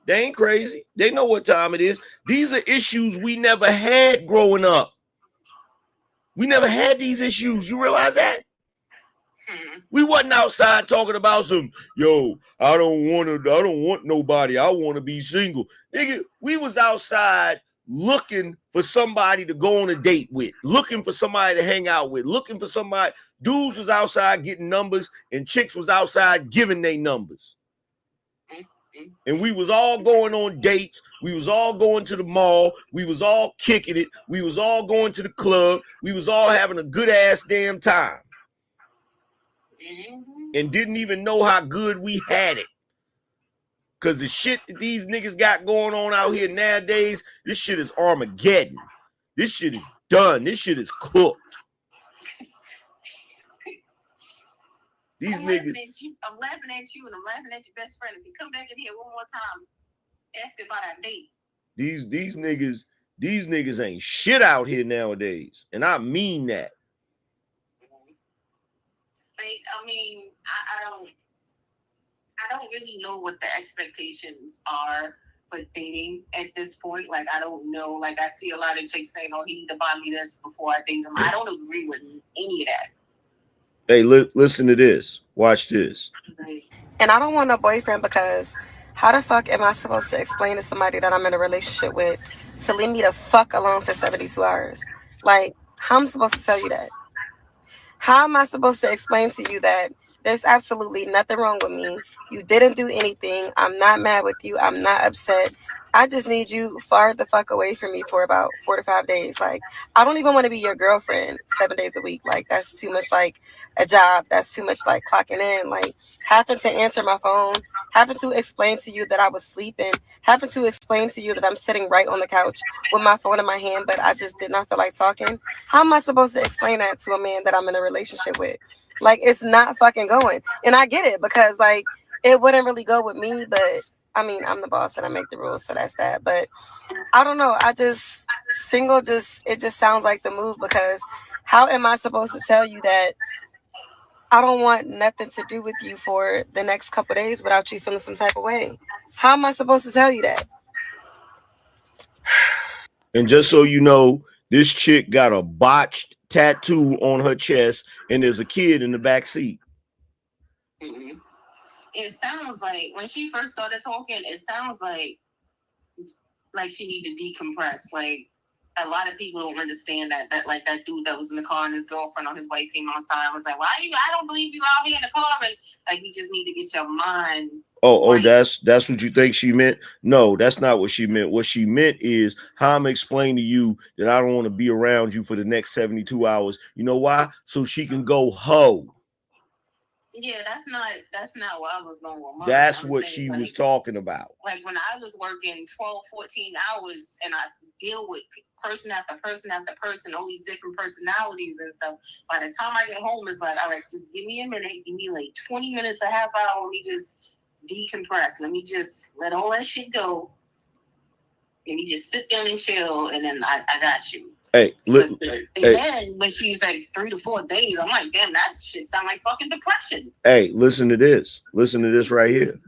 They ain't crazy. They know what time it is. These are issues we never had growing up. We never had these issues. You realize that? We wasn't outside talking about some, yo, I don't want nobody. I want to be single. Nigga, we was outside looking for somebody to go on a date with, looking for somebody to hang out with, looking for somebody. Dudes was outside getting numbers and chicks was outside giving their numbers. And we was all going on dates. We was all going to the mall. We was all kicking it. We was all going to the club. We was all having a good ass damn time. And didn't even know how good we had it. Because the shit that these niggas got going on out here nowadays, this shit is Armageddon. This shit is done. This shit is cooked. These I'm niggas. laughing at you and I'm laughing at your best friend. If you come back in here one more time, ask about our date. These niggas ain't shit out here nowadays. And I mean that. I mean, I don't really know what the expectations are for dating at this point. Like, I don't know. Like, I see a lot of chicks saying, oh, he need to buy me this before I date him. I don't agree with any of that. Hey, listen to this. Watch this. And I don't want a boyfriend because How the fuck am I supposed to explain to somebody that I'm in a relationship with to leave me the fuck alone for 72 hours? Like, how am I supposed to tell you that? How am I supposed to explain to you that there's absolutely nothing wrong with me? You didn't do anything. I'm not mad with you. I'm not upset. I just need you far the fuck away from me for about 4 to 5 days. Like, I don't even want to be your girlfriend 7 days a week. Like, that's too much like a job. That's too much like clocking in. Like, having to answer my phone, having to explain to you that I was sleeping, having to explain to you that I'm sitting right on the couch with my phone in my hand, but I just did not feel like talking. How am I supposed to explain that to a man that I'm in a relationship with? Like, it's not fucking going. And I get it because, like, it wouldn't really go with me, but I mean, I'm the boss and I make the rules, so that's that. But I don't know. It just sounds like the move, because how am I supposed to tell you that I don't want nothing to do with you for the next couple of days without you feeling some type of way? How am I supposed to tell you that? And just so you know, this chick got a botched tattoo on her chest, and there's a kid in the back seat. Mm-hmm. It sounds like when she first started talking, it sounds like she need to decompress. Like, a lot of people don't understand that like that dude that was in the car and his girlfriend or his wife came outside and was like, I don't believe you out here in the car, and like, you just need to get your mind. Oh, that's what you think she meant? No, that's not what she meant. What she meant is how I'm explaining to you that I don't want to be around you for the next 72 hours. You know why? So she can go hoe. Yeah, that's not what I was going with. That's what she was talking about. Like, when I was working 12, 14 hours and I deal with person after person after person, all these different personalities and stuff, by the time I get home, it's like, all right, just give me a minute. Give me like 20 minutes, a half hour. Let me just decompress. Let me just let all that shit go. Let me just sit down and chill, and then I got you. Hey, look. Then when she's like 3 to 4 days, I'm like, damn, that shit sound like fucking depression. Hey, listen to this. Listen to this right here.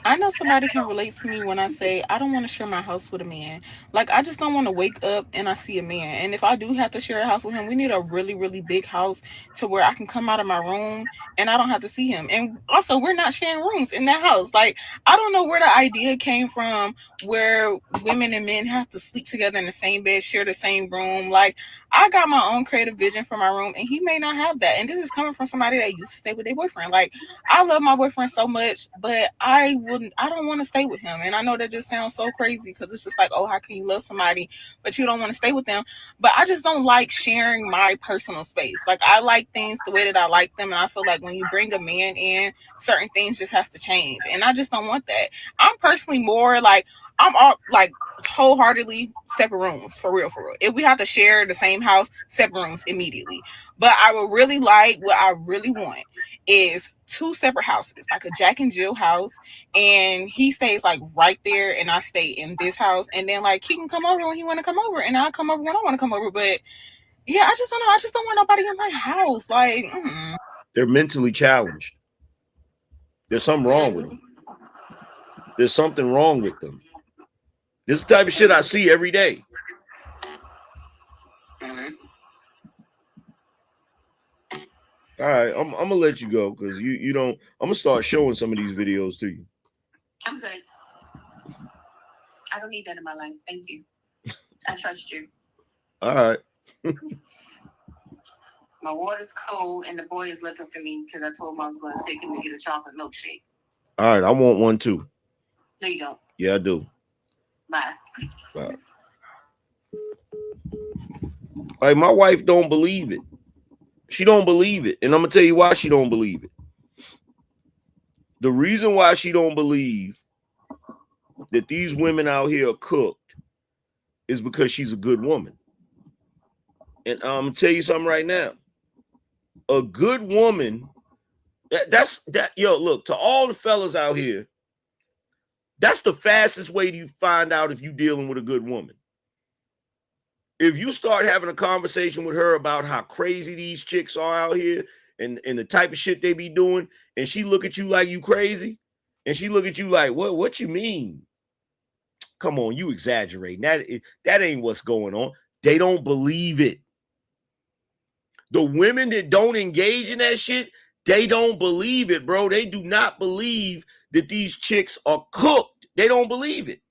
I know somebody can relate to me when I say I don't want to share my house with a man. Like, I just don't want to wake up and I see a man. And if I do have to share a house with him, we need a really, really big house to where I can come out of my room and I don't have to see him. And also, we're not sharing rooms in that house. Like, I don't know where the idea came from where women and men have to sleep together in the same bed, share the same room. Like, I got my own creative vision for my room, and he may not have that. And this is coming from somebody that used to stay with their boyfriend. Like, I love my boyfriend so much, but I don't want to stay with him. And I know that just sounds so crazy, because it's just like, oh, how can you love somebody but you don't want to stay with them? But I just don't like sharing my personal space. Like, I like things the way that I like them, and I feel like when you bring a man in, certain things just has to change, and I just don't want that. I'm personally more like, I'm all like wholeheartedly separate rooms, for real. If we have to share the same house, separate rooms immediately. But I would really like, what I really want is 2 separate houses, like a Jack and Jill house, and he stays like right there and I stay in this house, and then like he can come over when he want to come over and I'll come over when I want to come over. But yeah, I just don't know. I just don't want nobody in my house. Like, They're mentally challenged. There's something wrong with them. There's something wrong with them. This is the type of shit I see every day. All right, I'm gonna let you go, because you don't. I'm gonna start showing some of these videos to you. I'm good. I don't need that in my life. Thank you. I trust you. All right. My water's cold, and the boy is looking for me because I told him I was going to take him to get a chocolate milkshake. All right, I want one too. No, you don't. Yeah, I do. Bye. Bye. Like, my wife don't believe it. She don't believe it. And I'm going to tell you why she don't believe it. The reason why she don't believe that these women out here are cooked is because she's a good woman. And I'm going to tell you something right now. A good woman, look, to all the fellas out here, that's the fastest way to find out if you're dealing with a good woman. If you start having a conversation with her about how crazy these chicks are out here and the type of shit they be doing, and she look at you like you crazy, and she look at you like, what you mean? Come on, you exaggerating. That ain't what's going on. They don't believe it. The women that don't engage in that shit, they don't believe it, bro. They do not believe that these chicks are cooked. They don't believe it.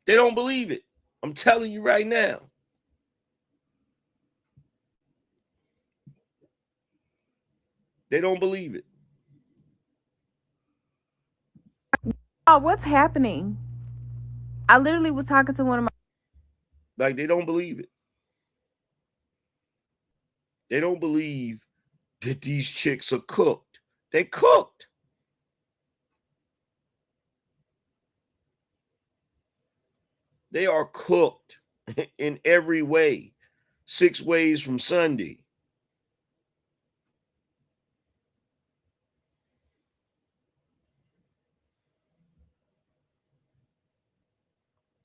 They don't believe it. I'm telling you right now. They don't believe it. Oh, what's happening? I literally was talking to one of my. Like, they don't believe it. They don't believe that these chicks are cooked. They cooked. They are cooked in every way. 6 ways from Sunday.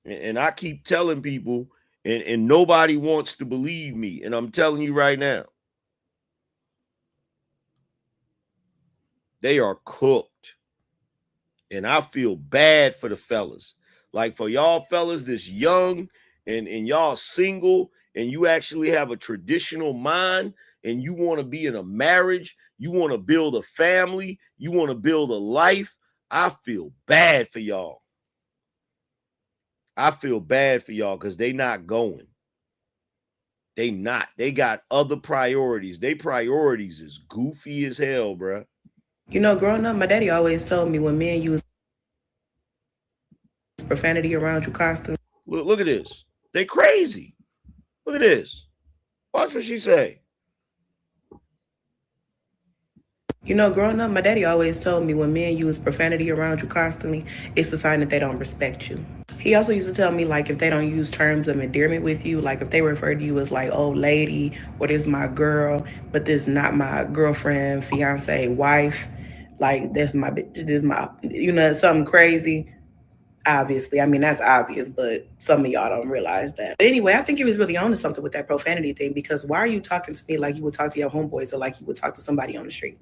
And I keep telling people, and nobody wants to believe me. And I'm telling you right now, they are cooked. And I feel bad for the fellas. Like, for y'all fellas that's young and y'all single and you actually have a traditional mind and you want to be in a marriage, you want to build a family, you want to build a life, I feel bad for y'all. I feel bad for y'all because they not going. They not. They got other priorities. They priorities is goofy as hell, bruh. You know, growing up, my daddy always told me when men use profanity around you constantly. Look at this. They crazy. Look at this. Watch what she say. You know, growing up, my daddy always told me when men use profanity around you constantly, it's a sign that they don't respect you. He also used to tell me, like, if they don't use terms of endearment with you, like if they refer to you as like, oh, lady, or this is my girl, but this is not my girlfriend, fiance, wife, like that's my bitch, this is my, you know, something crazy. Obviously, I mean, that's obvious, but some of y'all don't realize that. But anyway, I think he was really on to something with that profanity thing, because why are you talking to me like you would talk to your homeboys or like you would talk to somebody on the street?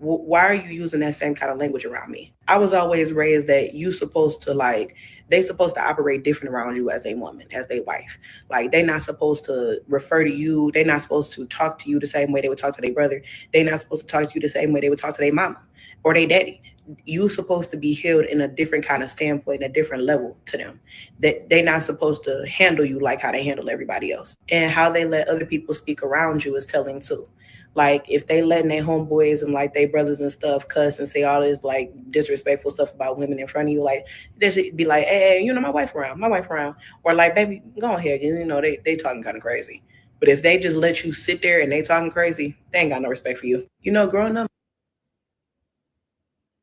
Why are you using that same kind of language around me? I was always raised that you supposed to like, they supposed to operate different around you as a woman, as their wife. Like, they not supposed to refer to you. They not supposed to talk to you the same way they would talk to their brother. They not supposed to talk to you the same way they would talk to their mama or their daddy. You supposed to be held in a different kind of standpoint, a different level to them. That they not supposed to handle you like how they handle everybody else. And how they let other people speak around you is telling too. Like, if they letting their homeboys and like their brothers and stuff cuss and say all this like disrespectful stuff about women in front of you, like they should be like, hey, you know, my wife around. Or like, baby, go ahead. You know, they talking kind of crazy. But if they just let you sit there and they talking crazy, they ain't got no respect for you. You know, growing up.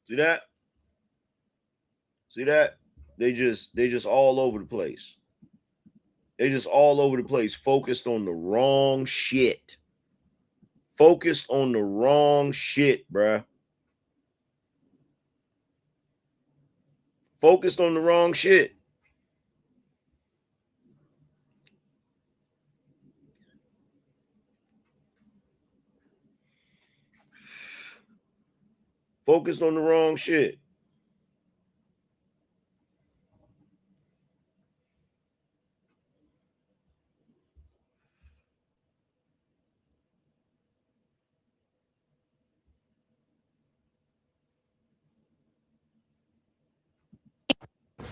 See that? See that? They just all over the place. They just all over the place, focused on the wrong shit. Focused on the wrong shit, bruh. Focused on the wrong shit. Focused on the wrong shit.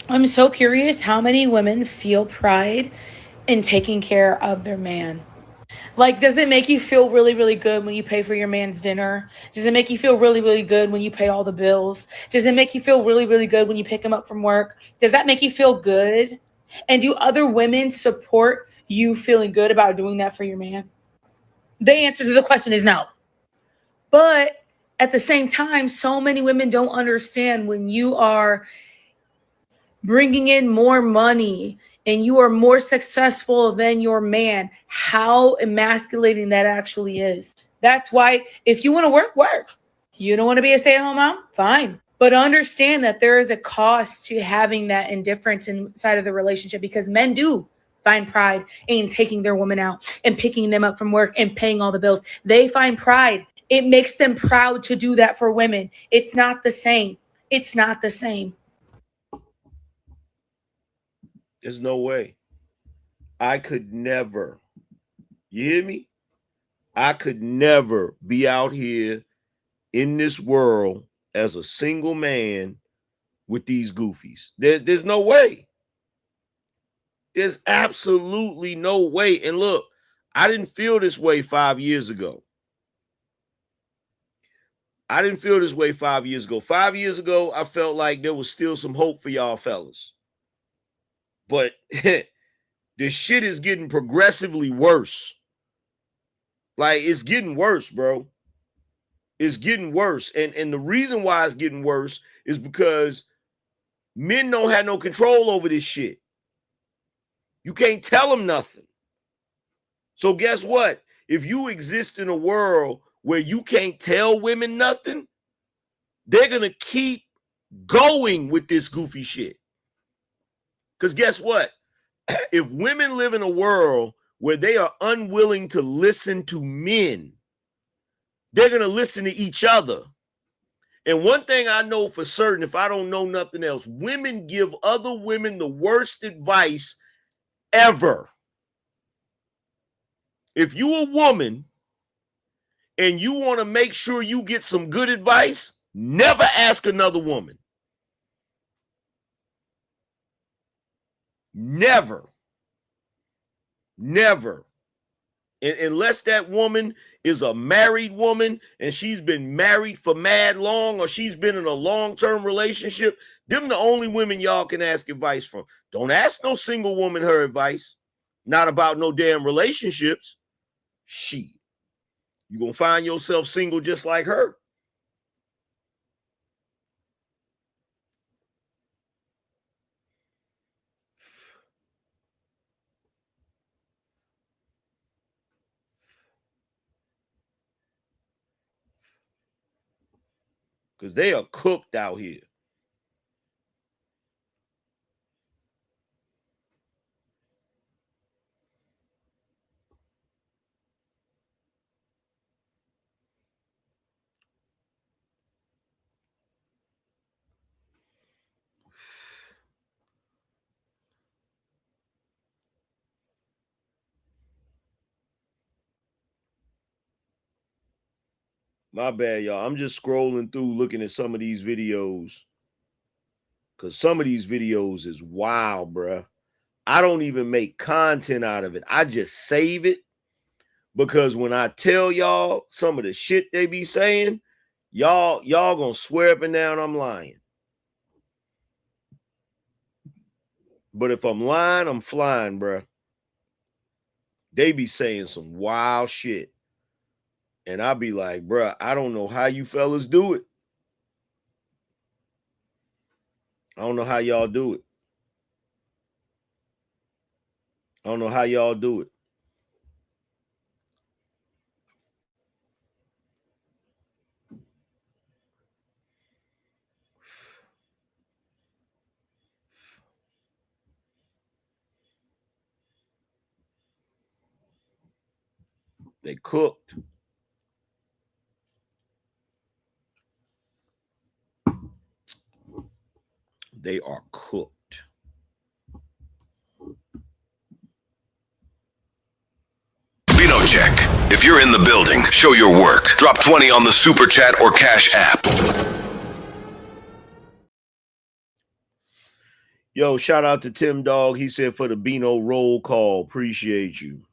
I'm so curious how many women feel pride in taking care of their man. Like, does it make you feel really, really good when you pay for your man's dinner? Does it make you feel really, really good when you pay all the bills? Does it make you feel really, really good when you pick him up from work? Does that make you feel good? And do other women support you feeling good about doing that for your man? The answer to the question is no. But at the same time, so many women don't understand when you are bringing in more money and you are more successful than your man, how emasculating that actually is. That's why if you want to work. You don't want to be a stay-at-home mom? Fine. But understand that there is a cost to having that indifference inside of the relationship, because men do find pride in taking their woman out and picking them up from work and paying all the bills. They find pride. It makes them proud to do that for women. It's not the same. It's not the same. There's no way. I could never. You hear me? I could never be out here in this world as a single man with these goofies. There's no way. There's absolutely no way. And look, I didn't feel this way 5 years ago. I didn't feel this way 5 years ago. 5 years ago, I felt like there was still some hope for y'all fellas. But this shit is getting progressively worse. Like, it's getting worse, bro. It's getting worse. And the reason why it's getting worse is because men don't have no control over this shit. You can't tell them nothing. So guess what? If you exist in a world where you can't tell women nothing, they're going to keep going with this goofy shit. Because guess what? If women live in a world where they are unwilling to listen to men, they're going to listen to each other. And one thing I know for certain, if I don't know nothing else, women give other women the worst advice ever. If you're a woman and you want to make sure you get some good advice, never ask another woman. Never. Never. Unless that woman is a married woman and she's been married for mad long, or she's been in a long-term relationship, them the only women y'all can ask advice from. Don't ask no single woman her advice. Not about no damn relationships. Shit. You're going to find yourself single just like her. Because they are cooked out here. My bad, y'all. I'm just scrolling through looking at some of these videos. Because some of these videos is wild, bruh. I don't even make content out of it. I just save it. Because when I tell y'all some of the shit they be saying, y'all gonna swear up and down I'm lying. But if I'm lying, I'm flying, bruh. They be saying some wild shit. And I be like, bruh, I don't know how you fellas do it. I don't know how y'all do it. I don't know how y'all do it. They cooked. They are cooked. BINO check. If you're in the building, show your work. Drop 20 on the Super Chat or Cash App. Yo, shout out to Tim Dog. He said for the BINO roll call. Appreciate you.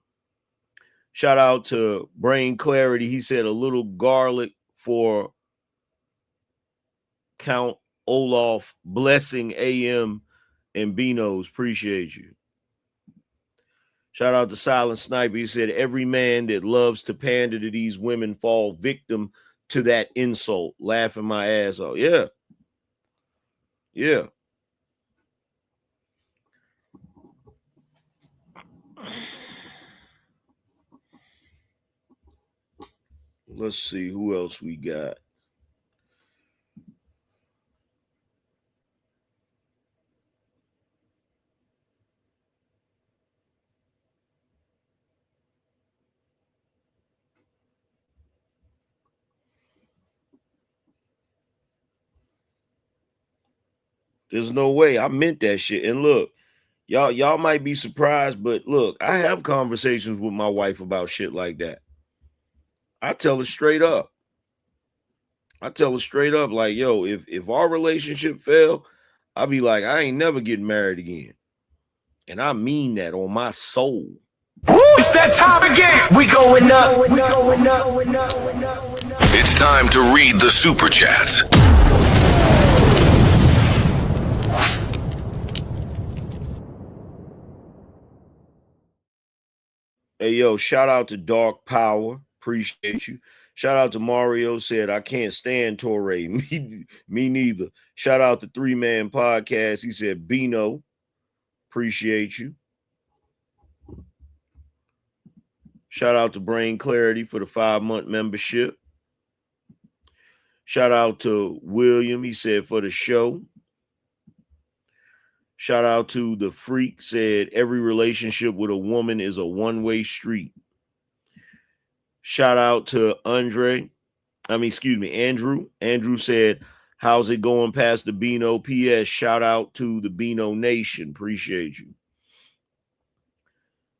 Shout out to Brain Clarity. He said a little garlic for Count Olaf. Blessing AM and BINOs. Appreciate you. Shout out to Silent Sniper. He said every man that loves to pander to these women fall victim to that insult. Laughing my ass off. Yeah. Yeah. Let's see who else we got. There's no way. I meant that shit. And look, y'all might be surprised, but look, I have conversations with my wife about shit like that. I tell her straight up. I tell her straight up, like, yo, if our relationship fell, I'll be like, I ain't never getting married again. And I mean that on my soul. Woo, it's that time again. We going up. We going up. It's time to read the super chats. Hey, yo, shout out to Dark Power. Appreciate you. Shout out to Mario, said, I can't stand Torre. Me neither. Shout out to 3-Man Podcast. He said, BINO. Appreciate you. Shout out to Brain Clarity for the 5-month membership. Shout out to William. He said, for the show. Shout out to The Freak, said, every relationship with a woman is a one-way street. Shout out to Andrew. Andrew said, how's it going past the BINO? PS, shout out to the BINO Nation. Appreciate you.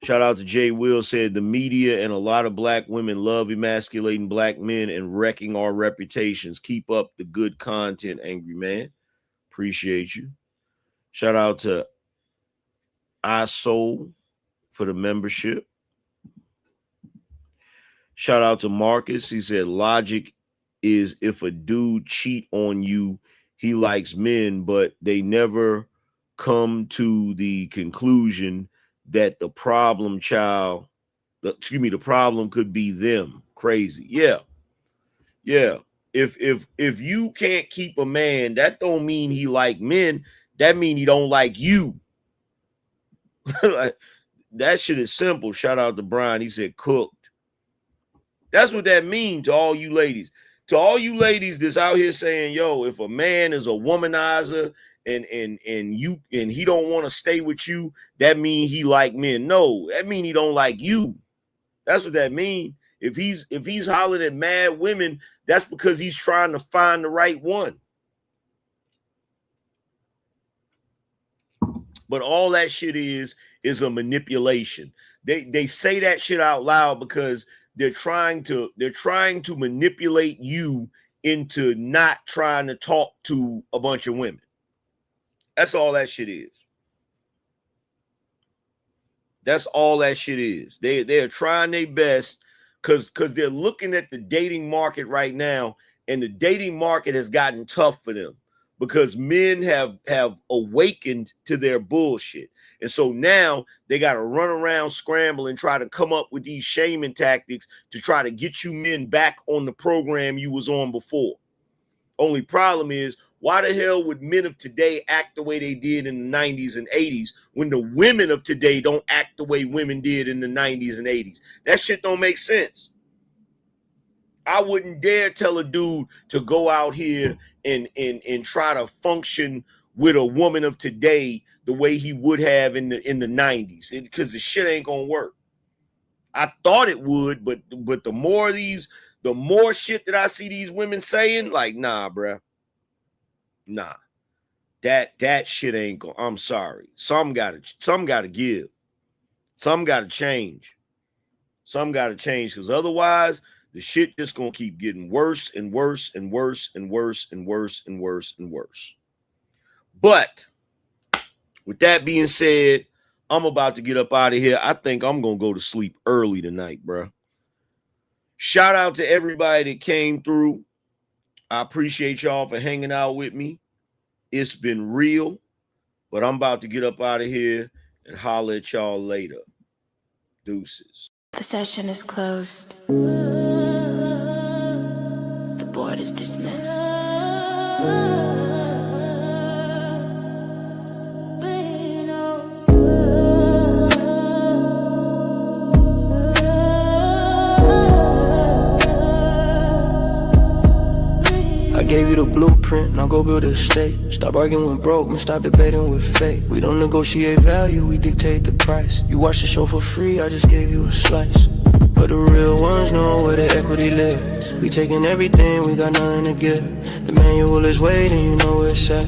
Shout out to Jay Will, said, the media and a lot of black women love emasculating black men and wrecking our reputations. Keep up the good content, Angry Man. Appreciate you. Shout out to iSoul for the membership. Shout out to Marcus. He said, logic is if a dude cheat on you, he likes men, but they never come to the conclusion that the problem could be them. Crazy. Yeah. If you can't keep a man, that don't mean he like men. That mean he don't like you. Like, that shit is simple. Shout out to Brian. He said, cooked. That's what that means to all you ladies. To all you ladies that's out here saying, yo, if a man is a womanizer and he don't want to stay with you, that mean he like men. No, that mean he don't like you. That's what that mean. If he's hollering at mad women, that's because he's trying to find the right one. But all that shit is a manipulation. They say that shit out loud because they're trying to manipulate you into not trying to talk to a bunch of women. That's all that shit is. That's all that shit is. They're trying their best because they're looking at the dating market right now, and the dating market has gotten tough for them because men have awakened to their bullshit. And so now they got to run around, scramble, and try to come up with these shaming tactics to try to get you men back on the program you was on before. Only problem is, why the hell would men of today act the way they did in the 90s and 80s when the women of today don't act the way women did in the 90s and 80s? That shit don't make sense. I wouldn't dare tell a dude to go out here and try to function with a woman of today the way he would have in the 90s, because the shit ain't gonna work. I thought it would, but the more shit that I see these women saying, like, nah, bruh. Nah. That shit ain't gonna, I'm sorry. Some gotta give. Some gotta change. Some gotta change, because otherwise the shit just gonna keep getting worse and worse and worse and worse and worse and worse and worse. But with that being said, I'm about to get up out of here. I think I'm gonna go to sleep early tonight, bro. Shout out to everybody that came through. I appreciate y'all for hanging out with me. It's been real, but I'm about to get up out of here and holler at y'all later. Deuces. The session is closed. The board is dismissed. I gave you the blueprint, now go build a state. Stop arguing with broke, man, stop debating with fate. We don't negotiate value, we dictate the price. You watch the show for free, I just gave you a slice. But the real ones know where the equity lives. We taking everything, we got nothing to give. The manual is waiting, you know where it's at.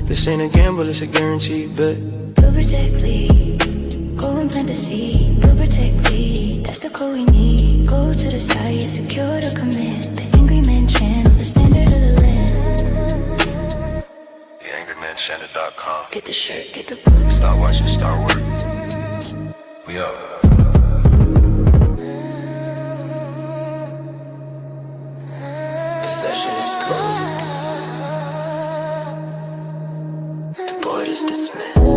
This ain't a gamble, it's a guaranteed bet. Go protect lead, go and plant the seed. Go protect lead, that's the code we need. Go to the side, secure the command. The Angryman Channel, the standard AngrymanChannel.com. Get the shirt, get the boots. Start watching, start working. We up. The session is closed. The board is dismissed.